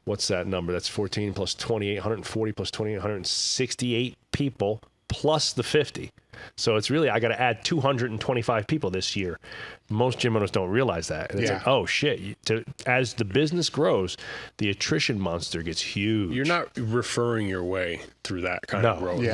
what's that number? That's 14 plus 28, 140 plus 28, 168 people plus the 50. So it's really, I got to add 225 people this year. Most gym owners don't realize that. And it's like, oh shit. As the business grows, the attrition monster gets huge. You're not referring your way through that kind of growth. You're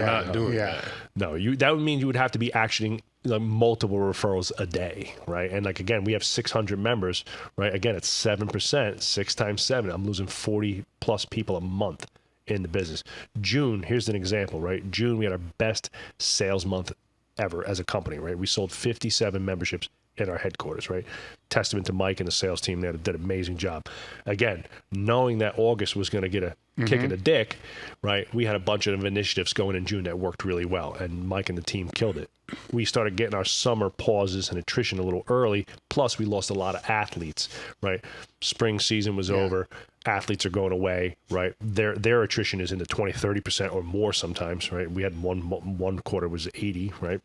not doing that. No, that would mean you would have to be actioning like multiple referrals a day, right? And like, again, we have 600 members, right? Again, it's 7%, 6 times 7. I'm losing 40 plus people a month in the business. June, here's an example, right? June, we had our best sales month ever as a company, right? We sold 57 memberships in our headquarters, right? Testament to Mike and the sales team. They did an amazing job. Again, knowing that August was going to get a kick in the dick, right? We had a bunch of initiatives going in June that worked really well, and Mike and the team killed it. We started getting our summer pauses and attrition a little early. Plus, we lost a lot of athletes, right? Spring season was over. Athletes are going away, right? Their attrition is in the 20, 30% or more sometimes, right? We had one quarter was 80, right?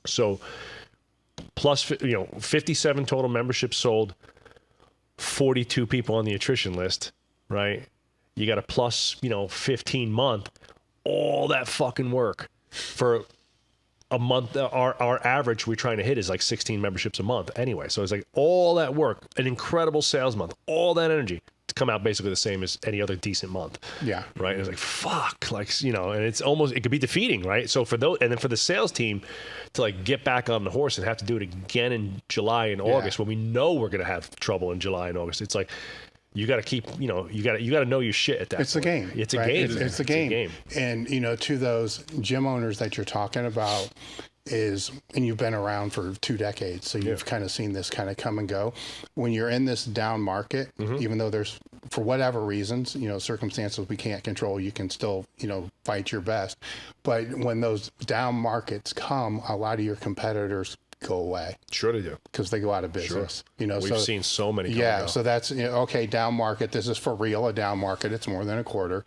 So plus, 57 total memberships sold, 42 people on the attrition list, right? You got a plus, 15 month, all that fucking work for a month. Our average we're trying to hit is like 16 memberships a month anyway. So it's like all that work, an incredible sales month, all that energy to come out basically the same as any other decent month. Yeah. Right. And it's like, fuck, and it's almost, it could be defeating, right? So for those, and then for the sales team to like get back on the horse and have to do it again in July and August when we know we're going to have trouble in July and August. It's like, you got to keep, you got to know your shit at that point. It's a game. It's a game. It's a game. And, to those gym owners that you're talking about and you've been around for 2 decades, so you've kind of seen this kind of come and go. When you're in this down market, even though there's, for whatever reasons, circumstances we can't control, you can still, fight your best. But when those down markets come, a lot of your competitors go away. Sure they do. Because they go out of business. Sure. We've seen so many. Yeah. So that's, okay, down market. This is for real, a down market. It's more than a quarter.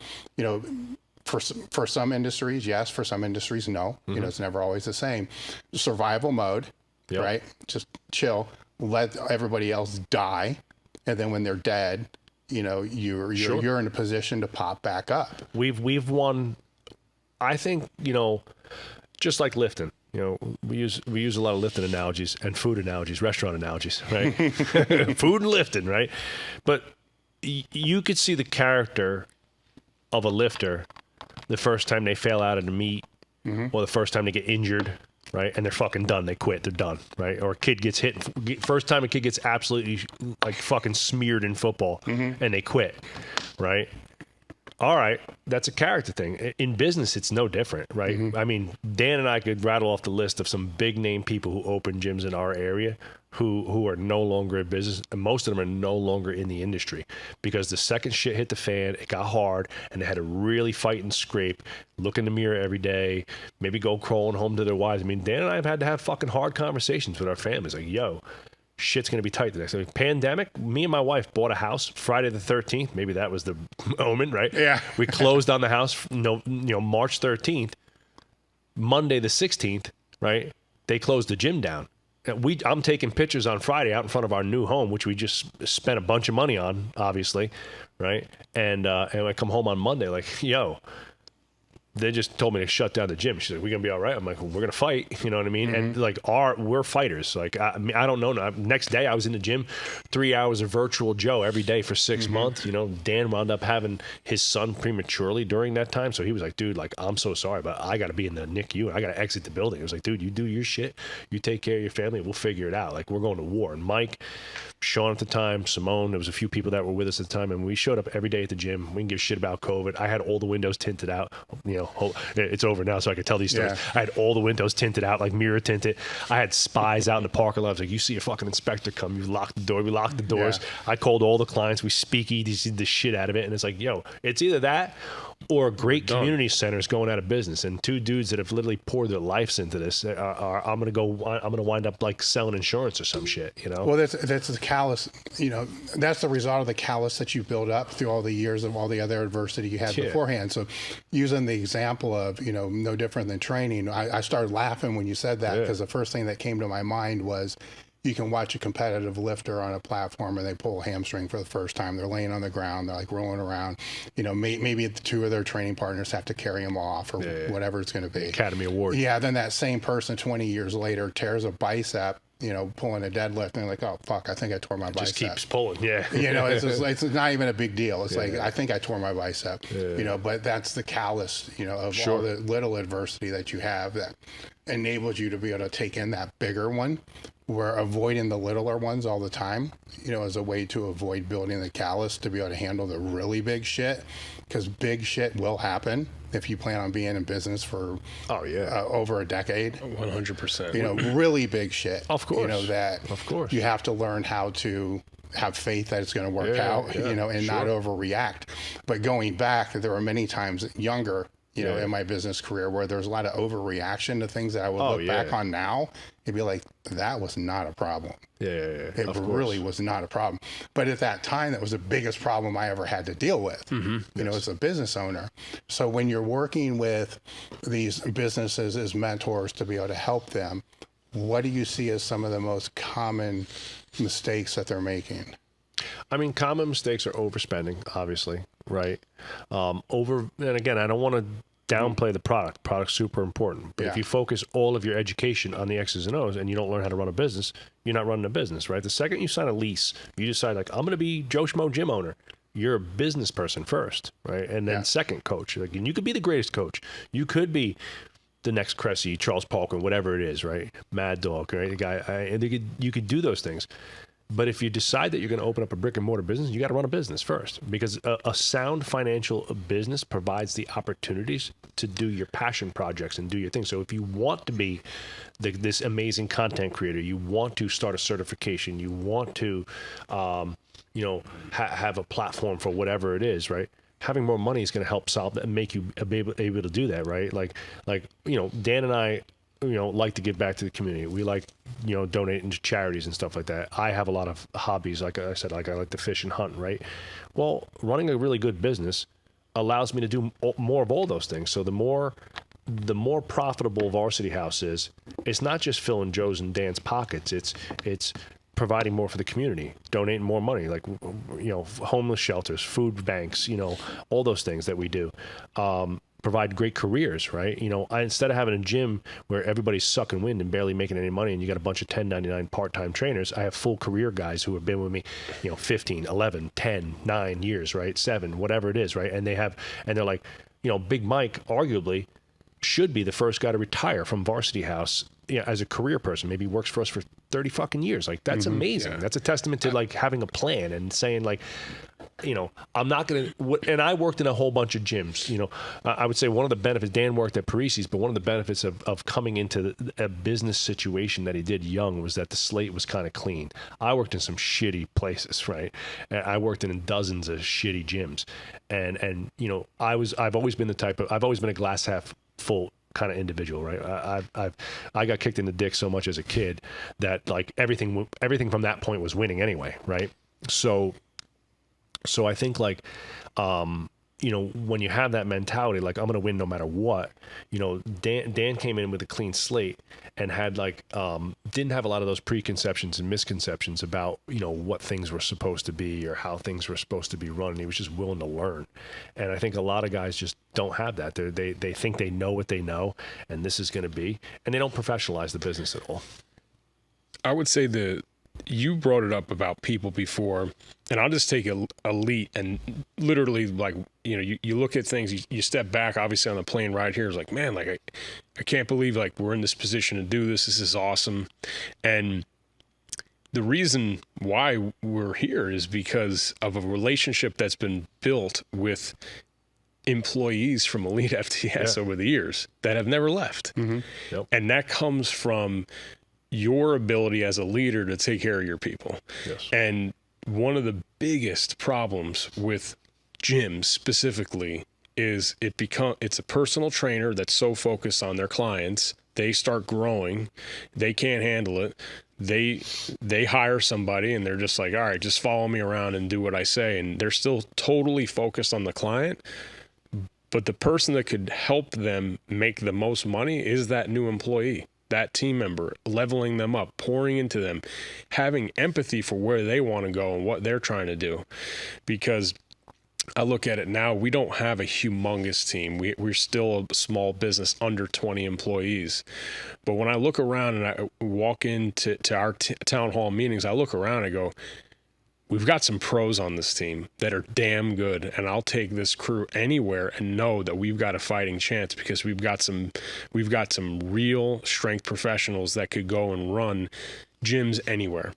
For some industries, yes. For some industries, no. It's never always the same. Survival mode, right? Just chill. Let everybody else die. And then when they're dead, you're in a position to pop back up. We've won, I think, just like lifting. We use a lot of lifting analogies and food analogies, restaurant analogies, right? Food and lifting, right? But you could see the character of a lifter the first time they fail out of the meet, or the first time they get injured, right? And they're fucking done. They quit. They're done, right? Or a kid gets hit. First time a kid gets absolutely like fucking smeared in football, and they quit, right? all right, that's a character thing. In business, it's no different, right? I mean, Dan and I could rattle off the list of some big name people who open gyms in our area who are no longer in business, and most of them are no longer in the industry because the second shit hit the fan, it got hard, and they had to really fight and scrape, look in the mirror every day, maybe go crawling home to their wives. I mean, Dan and I have had to have fucking hard conversations with our families, like, yo, shit's going to be tight the next day. Pandemic, me and my wife bought a house Friday the 13th. Maybe that was the omen, right? Yeah. We closed on the house, March 13th. Monday the 16th, right? They closed the gym down. I'm taking pictures on Friday out in front of our new home, which we just spent a bunch of money on, obviously, right? And I come home on Monday, like, yo, they just told me to shut down the gym. She's like, we're going to be all right. I'm like, well, we're going to fight. You know what I mean? And like, we're fighters. Like, I don't know. Next day I was in the gym, 3 hours of virtual Joe every day for 6 months. You know, Dan wound up having his son prematurely during that time. So he was like, dude, like, I'm so sorry, but I got to be in the NICU and I got to exit the building. I was like, dude, you do your shit. You take care of your family. We'll figure it out. Like, we're going to war. And Mike, Sean at the time, Simone, there was a few people that were with us at the time, and we showed up every day at the gym. We didn't give shit about COVID. I had all the windows tinted out. You know, it's over now, so I could tell these stories. I had all the windows tinted out, like mirror tinted. I had spies out in the parking lot. I was like, you see a fucking inspector come, you lock the door. We locked the doors. I called all the clients. We speaky the shit out of it, and it's like, yo, it's either that or great community centers going out of business. And two dudes that have literally poured their lives into this I'm gonna wind up like selling insurance or some shit, you know? Well, that's the callous, you know, that's the result of the callous that you build up through all the years of all the other adversity you had beforehand. So using the example of, you know, no different than training, I started laughing when you said that because the first thing that came to my mind was, you can watch a competitive lifter on a platform and they pull a hamstring for the first time. They're laying on the ground. They're like rolling around. You know, maybe the two of their training partners have to carry them off or whatever it's going to be. Academy Award. Yeah. Then that same person 20 years later tears a bicep, you know, pulling a deadlift, and they're like, oh, fuck, I think I tore my bicep. Just keeps pulling. Yeah. You know, it's not even a big deal. It's like, I think I tore my bicep, you know, but that's the callous, you know, of all the little adversity that you have that enables you to be able to take in that bigger one. We're avoiding the littler ones all the time, you know, as a way to avoid building the callus to be able to handle the really big shit, because big shit will happen if you plan on being in business for over a decade. 100%. You know, really big shit. Of course. You know, that you have to learn how to have faith that it's going to work out, you know, and not overreact. But going back, there were many times younger, you know, in my business career where there's a lot of overreaction to things that I would look back on now and be like, that was not a problem. It really was not a problem. But at that time, that was the biggest problem I ever had to deal with, you know, as a business owner. So when you're working with these businesses as mentors to be able to help them, what do you see as some of the most common mistakes that they're making? I mean, common mistakes are overspending, obviously, right? And again, I don't want to downplay the product. Product's super important. But if you focus all of your education on the X's and O's and you don't learn how to run a business, you're not running a business, right? The second you sign a lease, you decide, like, I'm going to be Joe Schmo gym owner. You're a business person first, right? And then second, coach. Like, and you could be the greatest coach. You could be the next Cressy, Charles Parker, whatever it is, right? Mad Dog, right? The guy, you could do those things. But if you decide that you're going to open up a brick and mortar business, you got to run a business first, because a sound financial business provides the opportunities to do your passion projects and do your thing. So if you want to be this amazing content creator, you want to start a certification, you want to, you know, have a platform for whatever it is, right? Having more money is going to help solve that and make you able to do that, right? Like, you know, Dan and I, you know, like to give back to the community. We like, you know, donating to charities and stuff like that. I have a lot of hobbies. Like I said, like I like to fish and hunt, right? Well, running a really good business allows me to do more of all those things. So the more profitable Varsity House is, it's not just filling Joe's and Dan's pockets. It's providing more for the community, donating more money, like, you know, homeless shelters, food banks, you know, all those things that we do. Provide great careers, right? You know, instead of having a gym where everybody's sucking wind and barely making any money and you got a bunch of 1099 part-time trainers, I have full career guys who have been with me, you know, 15, 11, 10, 9 years, right? 7, whatever it is, right? And they're like, you know, Big Mike arguably should be the first guy to retire from Varsity House, you know, as a career person. Maybe he works for us for 30 fucking years. Like, that's amazing. That's a testament to like having a plan and saying, like, I'm not going to, and I worked in a whole bunch of gyms. I would say one of the benefits, Dan worked at Parisi's, but one of the benefits of coming into a business situation that he did young was that the slate was kind of clean. I worked in some shitty places, right? And I worked in dozens of shitty gyms. And I've always been a glass half full kind of individual, right? I got kicked in the dick so much as a kid that like everything from that point was winning anyway, right? So I think like, when you have that mentality, like I'm going to win no matter what, Dan came in with a clean slate and had like, didn't have a lot of those preconceptions and misconceptions about, what things were supposed to be or how things were supposed to be run. And he was just willing to learn. And I think a lot of guys just don't have that. They think they know what they know and this is going to be, and they don't professionalize the business at all. I would say you brought it up about people before, and I'll just take elite and literally like, you look at things, you step back, obviously on the plane ride here, it's like, man, like I can't believe like we're in this position to do this. This is awesome. And the reason why we're here is because of a relationship that's been built with employees from Elite FTS over the years that have never left. Mm-hmm. Yep. And that comes from your ability as a leader to take care of your people. Yes. And one of the biggest problems with gyms specifically is it's a personal trainer that's so focused on their clients. They start growing, they can't handle it. They hire somebody and they're just like, all right, just follow me around and do what I say. And they're still totally focused on the client. But the person that could help them make the most money is that new employee, that team member, leveling them up, pouring into them, having empathy for where they want to go and what they're trying to do. Because I look at it now, we don't have a humongous team. We're still a small business, under 20 employees. But when I look around and I walk into our town hall meetings, I look around and I go, we've got some pros on this team that are damn good, and I'll take this crew anywhere and know that we've got a fighting chance because we've got some real strength professionals that could go and run gyms anywhere.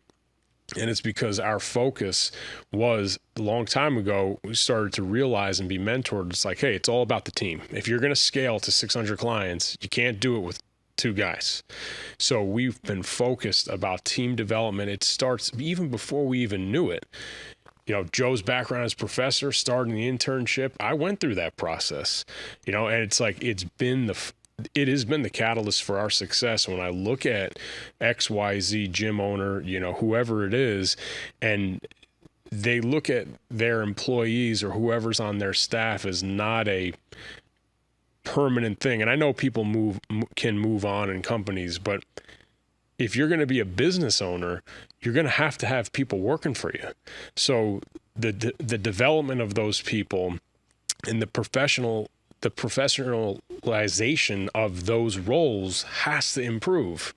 And it's because our focus was a long time ago, we started to realize and be mentored. It's like, hey, it's all about the team. If you're going to scale to 600 clients, you can't do it with 2 guys. So we've been focused about team development. It starts even before we even knew it. Joe's background as professor, starting the internship, I went through that process, and it's like, it has been the catalyst for our success. When I look at XYZ gym owner, whoever it is, and they look at their employees or whoever's on their staff as not a permanent thing. And I know people can move on in companies, but if you're going to be a business owner, you're going to have people working for you. So the development of those people and the professionalization of those roles has to improve.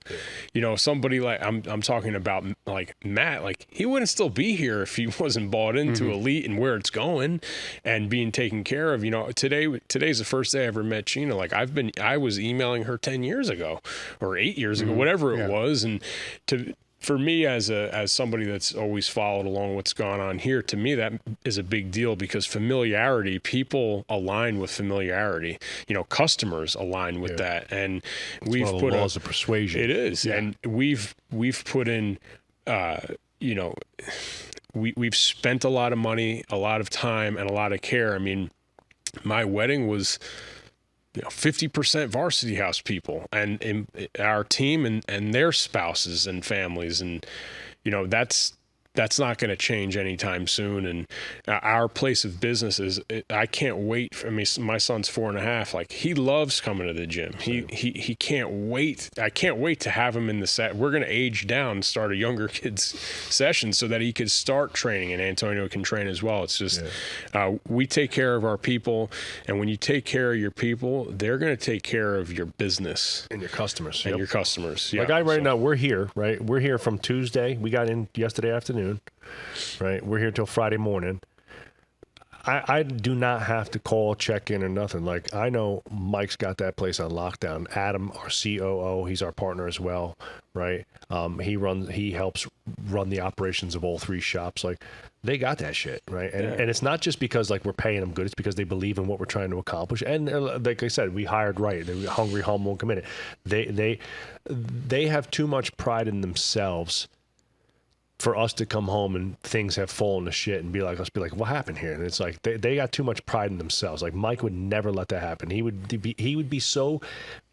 Somebody like I'm talking about, like Matt, like he wouldn't still be here if he wasn't bought into Elite and where it's going and being taken care of. Today's the first day I ever met Sheena. Like I was emailing her 10 years ago or 8 years ago, whatever it was. And for me, as somebody that's always followed along what's gone on here, to me that is a big deal because familiarity, people align with familiarity. Customers align with that, and we've put laws of persuasion. It is, and we've put in, we've spent a lot of money, a lot of time, and a lot of care. I mean, my wedding was 50% Varsity House people and our team and their spouses and families. And, that's not going to change anytime soon. And our place of business I can't wait. I mean, my son's 4.5. Like he loves coming to the gym. He can't wait. I can't wait to have him in the set. We're going to age down and start a younger kids session so that he could start training and Antonio can train as well. It's just, we take care of our people. And when you take care of your people, they're going to take care of your business and your customers. And your customers. Yeah. Like now, we're here, right? We're here from Tuesday. We got in yesterday afternoon. Right, we're here till Friday morning. I do not have to call, check in, or nothing. Like I know Mike's got that place on lockdown. Adam, our COO, he's our partner as well. right? He helps run the operations of all 3 shops. Like, they got that shit, right? And it's not just because like we're paying them good; it's because they believe in what we're trying to accomplish. And like I said, we hired right. They're hungry, humble, and committed. They have too much pride in themselves for us to come home and things have fallen to shit and be like, what happened here? And it's like they got too much pride in themselves. Like, Mike would never let that happen. He would be so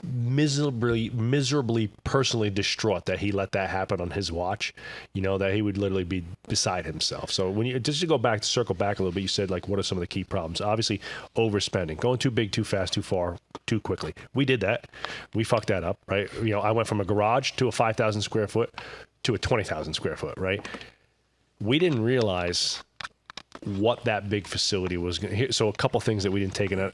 miserably personally distraught that he let that happen on his watch, that he would literally be beside himself. So when you just to circle back a little bit, you said like, what are some of the key problems? Obviously, overspending, going too big, too fast, too far, too quickly. We did that. We fucked that up, right? I went from a garage to a 5,000 square foot to a 20,000 square foot, right? We didn't realize what that big facility was going to. So a couple things that we didn't take into,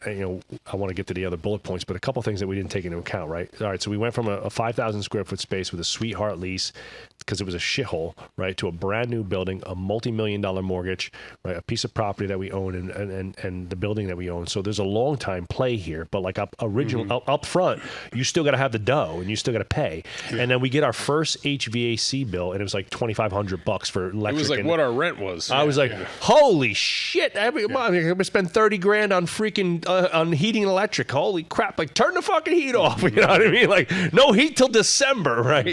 I want to get to the other bullet points, but a couple things that we didn't take into account, right? All right, so we went from a 5,000 square foot space with a sweetheart lease because it was a shithole, right, to a brand new building, a multi-million-dollar mortgage, right, a piece of property that we own and the building that we own. So there's a long time play here, but like up front, you still got to have the dough and you still got to pay. Yeah. And then we get our first HVAC bill, and it was like $2,500 for electric. It was like what our rent was. I was like, holy shit! I'm gonna spend $30,000 on freaking on heating and electric. Holy crap! Like, turn the fucking heat off. You know what I mean? Like, no heat till December, right?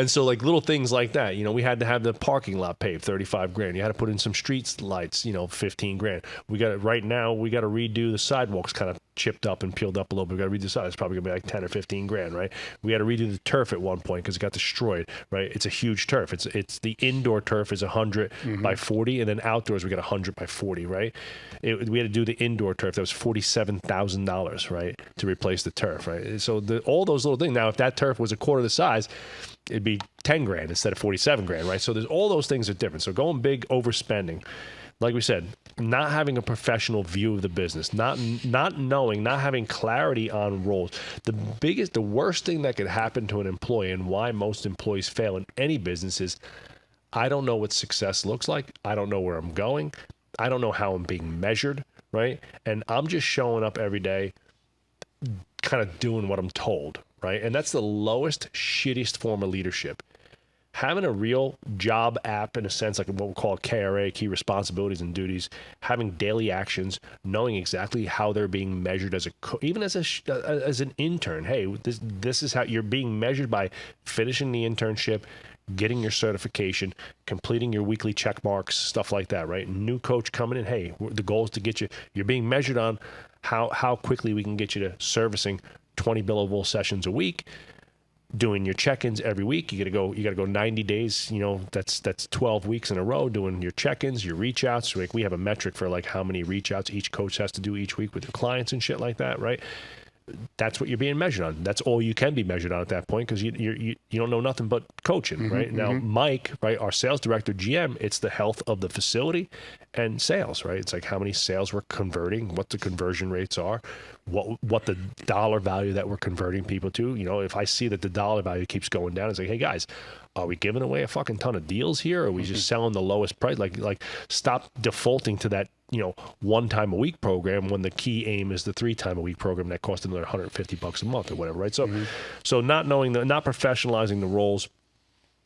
And so like little things like that. We had to have the parking lot paved, $35,000. You had to put in some street lights, $15,000. We got right now. We got to redo the sidewalks, kind of chipped up and peeled up a little bit. We got to redo the sidewalks. It's probably gonna be like $10,000 or $15,000, right? We had to redo the turf at one point because it got destroyed, right? It's a huge turf. It's the indoor turf is 100 by 40, and then outdoors we got 100 by 40, right? We had to do the indoor turf. That was $47,000, right, to replace the turf, right? So all those little things. Now, if that turf was a quarter the size, it'd be $10,000 instead of $47,000, right? So there's all those things are different. So going big, overspending, like we said, not having a professional view of the business, not knowing, not having clarity on roles. The worst thing that could happen to an employee, and why most employees fail in any business, is I don't know what success looks like. I don't know where I'm going. I don't know how I'm being measured, right? And I'm just showing up every day, kind of doing what I'm told, right? And that's the lowest, shittiest form of leadership. Having a real job app, in a sense, like what we call KRA, key responsibilities and duties, having daily actions, knowing exactly how they're being measured even as an intern. Hey, this is how you're being measured: by finishing the internship, getting your certification, completing your weekly check marks, stuff like that, right? New coach coming in, hey, the goal is to get you're being measured on how quickly we can get you to servicing 20 billable sessions a week, doing your check-ins every week. You got to go 90 days, that's 12 weeks in a row doing your check-ins, your reach outs. Like, we have a metric for like how many reach outs each coach has to do each week with their clients and shit like that, right? That's what you're being measured on. That's all you can be measured on at that point, because you don't know nothing but coaching, right? Now, Mike, right, our sales director, GM, it's the health of the facility and sales, right? It's like how many sales we're converting, what the conversion rates are, what the dollar value that we're converting people to. If I see that the dollar value keeps going down, it's like, hey guys, are we giving away a fucking ton of deals here? Or are we just selling the lowest price? Like stop defaulting to that, 1 time a week program when the key aim is the 3 time a week program that costs another $150 a month or whatever, right? So not knowing not professionalizing the roles.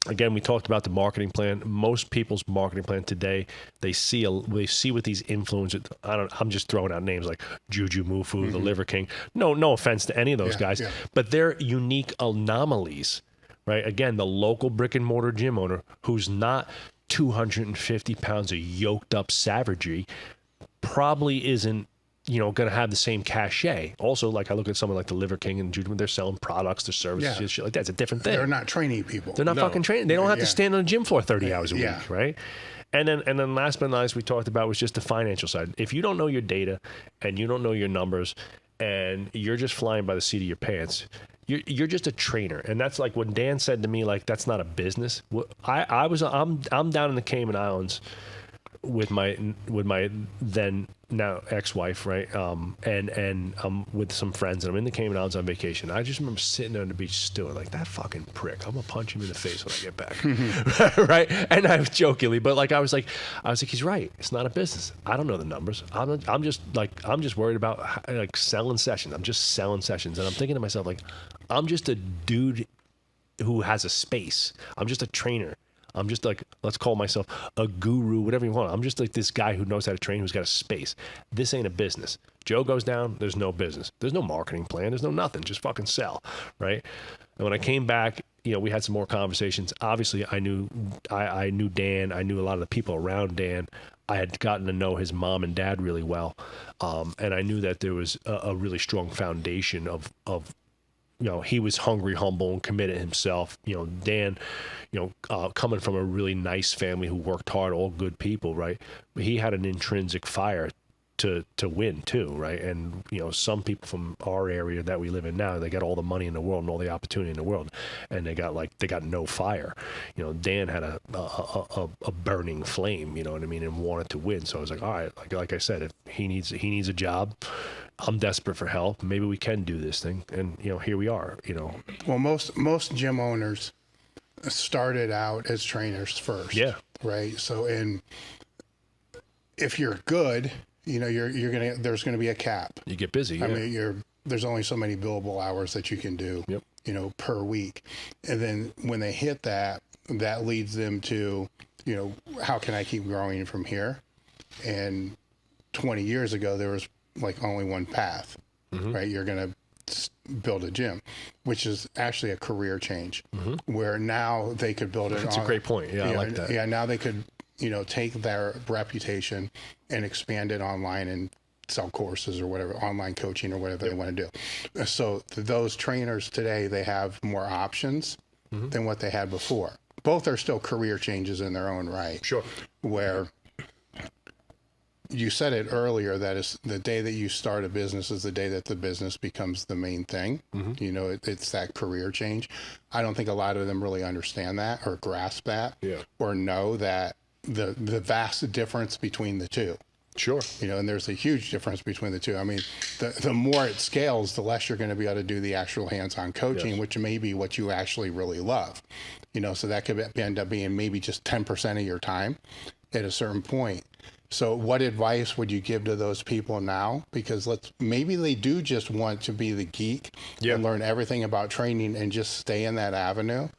Again, we talked about the marketing plan. Most people's marketing plan today, they see with these influencers. I'm just throwing out names like Juju Mufu, the Liver King. No offense to any of those guys, but they're unique anomalies, right? Again, the local brick and mortar gym owner who's not 250 pounds of yoked up savagery probably isn't going to have the same cachet. Also, like, I look at someone like the Liver King and Juju, they're selling products, their services, shit like that. It's a different thing. They're not training people. They're not fucking training. They don't have to stand on a gym floor 30 hours a week, right? And then last but not least, we talked about was just the financial side. If you don't know your data and you don't know your numbers and you're just flying by the seat of your pants, you're just a trainer. And that's like when Dan said to me, like, that's not a business. I'm down in the Cayman Islands with my then now ex-wife, right? And I'm with some friends, and I'm in the Cayman Islands on vacation. I just remember sitting there on the beach still, like, that fucking prick, I'm gonna punch him in the face when I get back. Right? And I was jokingly, but like I was like, he's right. It's not a business. I don't know the numbers. I'm just worried about like selling sessions. I'm just selling sessions. And I'm thinking to myself, like, I'm just a dude who has a space. I'm just a trainer. I'm just like, let's call myself a guru, whatever you want. I'm just like this guy who knows how to train, who's got a space. This ain't a business. Joe goes down, there's no business. There's no marketing plan. There's no nothing. Just fucking sell, right? And when I came back, we had some more conversations. Obviously, I knew Dan. I knew a lot of the people around Dan. I had gotten to know his mom and dad really well. And I knew that there was a really strong foundation of he was hungry, humble, and committed himself. Dan, coming from a really nice family who worked hard, all good people, right? He had an intrinsic fire to win too, right? And some people from our area that we live in now, they got all the money in the world and all the opportunity in the world, and they got no fire. Dan had a burning flame, you know what I mean, and wanted to win. So I was like, all right, like I said, if he needs a job, I'm desperate for help. Maybe we can do this thing, and here we are. Well, most gym owners started out as trainers first. Yeah. Right. So, if you're good, there's gonna be a cap. You get busy. Yeah. I mean, there's only so many billable hours that you can do. Yep. Per week, and then when they hit that leads them to, how can I keep growing from here? And 20 years ago, there was like only one path, right? You're going to build a gym, which is actually a career change, where now they could build it. That's a great point. Yeah, I like that. Yeah, now they could, take their reputation and expand it online and sell courses or whatever, online coaching or whatever they want to do. So those trainers today, they have more options than what they had before. Both are still career changes in their own right. Sure. Where you said it earlier, that is the day that you start a business is the day that the business becomes the main thing. It's that career change. I don't think a lot of them really understand that or grasp that, or know that the vast difference between the two. Sure. And there's a huge difference between the two. I mean, the more it scales, the less you're going to be able to do the actual hands-on coaching, which may be what you actually really love. So that could end up being maybe just 10% of your time at a certain point. So what advice would you give to those people now? Because maybe they do just want to be the geek and learn everything about training and just stay in that avenue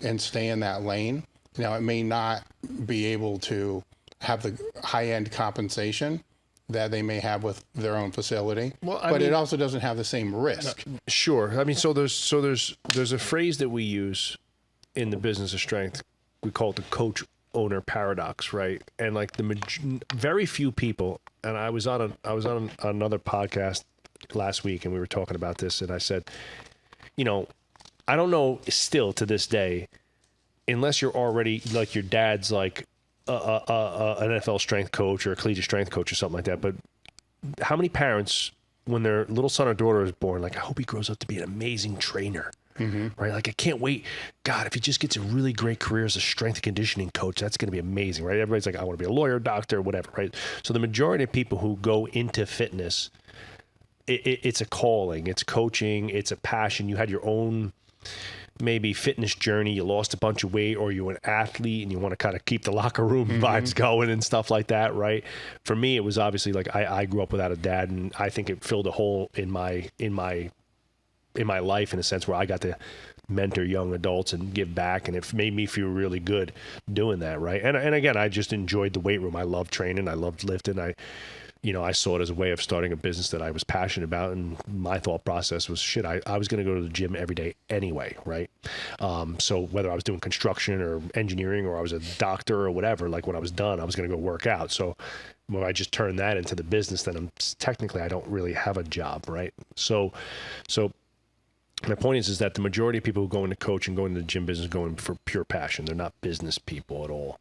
and stay in that lane. Now, it may not be able to have the high-end compensation that they may have with their own facility, but it also doesn't have the same risk. Sure. I mean, so there's a phrase that we use in the business of strength. We call it the coach owner paradox, right? And like very few people, and I was on another podcast last week, and we were talking about this, and I said, I don't know still to this day, unless you're already like your dad's like an NFL strength coach or a collegiate strength coach or something like that, but how many parents, when their little son or daughter is born, like, I hope he grows up to be an amazing trainer. Right? Like, I can't wait. God, if he just gets a really great career as a strength and conditioning coach, that's going to be amazing, right? Everybody's like, I want to be a lawyer, doctor, whatever, right? So the majority of people who go into fitness, it's a calling, it's coaching, it's a passion. You had your own maybe fitness journey, you lost a bunch of weight, or you're an athlete and you want to kind of keep the locker room vibes going and stuff like that, right? For me, it was obviously like I grew up without a dad, and I think it filled a hole in my life in a sense where I got to mentor young adults and give back, and it made me feel really good doing that, right? And again, I just enjoyed the weight room. I loved training. I loved lifting. I saw it as a way of starting a business that I was passionate about, and my thought process was, shit, I was going to go to the gym every day anyway, right? So whether I was doing construction or engineering or I was a doctor or whatever, like when I was done, I was going to go work out. So when I just turned that into the business, then I don't really have a job, right? So my point is that the majority of people who go into coach and go into the gym business go in for pure passion. They're not business people at all,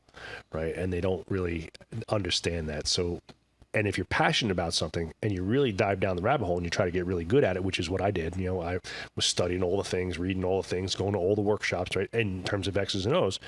right? And they don't really understand that. So, and if you're passionate about something and you really dive down the rabbit hole and you try to get really good at it, which is what I did, I was studying all the things, reading all the things, going to all the workshops, right? And in terms of X's and O's,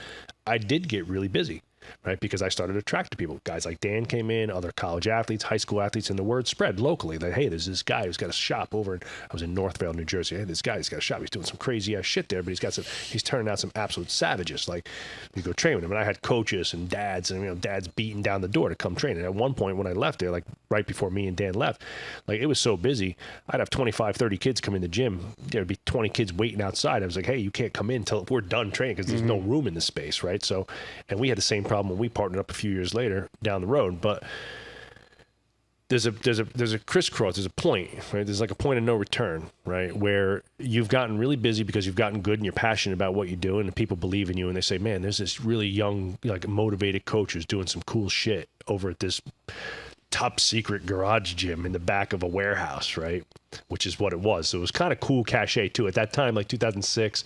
I did get really busy. right? Because I started to attract people. Guys like Dan came in, other college athletes, high school athletes, and the word spread locally that, hey, there's this guy who's got a shop over in, I was in North Vale, New Jersey. Hey, this guy's got a shop. He's doing some crazy ass shit there, but he's turning out some absolute savages. Like, you go train with him. And I had coaches and dads, and, you know, dads beating down the door to come train. And at one point when I left there, like right before me and Dan left, like it was so busy, I'd have 25, 30 kids come in the gym. There'd be 20 kids waiting outside. I was like, hey, you can't come in until we're done training because there's no room in the space, right? So, and we had the same problem when we partnered up a few years later down the road. But there's a crisscross, there's a point, right? There's like a point of no return, right? Where you've gotten really busy because you've gotten good and you're passionate about what you do, and people believe in you, and they say, man, there's this really young, like motivated coach who's doing some cool shit over at this top secret garage gym in the back of a warehouse, right? Which is what it was. So it was kind of cool cachet too. At that time, like 2006,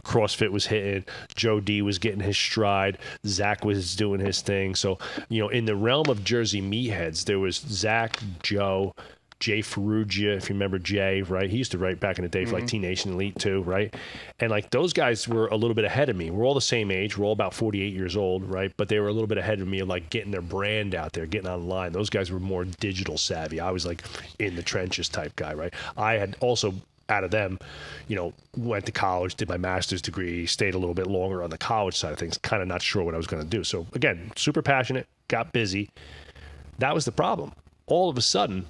CrossFit was hitting, Joe D was getting his stride, Zach was doing his thing. So, you know, in the realm of Jersey meatheads, there was Zach, Joe, Jay Ferrugia, if you remember Jay, right? He used to write back in the day for like T-Nation Elite too, right? And like those guys were a little bit ahead of me. We're all the same age. We're all about 48 years old, right? But they were a little bit ahead of me of like getting their brand out there, getting online. Those guys were more digital savvy. I was like in the trenches type guy, right? I had also, out of them, you know, went to college, did my master's degree, stayed a little bit longer on the college side of things, kind of not sure what I was going to do. So again, super passionate, got busy. That was the problem. All of a sudden,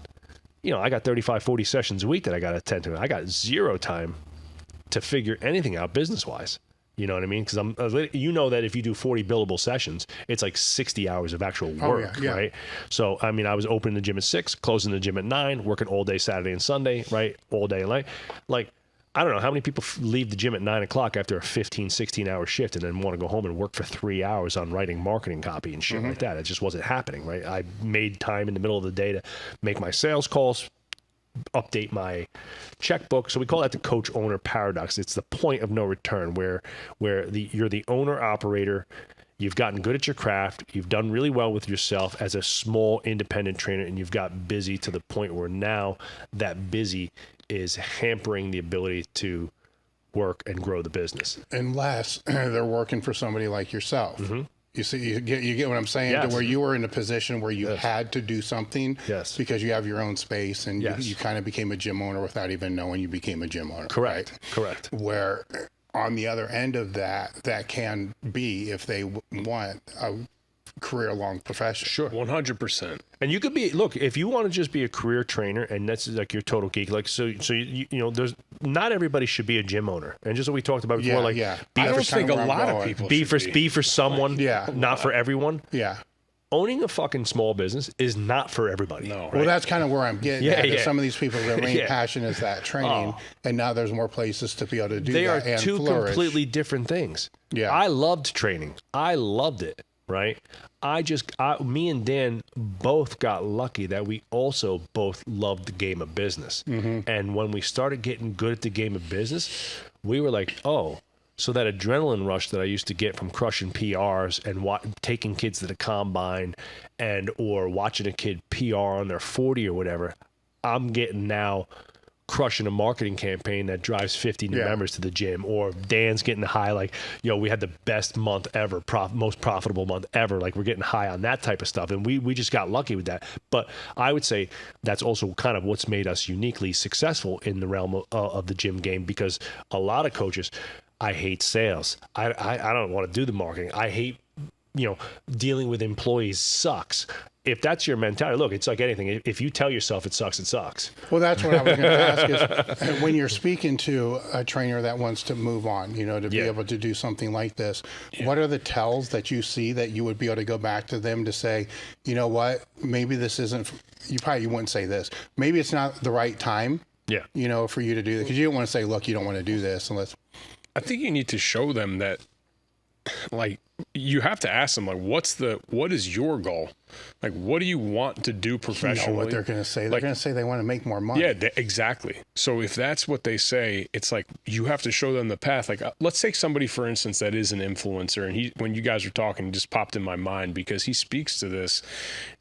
you know, I got 35, 40 sessions a week that I got to attend to. I got zero time to figure anything out business-wise. You know what I mean? Because you know that if you do 40 billable sessions, it's like 60 hours of actual work, right? So, I mean, I was opening the gym at 6, closing the gym at 9, working all day Saturday and Sunday, right? All day and night. Like, I don't know how many people leave the gym at 9 o'clock after a 15, 16-hour shift and then want to go home and work for 3 hours on writing marketing copy and shit like that. It just wasn't happening, right? I made time in the middle of the day to make my sales calls, update my checkbook. So we call that the coach-owner paradox. It's the point of no return where you're the owner-operator. You've gotten good at your craft. You've done really well with yourself as a small independent trainer, and you've got busy to the point where now that busy is hampering the ability to work and grow the business. Unless they're working for somebody like yourself. You see, you get what I'm saying? Yes. To where you were in a position where you had to do something because you have your own space, and you kind of became a gym owner without even knowing you became a gym owner. Correct. Right? Correct. Where on the other end of that can be, if they want a career-long profession. Sure. 100%. And you could be, look, if you want to just be a career trainer and that's like your total geek, like, so you know, there's not everybody should be a gym owner. And just what we talked about before, I don't think a lot of people be for someone, not for everyone. Yeah. Owning a fucking small business is not for everybody. No. Right? Well, that's kind of where I'm getting at. Yeah. Some of these people, their main passion is that training, and now there's more places to be able to do they that are and two flourish. completely different things. Yeah. I loved training. I loved it, right? Me and Dan both got lucky that we also both loved the game of business. And when we started getting good at the game of business, we were like, oh, so that adrenaline rush that I used to get from crushing PRs and taking kids to the combine or watching a kid PR on their 40 or whatever, I'm getting now crushing a marketing campaign that drives 50 new members to the gym, or Dan's getting high, like, yo, we had the best month ever, most profitable month ever. Like, we're getting high on that type of stuff. And we just got lucky with that. But I would say that's also kind of what's made us uniquely successful in the realm of the gym game, because a lot of coaches, I hate sales. I don't want to do the marketing. I hate, dealing with employees sucks. If that's your mentality, look, it's like anything. If you tell yourself it sucks, it sucks. Well, that's what I was going to ask is when you're speaking to a trainer that wants to move on, to be able to do something like this, what are the tells that you see that you would be able to go back to them to say, you know what, maybe this isn't, you wouldn't say this. Maybe it's not the right time, for you to do that. Because you don't want to say, look, you don't want to do this unless. I think you need to show them that, like, you have to ask them, like, what is your goal? Like, what do you want to do professionally? You know what they're going to say? They're going to say they want to make more money. Yeah, exactly. So if that's what they say, it's like you have to show them the path. Like, let's take somebody, for instance, that is an influencer. And when you guys were talking, it just popped in my mind because he speaks to this.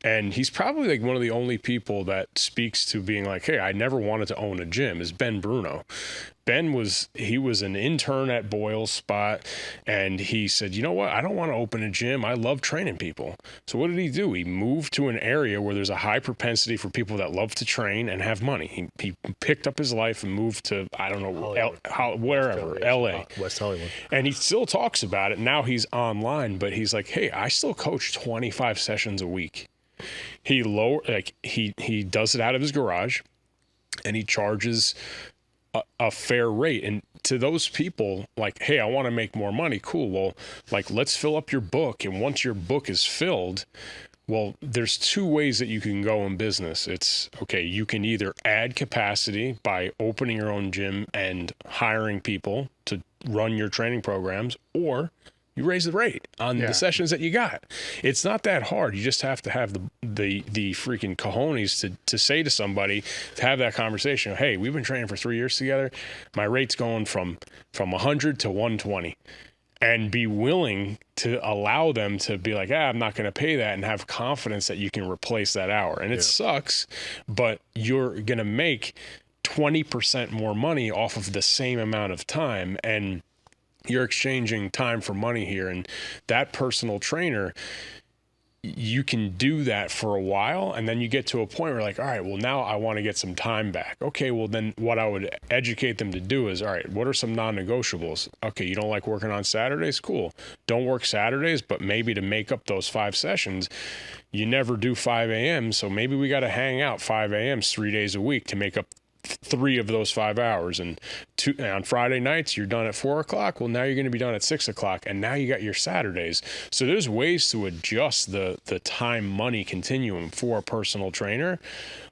And he's probably like one of the only people that speaks to being like, hey, I never wanted to own a gym, is Ben Bruno. Ben was an intern at Boyle's Spot, and he said, you know what? I don't want to open a gym. I love training people. So what did he do? He moved to an area where there's a high propensity for people that love to train and have money. He picked up his life and moved to, I don't know, wherever, LA. West Hollywood. And he still talks about it. Now he's online, but he's like, hey, I still coach 25 sessions a week. He does it out of his garage, and he charges a fair rate. And to those people, like, hey, I want to make more money. Cool. Well, like, let's fill up your book. And once your book is filled, well, there's two ways that you can go in business. It's, okay, you can either add capacity by opening your own gym and hiring people to run your training programs, or you raise the rate on the sessions that you got. It's not that hard. You just have to have the freaking cojones to say to somebody, to have that conversation. Hey, we've been training for 3 years together. My rate's going from 100 to 120. And be willing to allow them to be like, I'm not going to pay that, and have confidence that you can replace that hour. And it sucks, but you're going to make 20% more money off of the same amount of time. And you're exchanging time for money here. And that personal trainer, you can do that for a while, and then you get to a point where, like, all right, well, now I want to get some time back. Okay, well, then what I would educate them to do is, all right, what are some non-negotiables? Okay, you don't like working on Saturdays? Cool. Don't work Saturdays, but maybe to make up those 5 sessions, you never do 5 a.m., so maybe we got to hang out 5 a.m.s 3 days a week to make up 3 of those 5 hours. And on Friday nights, you're done at 4 o'clock. Well, now you're going to be done at 6 o'clock, and now you got your Saturdays. So there's ways to adjust the time money continuum for a personal trainer,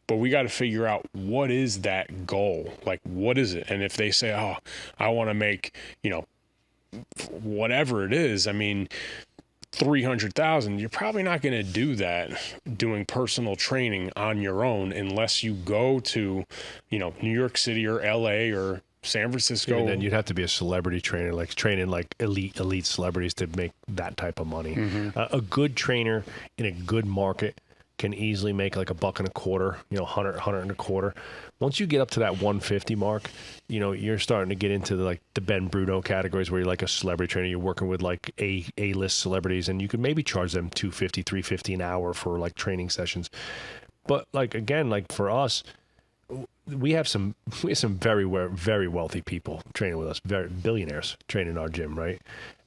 but we got to figure out, what is that goal? Like, what is it? And if they say, oh, I want to make, whatever it is, I mean, 300,000, you're probably not going to do that doing personal training on your own, unless you go to, New York City or LA or San Francisco. And then you'd have to be a celebrity trainer, like training like elite celebrities to make that type of money. A good trainer in a good market can easily make like $1.25, 100 Once you get up to that 150 mark, you're starting to get into the Ben Bruno categories, where you're like a celebrity trainer. You're working with like A-list celebrities, and you could maybe charge them $250, $350 an hour for like training sessions. But like, again, like for us, we have some very wealthy people training with us, very billionaires training in our gym, right?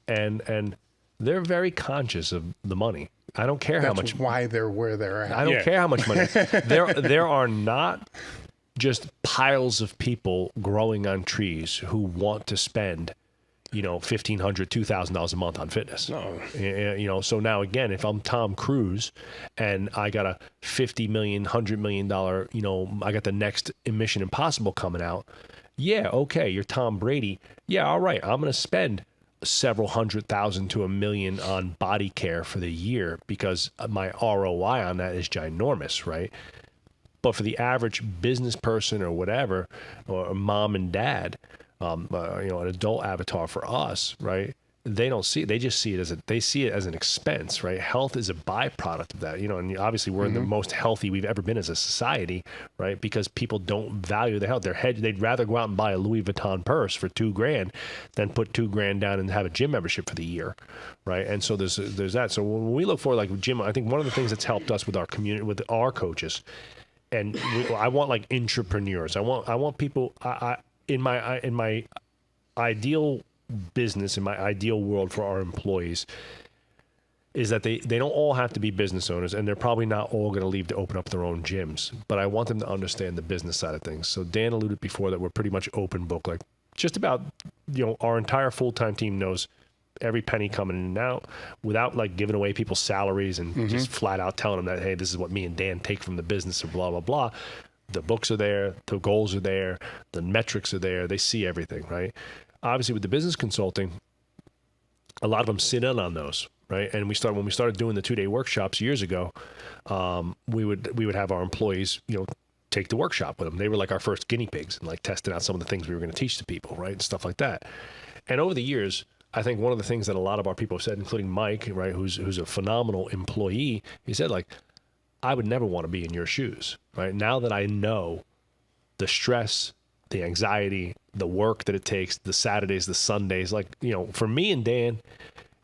And they're very conscious of the money. I don't care how much. That's why they're where they're at. I don't care how much money. There are not just piles of people growing on trees who want to spend, $1,500, $2,000 a month on fitness. No. So now again, if I'm Tom Cruise and I got a $50 million, $100 million, I got the next Mission Impossible coming out. Yeah, okay, you're Tom Brady. Yeah, all right, I'm going to spend several $100,000 to $1 million on body care for the year, because my ROI on that is ginormous, right? But for the average business person or whatever, or mom and dad, an adult avatar for us, right? They don't see it. They just see it as an expense, right? Health is a byproduct of that, and obviously we're in the most healthy we've ever been as a society, right? Because people don't value their health. They'd rather go out and buy a Louis Vuitton purse for $2,000 than put $2,000 down and have a gym membership for the year, right? And so there's that. So when we look for like gym, I think one of the things that's helped us with our community, with our coaches, and I want like entrepreneurs. I want people. In my ideal business, in my ideal world for our employees, is that they don't all have to be business owners, and they're probably not all going to leave to open up their own gyms, but I want them to understand the business side of things. So Dan alluded before that we're pretty much open book, like just about, our entire full-time team knows every penny coming in and out, without like giving away people's salaries and just flat out telling them that, hey, this is what me and Dan take from the business or blah, blah, blah. The books are there, the goals are there, the metrics are there, they see everything, right? Obviously, with the business consulting, a lot of them sit in on those, right? And when we started doing the 2-day workshops years ago, we would have our employees, take the workshop with them. They were like our first guinea pigs, and like testing out some of the things we were going to teach to people, right, and stuff like that. And over the years, I think one of the things that a lot of our people have said, including Mike, right, who's a phenomenal employee, he said, like, I would never want to be in your shoes, right? Now that I know the stress, the anxiety, the work that it takes, the Saturdays, the Sundays, like, for me and Dan,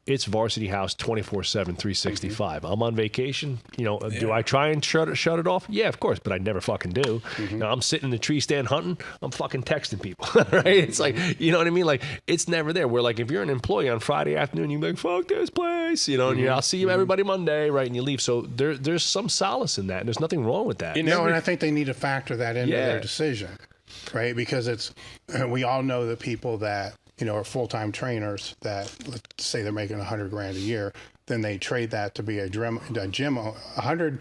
it's Varsity House 24/7, 365. I'm on vacation. Do I try and shut it off? Yeah, of course, but I never fucking do. Now, I'm sitting in the tree stand hunting. I'm fucking texting people, right? It's like, you know what I mean? Like, it's never there. Where, like, if you're an employee on Friday afternoon, you're like, fuck this place, and I'll see you everybody Monday, right? And you leave. So there's some solace in that. And there's nothing wrong with that. And I think they need to factor that into their decision, right? Because we all know the people that, are full-time trainers that, let's say they're making $100,000 a year, then they trade that to be a gym, $100,000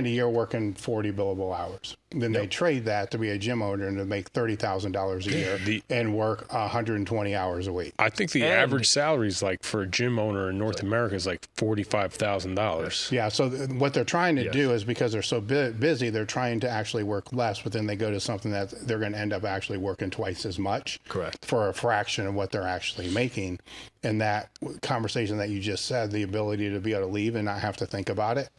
a year working 40 billable hours. Then they trade that to be a gym owner and to make $30,000 a year and work 120 hours a week. I think the average salary is like for a gym owner in North America is like $45,000. Yeah. So what they're trying to do is, because they're so busy, they're trying to actually work less, but then they go to something that they're going to end up actually working twice as much. Correct. For a fraction of what they're actually making. And that conversation that you just said, the ability to be able to leave and not have to think about it,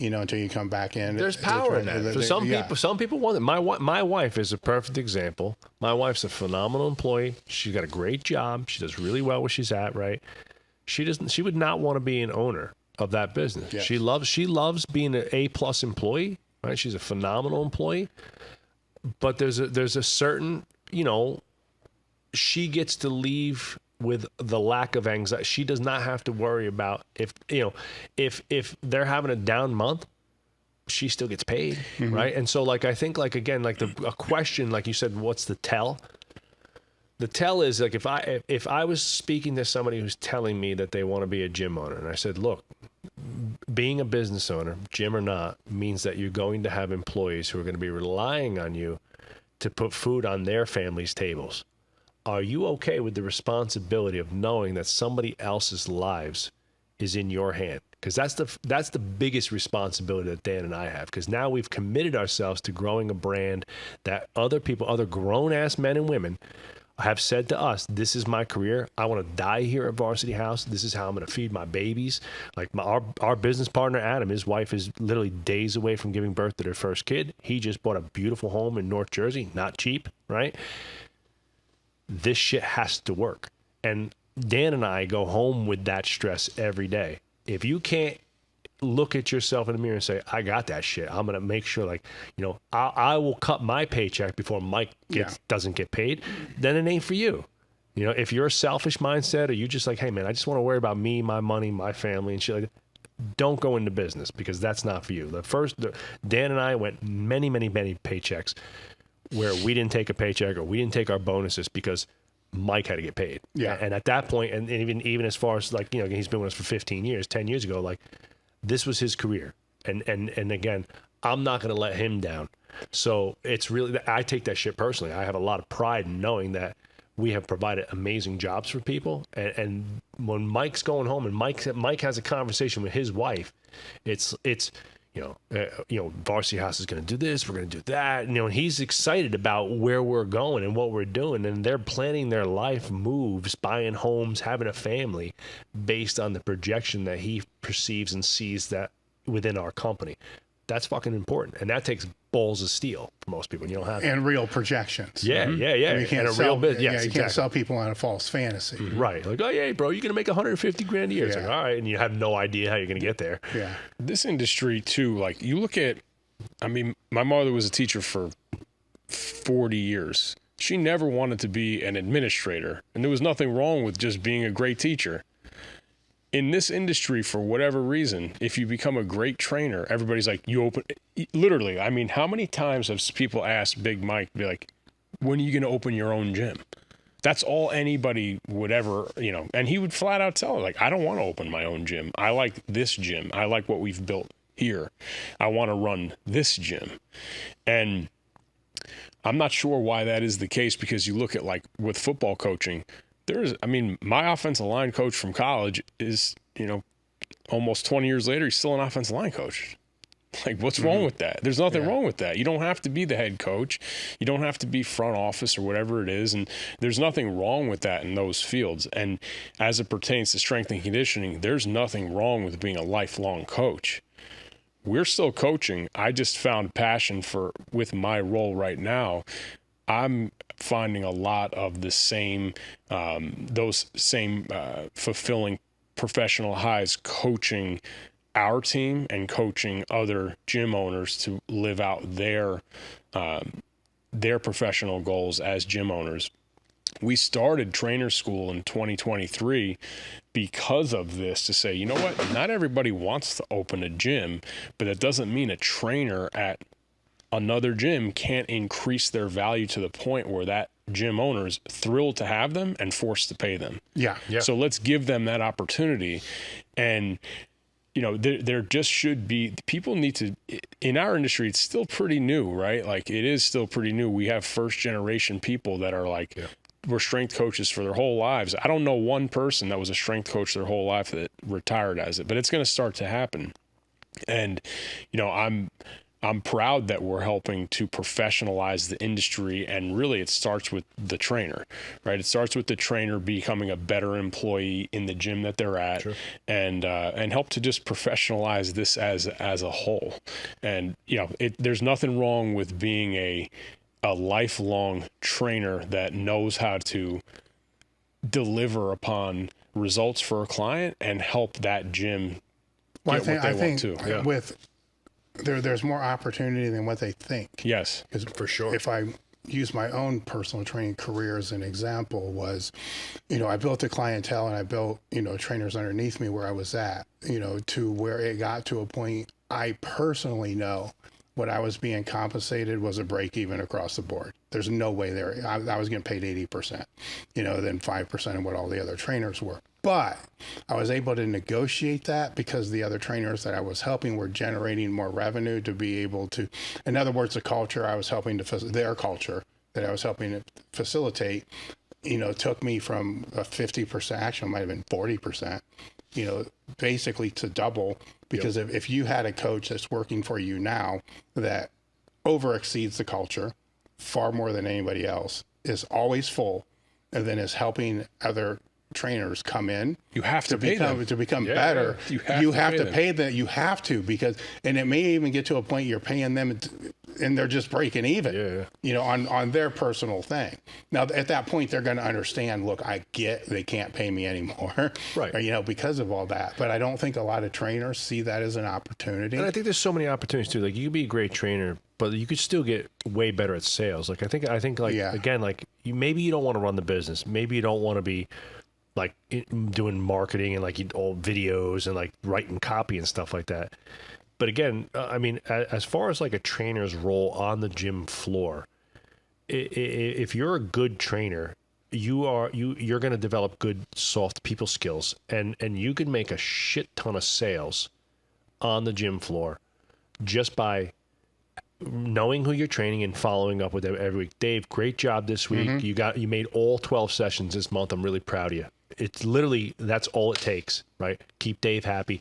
until you come back in. There's power in that. For some people want it. My wife is a perfect example. My wife's a phenomenal employee. She's got a great job. She does really well where she's at, right? She would not want to be an owner of that business. Yes. She loves being an A+ employee, right? She's a phenomenal employee. But there's a certain, she gets to leave with the lack of anxiety. She does not have to worry about if they're having a down month, she still gets paid, right? And so, like, I think, like, again, like a question, like you said, what's the tell? The tell is, like, if I was speaking to somebody who's telling me that they want to be a gym owner, and I said, look, being a business owner, gym or not, means that you're going to have employees who are going to be relying on you to put food on their families' tables. Are you okay with the responsibility of knowing that somebody else's lives is in your hand? Because that's the biggest responsibility that Dan and I have. Because now we've committed ourselves to growing a brand that other grown-ass men and women have said to us, this is my career. I want to die here at Varsity House. This is how I'm going to feed my babies. Like our business partner, Adam, his wife is literally days away from giving birth to their first kid. He just bought a beautiful home in North Jersey. Not cheap, right? This shit has to work. And Dan and I go home with that stress every day. If you can't look at yourself in the mirror and say, I got that shit, I'm going to make sure, like, I will cut my paycheck before Mike doesn't get paid, then it ain't for you. If you're a selfish mindset, or you just like, hey man, I just want to worry about me, my money, my family and shit like that, don't go into business, because that's not for you. Dan and I went many, many, many paychecks where we didn't take a paycheck or we didn't take our bonuses because Mike had to get paid. Yeah. And at that point, and even as far as, like, he's been with us for 15 years, 10 years ago, like, this was his career. And again, I'm not going to let him down. So it's really, I take that shit personally. I have a lot of pride in knowing that we have provided amazing jobs for people. And when Mike's going home and Mike has a conversation with his wife, it's Varsity House is going to do this, we're going to do that. And he's excited about where we're going and what we're doing. And they're planning their life moves, buying homes, having a family based on the projection that he perceives and sees that within our company. That's fucking important. And that takes balls of steel for most people. You don't have and real projections. Yeah. And you can't and sell, real bit. Yes, you can't sell people on a false fantasy. Right. Like, oh yeah, bro, you're going to make $150,000 a year. It's like, all right. And you have no idea how you're going to get there. Yeah. This industry too, like, you look at, my mother was a teacher for 40 years. She never wanted to be an administrator. And there was nothing wrong with just being a great teacher. In this industry, for whatever reason, if you become a great trainer, everybody's like, literally, how many times have people asked Big Mike, be like, when are you going to open your own gym? That's all anybody would ever, and he would flat out tell her, like, I don't want to open my own gym. I like this gym. I like what we've built here. I want to run this gym. And I'm not sure why that is the case, because you look at, like, with football coaching, my offensive line coach from college is, almost 20 years later, he's still an offensive line coach. Like, what's wrong with that? There's nothing wrong with that. You don't have to be the head coach. You don't have to be front office or whatever it is. And there's nothing wrong with that in those fields. And as it pertains to strength and conditioning, there's nothing wrong with being a lifelong coach. We're still coaching. I just found passion with my role right now. I'm finding a lot of the same, those same fulfilling professional highs coaching our team and coaching other gym owners to live out their professional goals as gym owners. We started trainer school in 2023 because of this, to say, you know what, not everybody wants to open a gym, but that doesn't mean a trainer at another gym can't increase their value to the point where that gym owner's thrilled to have them and forced to pay them. Yeah. So let's give them that opportunity. And there just should be, people need to, in our industry, it's still pretty new, right? Like, it is still pretty new. We have first generation people that are like, were strength coaches for their whole lives. I don't know one person that was a strength coach their whole life that retired as it, but it's going to start to happen. And, I'm proud that we're helping to professionalize the industry, and really it starts with the trainer, right? It starts with the trainer becoming a better employee in the gym that they're at, and help to just professionalize this as a whole. And there's nothing wrong with being a lifelong trainer that knows how to deliver upon results for a client and help that gym get what they want to. With there's more opportunity than what they think. Yes, for sure. If I use my own personal training career as an example, was, I built a clientele and I built, trainers underneath me where I was at, to where it got to a point I personally know what I was being compensated was a break even across the board. There's no way there. I was getting paid 80%, then 5% of what all the other trainers were. But I was able to negotiate that because the other trainers that I was helping were generating more revenue to be able to, in other words, the culture I was helping to, their culture that I was helping to facilitate, took me from a 50%, actually it might have been 40%, basically to double. Because if you had a coach that's working for you now that over exceeds the culture far more than anybody else, is always full, and then is helping other trainers come in, you have to pay them to become better. You have to pay them. You have to, because, and it may even get to a point you're paying them and they're just breaking even, on their personal thing. Now at that point they're going to understand, look, I get they can't pay me anymore, right? Or, because of all that. But I don't think a lot of trainers see that as an opportunity. And I think there's so many opportunities too. Like, you could be a great trainer, but you could still get way better at sales. Like, I think again, like, maybe you don't want to run the business. Maybe you don't want to be like doing marketing and like all videos and like writing copy and stuff like that. But again, I mean, as far as like a trainer's role on the gym floor, if you're a good trainer, you're going to develop good soft people skills, and you can make a shit ton of sales on the gym floor just by knowing who you're training and following up with them every week. Dave, great job this week. You made all 12 sessions this month. I'm really proud of you. It's literally, that's all it takes, right? Keep Dave happy,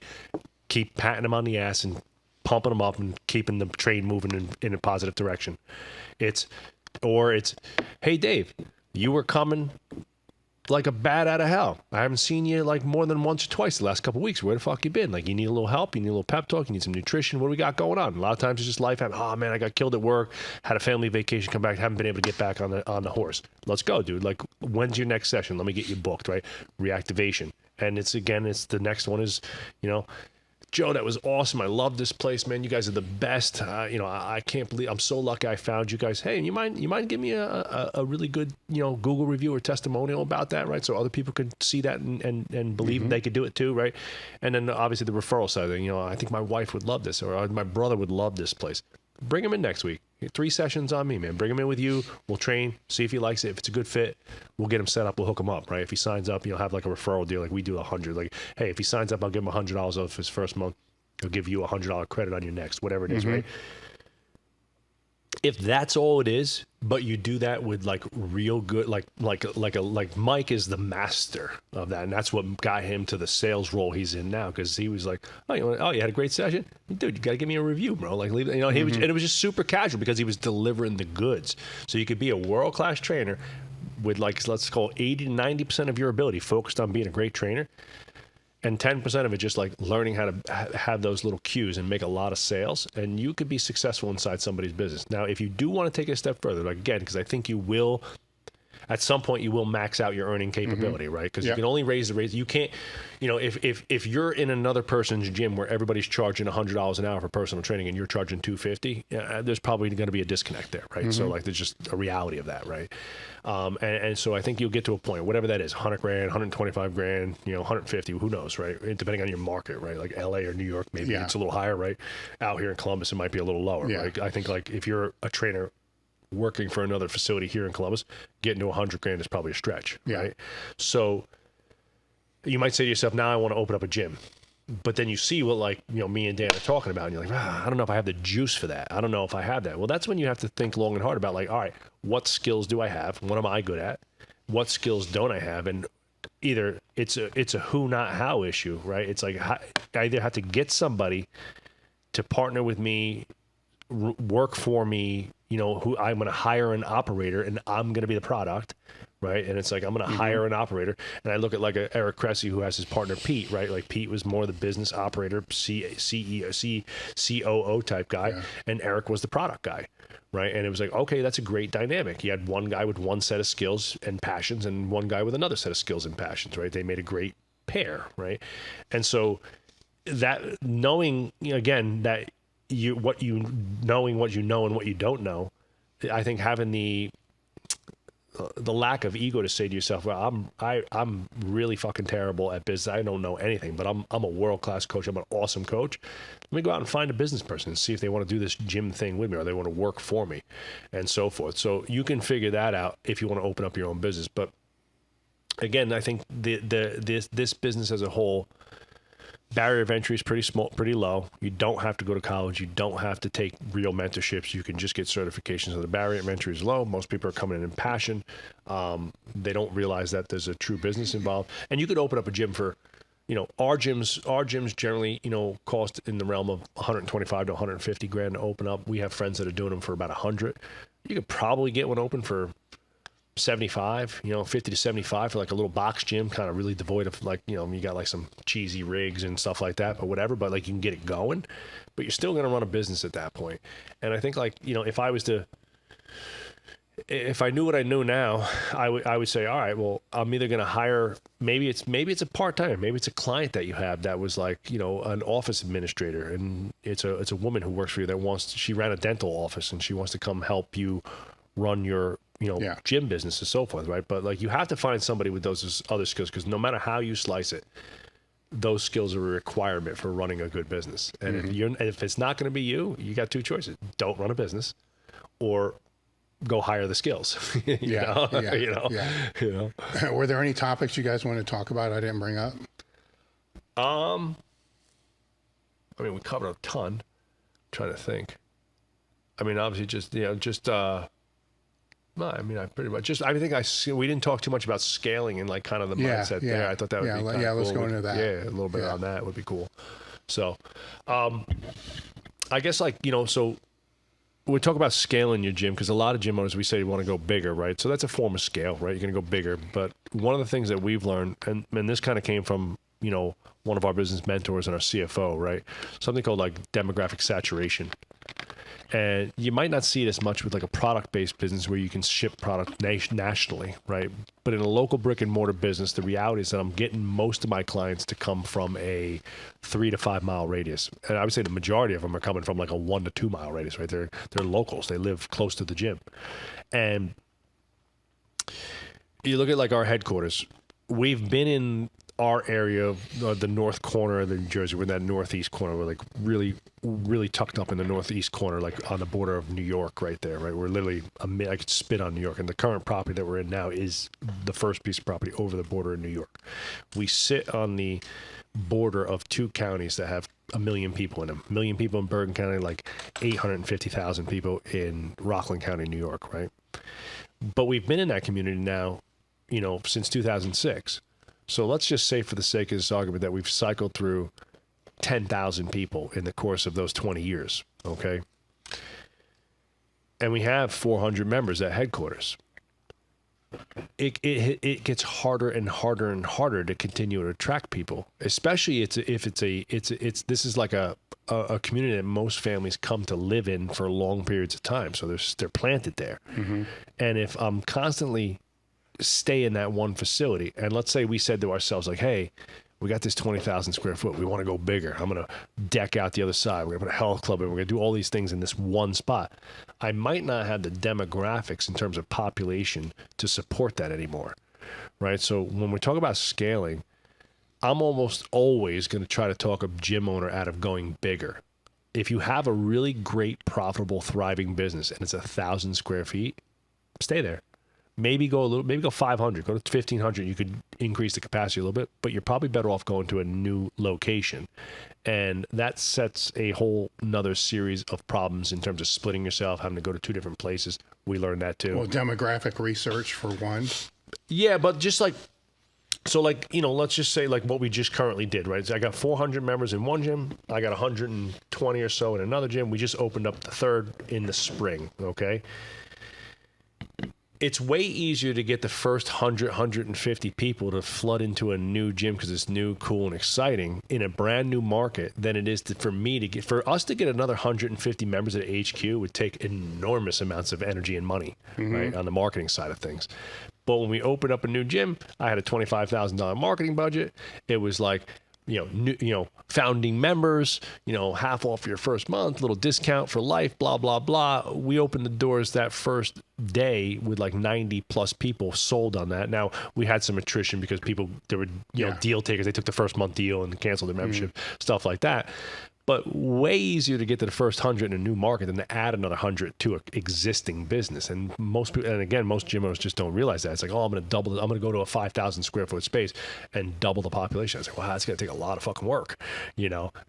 keep patting him on the ass and pumping him up and keeping the train moving in a positive direction. It's, hey Dave, you were coming like a bat out of hell. I haven't seen you like more than once or twice the last couple of weeks. Where the fuck you been? Like, you need a little help, you need a little pep talk, you need some nutrition. What do we got going on? A lot of times it's just life. Oh man, I got killed at work, had a family vacation, come back, haven't been able to get back on the horse. Let's go, dude. Like, when's your next session? Let me get you booked, right? Reactivation. And it's the next one is, Joe, that was awesome. I love this place, man. You guys are the best. I can't believe, I'm so lucky I found you guys. Hey, you mind give me a really good, Google review or testimonial about that, right? So other people could see that and believe they could do it too, right? And then obviously the referral side of it, I think my wife would love this, or my brother would love this place. Bring him in next week. 3 sessions on me, man. Bring him in with you. We'll train, see if he likes it. If it's a good fit, we'll get him set up. We'll hook him up, right? If he signs up, have like a referral deal, like we do 100. Like, hey, if he signs up, I'll give him $100 off his first month. I'll give you $100 credit on your next, whatever it is, right? If that's all it is, but you do that with like real good, like Mike is the master of that, and that's what got him to the sales role he's in now, because he was like, you had a great session, dude. You got to give me a review, bro. Like, leave, he was, and it was just super casual because he was delivering the goods. So you could be a world class trainer with like, let's call 80 to 90% of your ability focused on being a great trainer, and 10% of it just like learning how to have those little cues and make a lot of sales, and you could be successful inside somebody's business. Now, if you do want to take it a step further, like, again, because I think you will, at some point you will max out your earning capability, right? Because you can only raise the rates. You can't, if you're in another person's gym where everybody's charging $100 an hour for personal training and you're charging $250, there's probably going to be a disconnect there, right? So like there's just a reality of that, right? And so I think you'll get to a point, whatever that is, 100 grand, 125 grand, 150, who knows, right? Depending on your market, right? Like LA or New York, maybe it's a little higher, right? Out here in Columbus, it might be a little lower, right? I think like if you're a trainer working for another facility here in Columbus, getting to 100 grand is probably a stretch, right? So you might say to yourself, now I want to open up a gym. But then you see what me and Dan are talking about, and you're like, I don't know if I have the juice for that. I don't know if I have that. Well, that's when you have to think long and hard about all right, what skills do I have? What am I good at? What skills don't I have? And either it's a who, not how issue, right? It's like I either have to get somebody to partner with me, work for me, who I'm going to hire an operator and I'm going to be the product, right? And it's like, I'm going to hire an operator. And I look at like Eric Cressy, who has his partner, Pete, right? Like Pete was more the business operator, CEO, COO type guy. And Eric was the product guy, right? And it was like, okay, that's a great dynamic. You had one guy with one set of skills and passions and one guy with another set of skills and passions, right? They made a great pair, right? And so that knowing, again, that knowing what you know and what you don't know, I think having the lack of ego to say to yourself, well, I'm really fucking terrible at business. I don't know anything, but I'm a world-class coach. I'm an awesome coach. Let me go out and find a business person and see if they want to do this gym thing with me or they want to work for me and so forth. So you can figure that out if you want to open up your own business. But again, I think this business as a whole, barrier of entry is pretty small, pretty low. You don't have to go to college. You don't have to take real mentorships. You can just get certifications. So the barrier of entry is low. Most people are coming in passion. They don't realize that there's a true business involved. And you could open up a gym for, our gyms generally, cost in the realm of 125 to 150 grand to open up. We have friends that are doing them for about 100. You could probably get one open for 75, 50 to 75 for like a little box gym, kind of really devoid of you got like some cheesy rigs and stuff like that, but whatever, but like you can get it going, but you're still going to run a business at that point. And I think if I knew what I knew now, I would say, all right, well, I'm either going to hire, maybe it's a part-time, maybe it's a client that you have that was like, an office administrator, and it's a woman who works for you she ran a dental office and she wants to come help you run your gym business and so forth, right? But like you have to find somebody with those other skills, because no matter how you slice it, those skills are a requirement for running a good business. And if it's not going to be you got two choices: don't run a business, or go hire the skills. you know. Were there any topics you guys want to talk about I didn't bring up? I mean, we covered a ton. I'm trying to think. I mean, obviously, no, I mean, I pretty much we didn't talk too much about scaling and like kind of the mindset there. I thought that would be kind of cool. Let's go into that. Yeah, a little bit on that would be cool. So, I guess so we talk about scaling your gym, because a lot of gym owners, we say you want to go bigger, right? So that's a form of scale, right? You're going to go bigger. But one of the things that we've learned, and this kind of came from, one of our business mentors and our CFO, right? Something called like demographic saturation. And you might not see it as much with like a product-based business where you can ship product nationally, right? But in a local brick and mortar business, the reality is that I'm getting most of my clients to come from a 3 to 5 mile radius. And I would say the majority of them are coming from like a 1 to 2 mile radius, right? They're locals. They live close to the gym. And you look at like our headquarters. We've been in our area, the north corner of New Jersey. We're in that northeast corner. We're like really, really tucked up in the northeast corner, like on the border of New York right there, right? We're literally, I could spit on New York. And the current property that we're in now is the first piece of property over the border in New York. We sit on the border of 2 counties that have 1 million people in them. 1 million people in Bergen County, like 850,000 people in Rockland County, New York, right? But we've been in that community now, since 2006. So let's just say, for the sake of this argument, that we've cycled through 10,000 people in the course of those 20 years, okay? And we have 400 members at headquarters. It gets harder and harder and harder to continue to attract people, especially if this is like a community that most families come to live in for long periods of time. So they're planted there. Mm-hmm. And if I'm constantly stay in that one facility. And let's say we said to ourselves, like, hey, we got this 20,000 square foot. We want to go bigger. I'm going to deck out the other side. We're going to put a health club in. We're going to do all these things in this one spot. I might not have the demographics in terms of population to support that anymore, right? So when we talk about scaling, I'm almost always going to try to talk a gym owner out of going bigger. If you have a really great, profitable, thriving business and it's 1,000 square feet, stay there. Maybe go 500, go to 1,500. You could increase the capacity a little bit, but you're probably better off going to a new location. And that sets a whole nother series of problems in terms of splitting yourself, having to go to 2 different places. We learned that too. Well, demographic research for one. Yeah, but just like, so like, you know, let's just say like what we just currently did, right? So I got 400 members in one gym. I got 120 or so in another gym. We just opened up the third in the spring, okay? It's way easier to get the first 100, 150 people to flood into a new gym because it's new, cool, and exciting in a brand new market than it is for us to get another 150 members at HQ would take enormous amounts of energy and money, right, on the marketing side of things. But when we opened up a new gym, I had a $25,000 marketing budget. It was like, founding members, half off your first month, little discount for life, blah, blah, blah. We opened the doors that first day with like 90 plus people sold on that. Now we had some attrition because there were, deal takers. They took the first month deal and canceled their membership, stuff like that. But way easier to get to the first 100 in a new market than to add another 100 to an existing business. And most people, and again, most gym owners just don't realize that. It's like, oh, I'm going to double it. I'm going to go to a 5,000 square foot space and double the population. I was like, wow, that's going to take a lot of fucking work,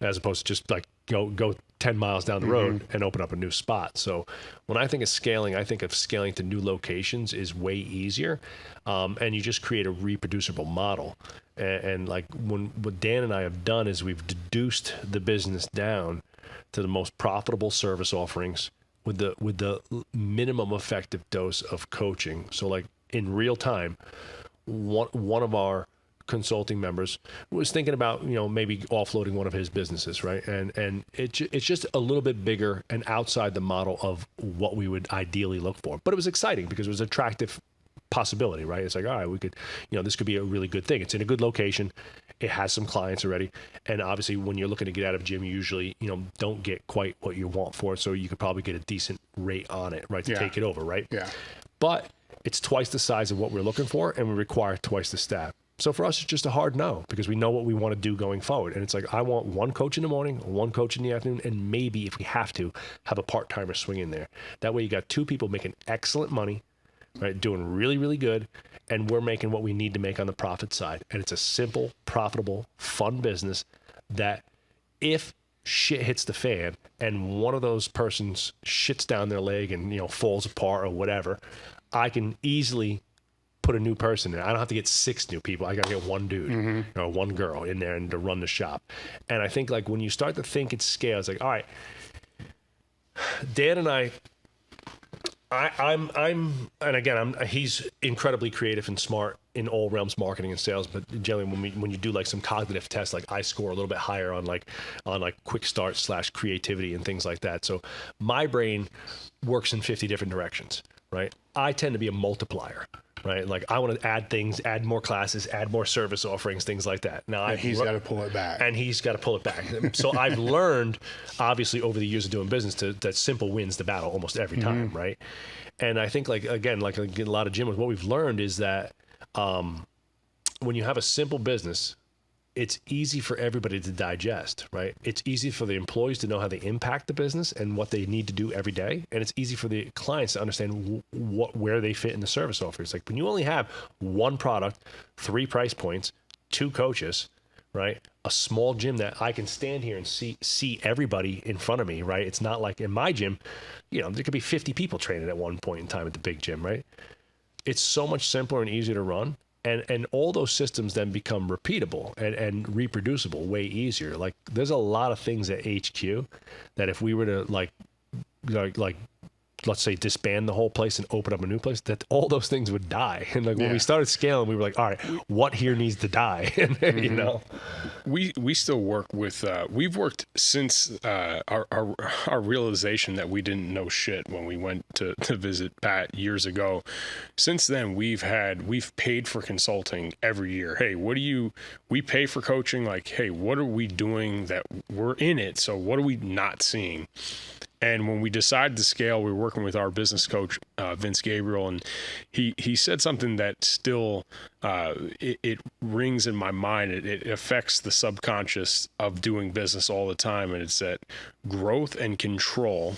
as opposed to just like go 10 miles down the road and open up a new spot. So when I think of scaling to new locations is way easier. And you just create a reproducible model. And like what Dan and I have done is we've deduced the business down to the most profitable service offerings with the minimum effective dose of coaching. So like in real time, one of our consulting members was thinking about, maybe offloading one of his businesses, right? And it's just a little bit bigger and outside the model of what we would ideally look for. But it was exciting because it was attractive possibility, right? It's like, all right, we could, this could be a really good thing. It's in a good location. It has some clients already. And obviously when you're looking to get out of gym, you usually, don't get quite what you want for it. So you could probably get a decent rate on it, right? To take it over, right? Yeah. But it's twice the size of what we're looking for and we require twice the staff. So for us, it's just a hard no because we know what we want to do going forward. And it's like, I want one coach in the morning, one coach in the afternoon, and maybe if we have to, have a part-timer swing in there. That way you got 2 people making excellent money, right, doing really, really good, and we're making what we need to make on the profit side. And it's a simple, profitable, fun business that if shit hits the fan and one of those persons shits down their leg and, falls apart or whatever, I can easily put a new person in. I don't have to get 6 new people. I got to get one dude or one girl in there and to run the shop. And I think like when you start to think at scale, it's like, all right, Dan and he's incredibly creative and smart in all realms, marketing and sales. But generally, when you do like some cognitive tests, like I score a little bit higher on quick start / creativity and things like that. So my brain works in 50 different directions, right? I tend to be a multiplier, right? Like I want to add things, add more classes, add more service offerings, things like that. Now he's got to pull it back. And he's got to pull it back. So I've learned, obviously, over the years of doing business, that simple wins the battle almost every time, right? And I think, like a lot of gym owners, what we've learned is that when you have a simple business, it's easy for everybody to digest, right? It's easy for the employees to know how they impact the business and what they need to do every day. And it's easy for the clients to understand where they fit in the service offerings. Like when you only have one product, 3 price points, 2 coaches, right? A small gym that I can stand here and see everybody in front of me, right? It's not like in my gym, there could be 50 people training at one point in time at the big gym, right? It's so much simpler and easier to run. And all those systems then become repeatable and reproducible way easier. Like there's a lot of things at HQ that if we were to like let's say, disband the whole place and open up a new place, that all those things would die. And like when we started scaling, we were like, all right, what here needs to die? And you know, we still work with. We've worked since our realization that we didn't know shit when we went to visit Pat years ago. Since then, we've paid for consulting every year. Hey, we pay for coaching. Like, hey, what are we doing that we're in it? So what are we not seeing? And when we decided to scale, we were working with our business coach, Vince Gabriel, and he said something that still it rings in my mind. It affects the subconscious of doing business all the time, and it's that growth and control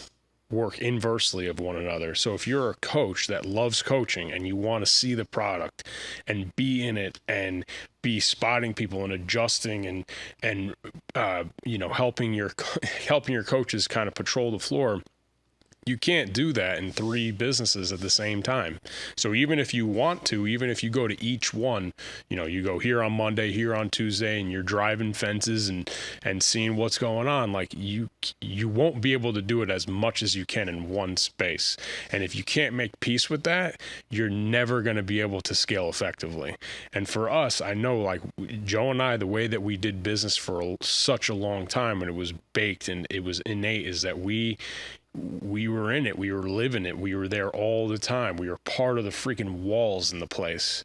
work inversely of one another. So if you're a coach that loves coaching and you want to see the product and be in it and be spotting people and adjusting and helping your coaches kind of patrol the floor, you can't do that in 3 businesses at the same time. So even if you want to, even if you go to each one, you go here on Monday, here on Tuesday, and you're driving fences and seeing what's going on, like you won't be able to do it as much as you can in one space. And if you can't make peace with that, you're never going to be able to scale effectively. And for us, I know, like Joe and I, the way that we did business for such a long time, and it was baked and it was innate, is that we were in it. We were living it. We were there all the time. We were part of the freaking walls in the place.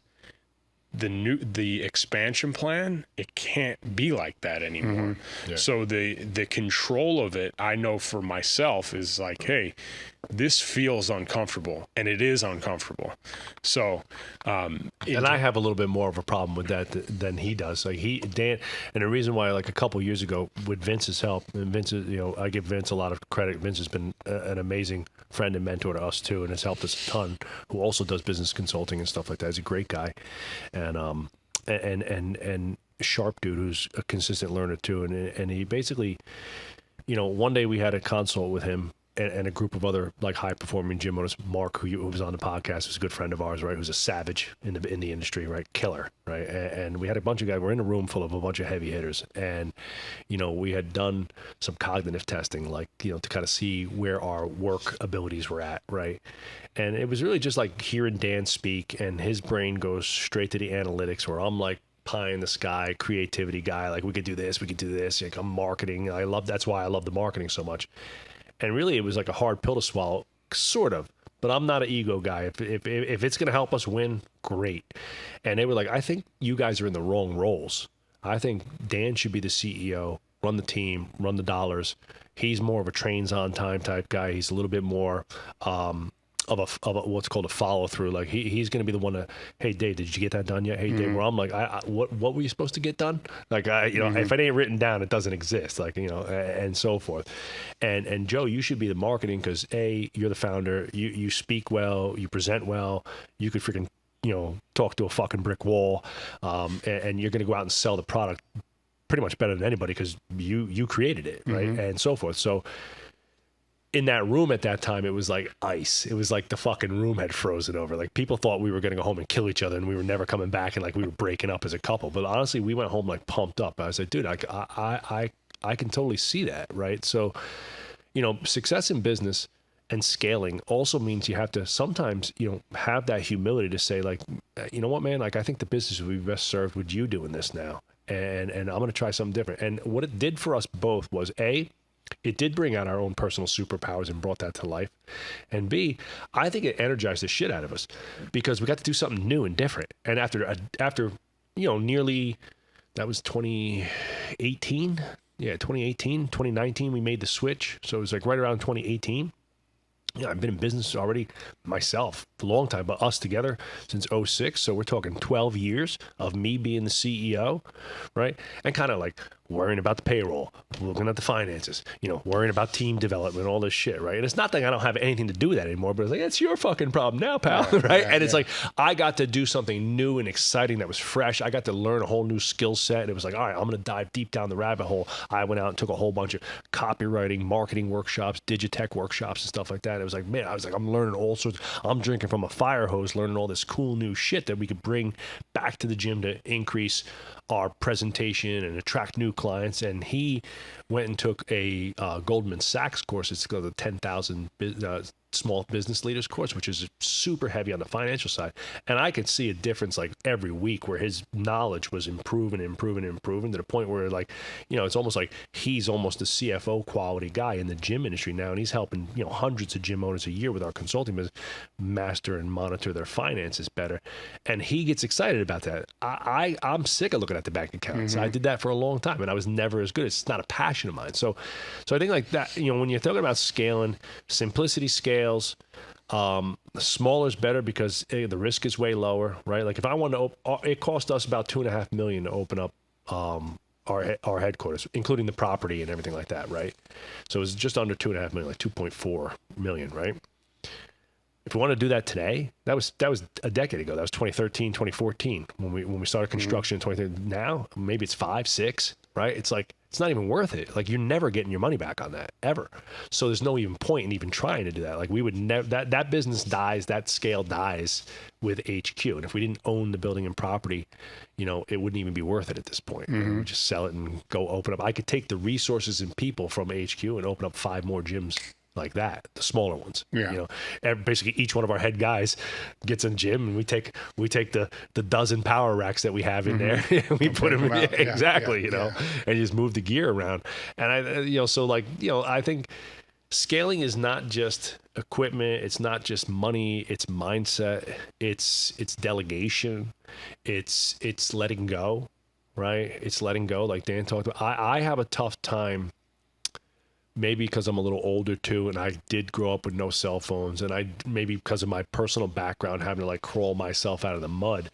The expansion plan, it can't be like that anymore. Yeah. So the control of it, I know for myself, is like, hey, this feels uncomfortable, and it is uncomfortable. So, and I have a little bit more of a problem with that than he does. Like Dan, and the reason why, like a couple years ago, with Vince's help, and Vince, I give Vince a lot of credit. Vince has been an amazing friend and mentor to us too, and has helped us a ton. Who also does business consulting and stuff like that. He's a great guy, and sharp dude who's a consistent learner too. And he basically, one day we had a consult with him and a group of other like high performing gym owners. Mark, who was on the podcast, was a good friend of ours, right? Who's a savage in the industry, right? Killer, right? And we had a bunch of guys. We're in a room full of a bunch of heavy hitters, and we had done some cognitive testing, like to kind of see where our work abilities were at, right? And it was really just like hearing Dan speak, and his brain goes straight to the analytics, where I'm like pie in the sky creativity guy, like we could do this, like I'm marketing. That's why I love the marketing so much. And really, it was like a hard pill to swallow, sort of. But I'm not an ego guy. If it's going to help us win, great. And they were like, I think you guys are in the wrong roles. I think Dan should be the CEO, run the team, run the dollars. He's more of a trains on time type guy. He's a little bit more of a what's called a follow through. Like he's going to be the one to, hey Dave, did you get that done yet? Hey Dave, where I'm like, what were you supposed to get done? Like if it ain't written down, it doesn't exist. Like and so forth. And Joe, you should be the marketing, because you're the founder. You speak well, you present well, you could freaking talk to a fucking brick wall, and you're going to go out and sell the product pretty much better than anybody because you created it, right? And so forth. So in that room at that time, it was like ice. It was like the fucking room had frozen over. Like people thought we were going to go home and kill each other, and we were never coming back, and like we were breaking up as a couple. But honestly, we went home like pumped up. I said, dude, I can totally see that, right? So, success in business and scaling also means you have to sometimes, have that humility to say, like, you know what, man, like I think the business would be best served with you doing this now, and I'm going to try something different. And what it did for us both was it did bring out our own personal superpowers and brought that to life. And B, I think it energized the shit out of us because we got to do something new and different. And after nearly, that was 2018. Yeah, 2019, we made the switch. So it was like right around 2018. I've been in business already myself for a long time, but us together since 2006. So we're talking 12 years of me being the CEO, right? And kind of like worrying about the payroll, looking at the finances, worrying about team development, all this shit, right? And it's not that I don't have anything to do with that anymore, but it's like, it's your fucking problem now, pal, right? And it's like, I got to do something new and exciting that was fresh. I got to learn a whole new skill set. And it was like, all right, I'm going to dive deep down the rabbit hole. I went out and took a whole bunch of copywriting, marketing workshops, digitech workshops and stuff like that. It was like, man, I'm learning all sorts. I'm drinking from a fire hose, learning all this cool new shit that we could bring back to the gym to increase our presentation and attract new clients. And he went and took a Goldman Sachs course. It's called the 10,000 small business leaders course, which is super heavy on the financial side. And I could see a difference like every week where his knowledge was improving to the point where like, you know, it's almost like he's almost a CFO quality guy in the gym industry now. And he's helping, you know, hundreds of gym owners a year with our consulting business master and monitor their finances better. And he gets excited about that. I'm sick of looking at the bank accounts. I did that for a long time and I was never as good. It's not a passion of mine. So I think like that, you know, when you're talking about scaling, simplicity scales. Smaller is better because the risk is way lower, right? Like if I wanted to, it cost us about $2.5 million to open up our headquarters, including the property and everything like that, right? So it was just under $2.5 million, like 2.4 million, right? If we want to do that today, that was a decade ago. That was 2013, 2014 when we started construction in 2013. Now maybe it's 5, 6, right? It's like it's not even worth it. Like you're never getting your money back on that ever. So there's no even point in even trying to do that. Like we would never that business dies, that scale dies with HQ. And if we didn't own the building and property, you know, it wouldn't even be worth it at this point. We'd just sell it and go open up. I could take the resources and people from HQ and open up 5 more gyms like that, the smaller ones. Yeah. You know, basically each one of our head guys gets in gym and we take the dozen power racks that we have in there and we put them in, exactly, you know, and just move the gear around. And you know, so like, you know, I think scaling is not just equipment, it's not just money, it's mindset, it's delegation, it's letting go, right? It's letting go, like Dan talked about. I have a tough time, maybe because I'm a little older too, and I did grow up with no cell phones, and I maybe because of my personal background, having to like crawl myself out of the mud,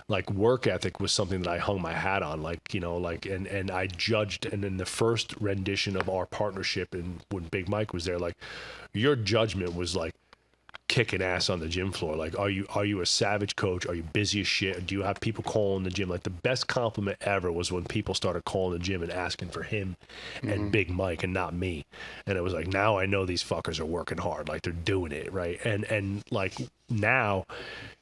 like work ethic was something that I hung my hat on, like, you know, like, and I judged, and in the first rendition of our partnership, and when Big Mike was there, like, your judgment was like kicking ass on the gym floor. Like, are you a savage coach? Are you busy as shit? Do you have people calling the gym? Like the best compliment ever was when people started calling the gym and asking for him and Big Mike and not me. And it was like, now I know these fuckers are working hard. Like they're doing it, right? And like now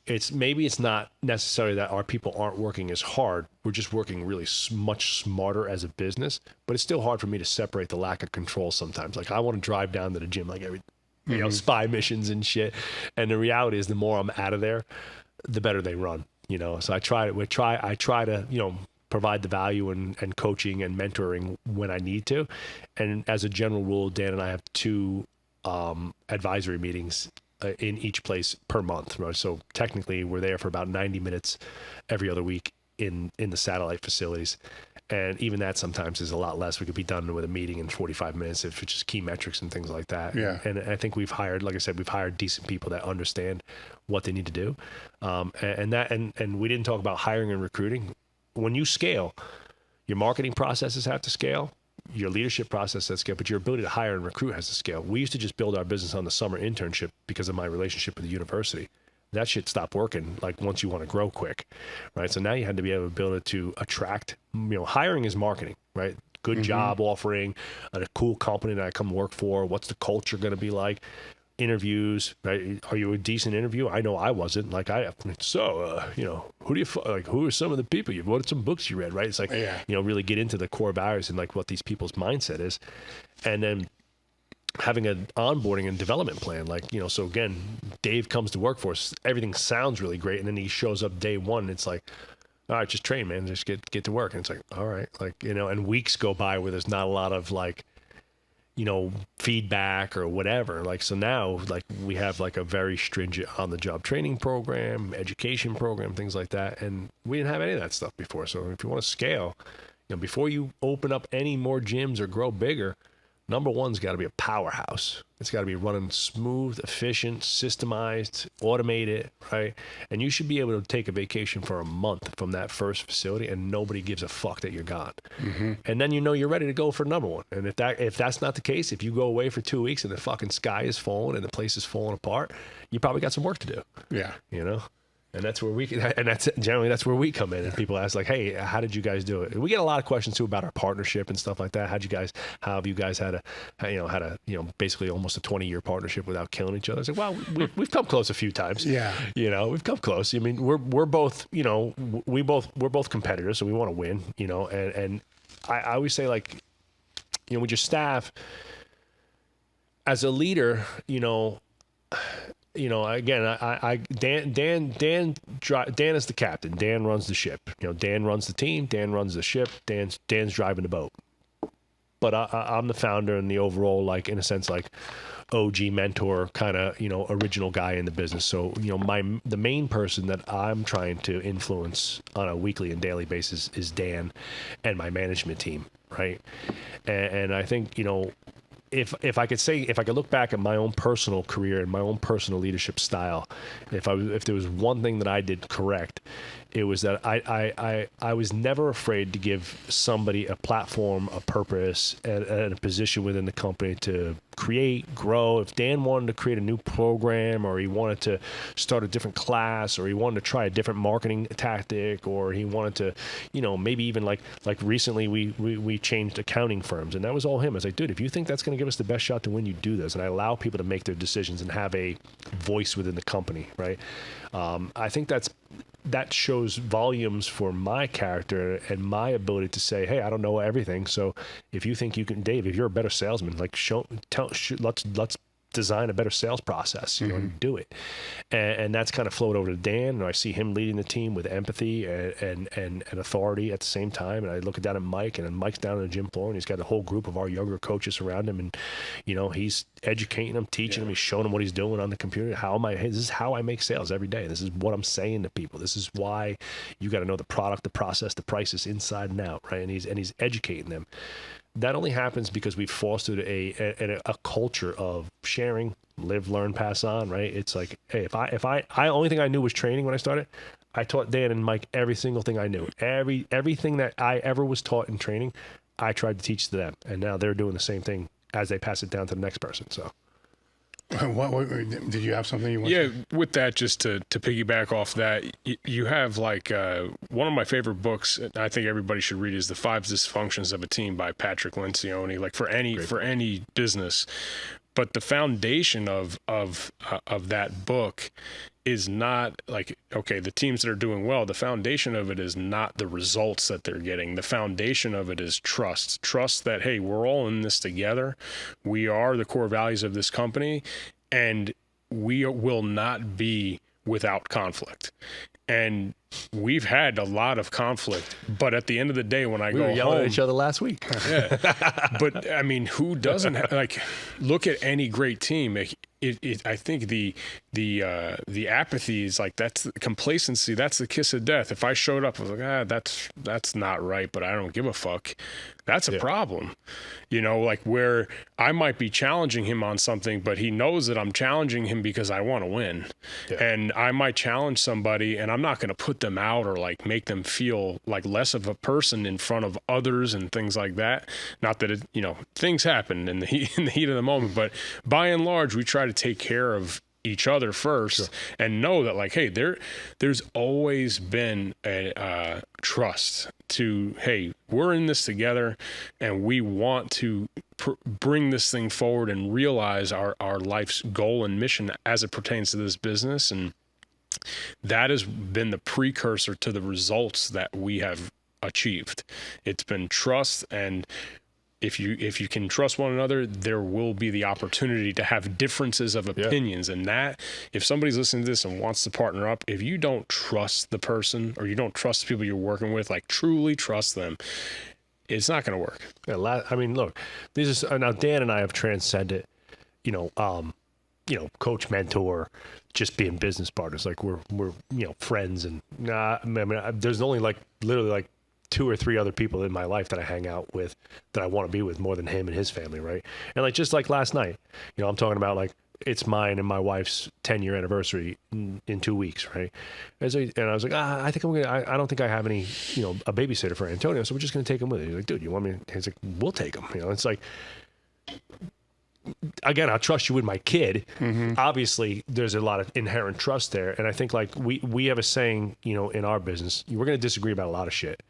it's not necessarily that our people aren't working as hard. We're just working really much smarter as a business, but it's still hard for me to separate the lack of control sometimes. Like I want to drive down to the gym like every you know, spy missions and shit. And the reality is the more I'm out of there, the better they run, you know? So I try to, you know, provide the value and coaching and mentoring when I need to. And as a general rule, Dan and I have 2 advisory meetings in each place per month, right? So technically we're there for about 90 minutes every other week in the satellite facilities. And even that sometimes is a lot less. We could be done with a meeting in 45 minutes if it's just key metrics and things like that. Yeah. And I think we've hired, like I said, decent people that understand what they need to do. And we didn't talk about hiring and recruiting. When you scale, your marketing processes have to scale, your leadership process has to scale, but your ability to hire and recruit has to scale. We used to just build our business on the summer internship because of my relationship with the university. That shit stopped working like once you want to grow quick, right? So now you had to be able to attract, you know, hiring is marketing, right? Good job offering, a cool company that I come work for. What's the culture going to be like? Interviews, right? Are you a decent interview? I know I wasn't. Like you know, who are some of the people what are some books you read, right? It's like, you know, really get into the core values and like what these people's mindset is. And then having an onboarding and development plan, like, you know, so again, Dave comes to work for us, everything sounds really great, and then he shows up day one, and it's like, all right, just train, man, just get to work. And it's like, all right, like, you know, and weeks go by where there's not a lot of like, you know, feedback or whatever. Like, so now, like, we have like a very stringent on the job training program, education program, things like that, and we didn't have any of that stuff before. So if you want to scale, you know, before you open up any more gyms or grow bigger, number one's got to be a powerhouse. It's got to be running smooth, efficient, systemized, automated, right? And you should be able to take a vacation for a month from that first facility, and nobody gives a fuck that you're gone. And then you know you're ready to go for number one. And if that's not the case, if you go away for 2 weeks and the fucking sky is falling and the place is falling apart, you probably got some work to do. Yeah, you know. And that's where that's where we come in, and people ask like, hey, how did you guys do it? And we get a lot of questions too about our partnership and stuff like that. How have you guys had a basically almost a 20-year partnership without killing each other? It's like, well, we've come close a few times. Yeah. You know, we've come close. I mean, we're both, you know, we're both competitors, so we want to win, you know, and I always say, like, you know, with your staff as a leader, you know, again, Dan is the captain. Dan runs the ship. Dan runs the team. Dan runs the ship. Dan's driving the boat. But I'm the founder and the overall, like, in a sense, like, OG mentor kind of, original guy in the business. So, the main person that I'm trying to influence on a weekly and daily basis is Dan and my management team, right? And I think, if I could look back at my own personal career and my own personal leadership style, if there was one thing that I did correct, it was that I was never afraid to give somebody a platform, a purpose, and a position within the company to create, grow. If Dan wanted to create a new program, or he wanted to start a different class, or he wanted to try a different marketing tactic, or he wanted to, maybe even like recently we changed accounting firms, and that was all him. I was like, dude, if you think that's going to give us the best shot to win, you do this. And I allow people to make their decisions and have a voice within the company, right? I think that shows volumes for my character and my ability to say, hey, I don't know everything. So if you think you can, Dave, if you're a better salesman, like let's design a better sales process, and do it. And that's kind of flowed over to Dan, and I see him leading the team with empathy and authority at the same time. And I look down at Mike, and then Mike's down on the gym floor, and he's got a whole group of our younger coaches around him, and he's educating them, teaching them, he's showing them what he's doing on the computer. This is how I make sales every day. This is what I'm saying to people. This is why you got to know the product, the process, the prices inside and out, right? And he's educating them. That only happens because we've fostered a culture of sharing, live, learn, pass on, right? It's like, hey, if I only thing I knew was training when I started, I taught Dan and Mike every single thing I knew. Everything that I ever was taught in training, I tried to teach to them. And now they're doing the same thing as they pass it down to the next person. So. What did you have something you want? Yeah, with that, just to piggyback off that, you have like one of my favorite books. I think everybody should read is The 5 Dysfunctions of a Team by Patrick Lencioni. Like for any business, but the foundation of that book is not like, okay, the teams that are doing well, the foundation of it is not the results that they're getting. The foundation of it is trust that, hey, we're all in this together. We are the core values of this company, and we will not be without conflict. And we've had a lot of conflict, but at the end of the day, when we were yelling home, at each other last week. Yeah, but I mean, who doesn't look at any great team? I think the apathy is like, that's the complacency. That's the kiss of death. If I showed up, I was like, that's not right, but I don't give a fuck. That's a problem, like where I might be challenging him on something, but he knows that I'm challenging him because I want to win. Yeah. And I might challenge somebody, and I'm not going to put them out or like make them feel like less of a person in front of others and things like that. Not that things happen in the heat of the moment, but by and large, we try to take care of each other first, and know that, like, hey, there's always been a trust to, hey, we're in this together, and we want to bring this thing forward and realize our life's goal and mission as it pertains to this business. And that has been the precursor to the results that we have achieved. It's been trust, and if you can trust one another, there will be the opportunity to have differences of opinions. And that, if somebody's listening to this and wants to partner up, if you don't trust the person, or you don't trust the people you're working with, like truly trust them, it's not going to work. Yeah, I mean, look, this is now Dan and I have transcended, coach, mentor, just being business partners. Like we're friends, and there's only literally 2 or 3 other people in my life that I hang out with that I want to be with more than him and his family, right? And just like last night, I'm talking about it's mine and my wife's 10-year anniversary in 2 weeks, right? And I was like, I think I don't think I have any, a babysitter for Antonio, so we're just going to take him with us. He's like, dude, you want me? He's like, we'll take him. It's like, again, I trust you with my kid. Mm-hmm. Obviously, there's a lot of inherent trust there. And I think we have a saying, in our business, we're going to disagree about a lot of shit.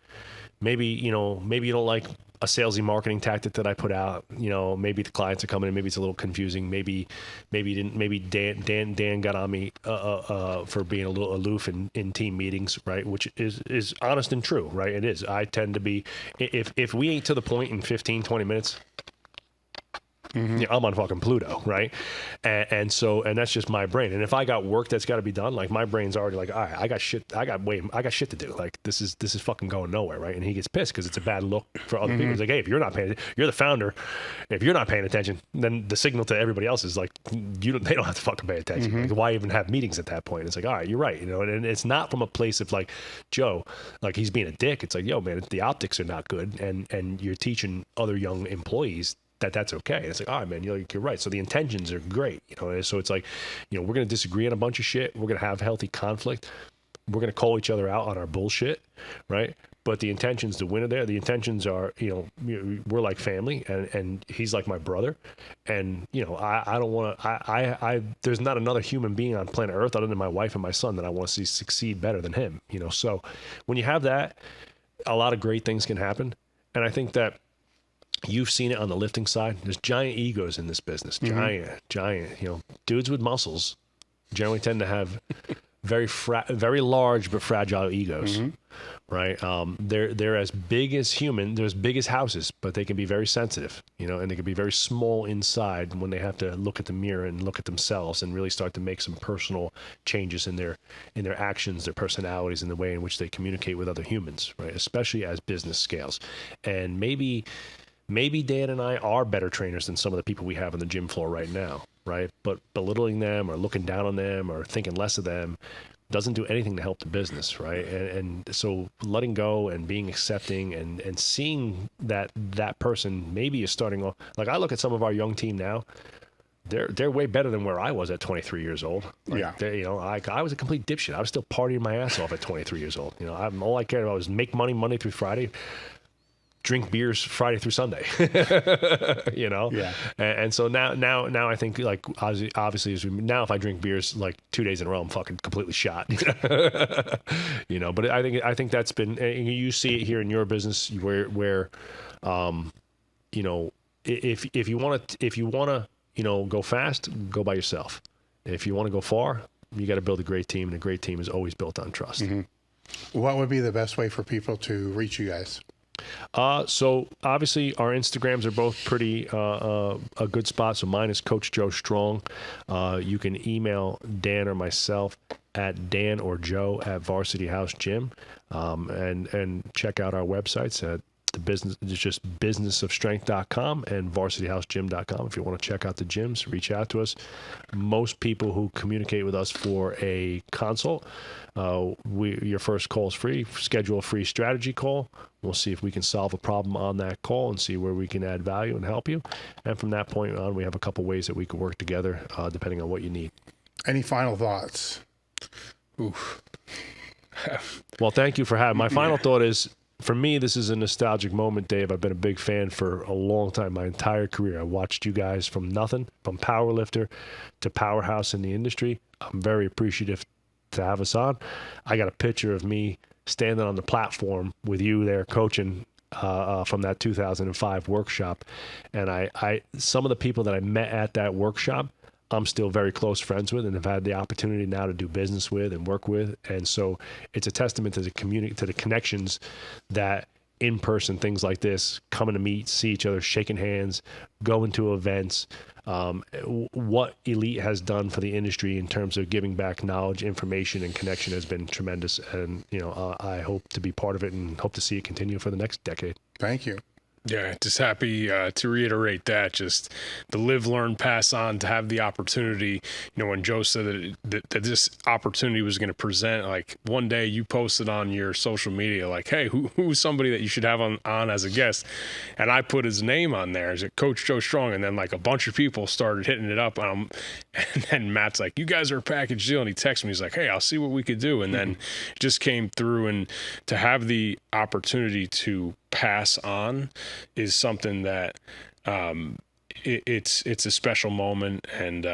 Maybe you don't like a salesy marketing tactic that I put out. Maybe the clients are coming in. Maybe it's a little confusing. Maybe Dan got on me for being a little aloof in team meetings, right? Which is honest and true, right? It is. I tend to be, if we ain't to the point in 15, 20 minutes, I'm on fucking Pluto, right? And that's just my brain. And if I got work that's got to be done, like my brain's already like, all right, I got shit to do. Like this is fucking going nowhere, right? And he gets pissed because it's a bad look for other people. He's like, hey, if you're not paying, you're the founder. If you're not paying attention, then the signal to everybody else is like, they don't have to fucking pay attention. Like, why even have meetings at that point? It's like, all right, you're right, and it's not from a place of like Joe, like he's being a dick. It's like, yo, man, the optics are not good, and you're teaching other young employees that's okay. And it's like, all right, man, you're right. So the intentions are great, so it's like, we're going to disagree on a bunch of shit. We're going to have healthy conflict. We're going to call each other out on our bullshit, right? But the intentions, the winner there, the intentions are, we're like family, and he's like my brother. And, I don't want to, there's not another human being on planet Earth other than my wife and my son that I want to see succeed better than him, So when you have that, a lot of great things can happen. And I think that you've seen it on the lifting side. There's giant egos in this business. Giant, dudes with muscles generally tend to have very large but fragile egos, right? They're as big as human. They're as big as houses, but they can be very sensitive, and they can be very small inside when they have to look at the mirror and look at themselves and really start to make some personal changes in their actions, their personalities, and the way in which they communicate with other humans, right? Especially as business scales. And maybe Dan and I are better trainers than some of the people we have on the gym floor right now, right? But belittling them or looking down on them or thinking less of them doesn't do anything to help the business, right? And so letting go and being accepting and seeing that person maybe is starting off. Like I look at some of our young team now, they're way better than where I was at 23 years old. Like, I was a complete dipshit. I was still partying my ass off at 23 years old. All I cared about was make money Monday through Friday, drink beers Friday through Sunday, Yeah. And so now I think, like, obviously now if I drink beers like 2 days in a row, I'm fucking completely shot, but I think that's been, you see it here in your business where if you want to go fast, go by yourself. If you want to go far, you got to build a great team, and a great team is always built on trust. What would be the best way for people to reach you guys? So obviously our Instagrams are both pretty a good spot. So mine is Coach Joe Strong. You can email Dan or myself at Dan or Joe at Varsity House Gym, and check out our websites at the business. It's just businessofstrength.com and varsityhousegym.com. If you want to check out the gyms, reach out to us. Most people who communicate with us for a consult, your first call is free. Schedule a free strategy call. We'll see if we can solve a problem on that call and see where we can add value and help you. And from that point on, we have a couple ways that we can work together, depending on what you need. Any final thoughts? Oof. Well, thank you for having. My final thought is, for me, this is a nostalgic moment, Dave. I've been a big fan for a long time, my entire career. I watched you guys from nothing, from powerlifter to powerhouse in the industry. I'm very appreciative to have us on. I got a picture of me standing on the platform with you there coaching from that 2005 workshop. And I some of the people that I met at that workshop, I'm still very close friends with and have had the opportunity now to do business with and work with. And so it's a testament to the community, to the connections that in-person things like this, coming to meet, see each other, shaking hands, going to events, what Elite has done for the industry in terms of giving back knowledge, information, and connection has been tremendous. And, I hope to be part of it and hope to see it continue for the next decade. Thank you. Yeah, just happy to reiterate that. Just the live, learn, pass on, to have the opportunity. When Joe said that this opportunity was going to present, like one day you posted on your social media, like, hey, who's somebody that you should have on as a guest? And I put his name on there as Coach Joe Strong. And then like a bunch of people started hitting it up. And then Matt's like, you guys are a package deal. And he texted me, he's like, hey, I'll see what we could do. And then it just came through, and to have the opportunity to pass on is something that it's a special moment. And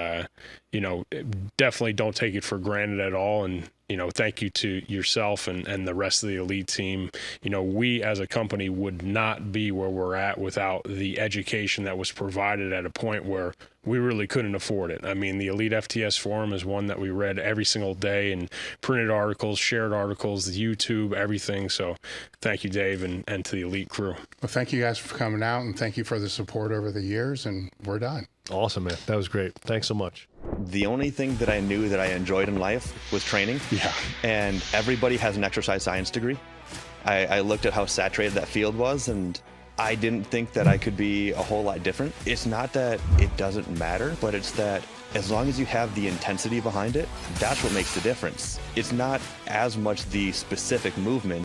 definitely don't take it for granted at all. And, thank you to yourself and the rest of the elite team. We as a company would not be where we're at without the education that was provided at a point where we really couldn't afford it. I mean, the Elite FTS forum is one that we read every single day, and printed articles, shared articles, YouTube, everything. So thank you, Dave, and to the elite crew. Well, thank you guys for coming out, and thank you for the support over the years, and we're done. Awesome, man. That was great. Thanks so much. The only thing that I knew that I enjoyed in life was training. Yeah. And everybody has an exercise science degree. I looked at how saturated that field was, and I didn't think that I could be a whole lot different. It's not that it doesn't matter, but it's that as long as you have the intensity behind it, that's what makes the difference. It's not as much the specific movement.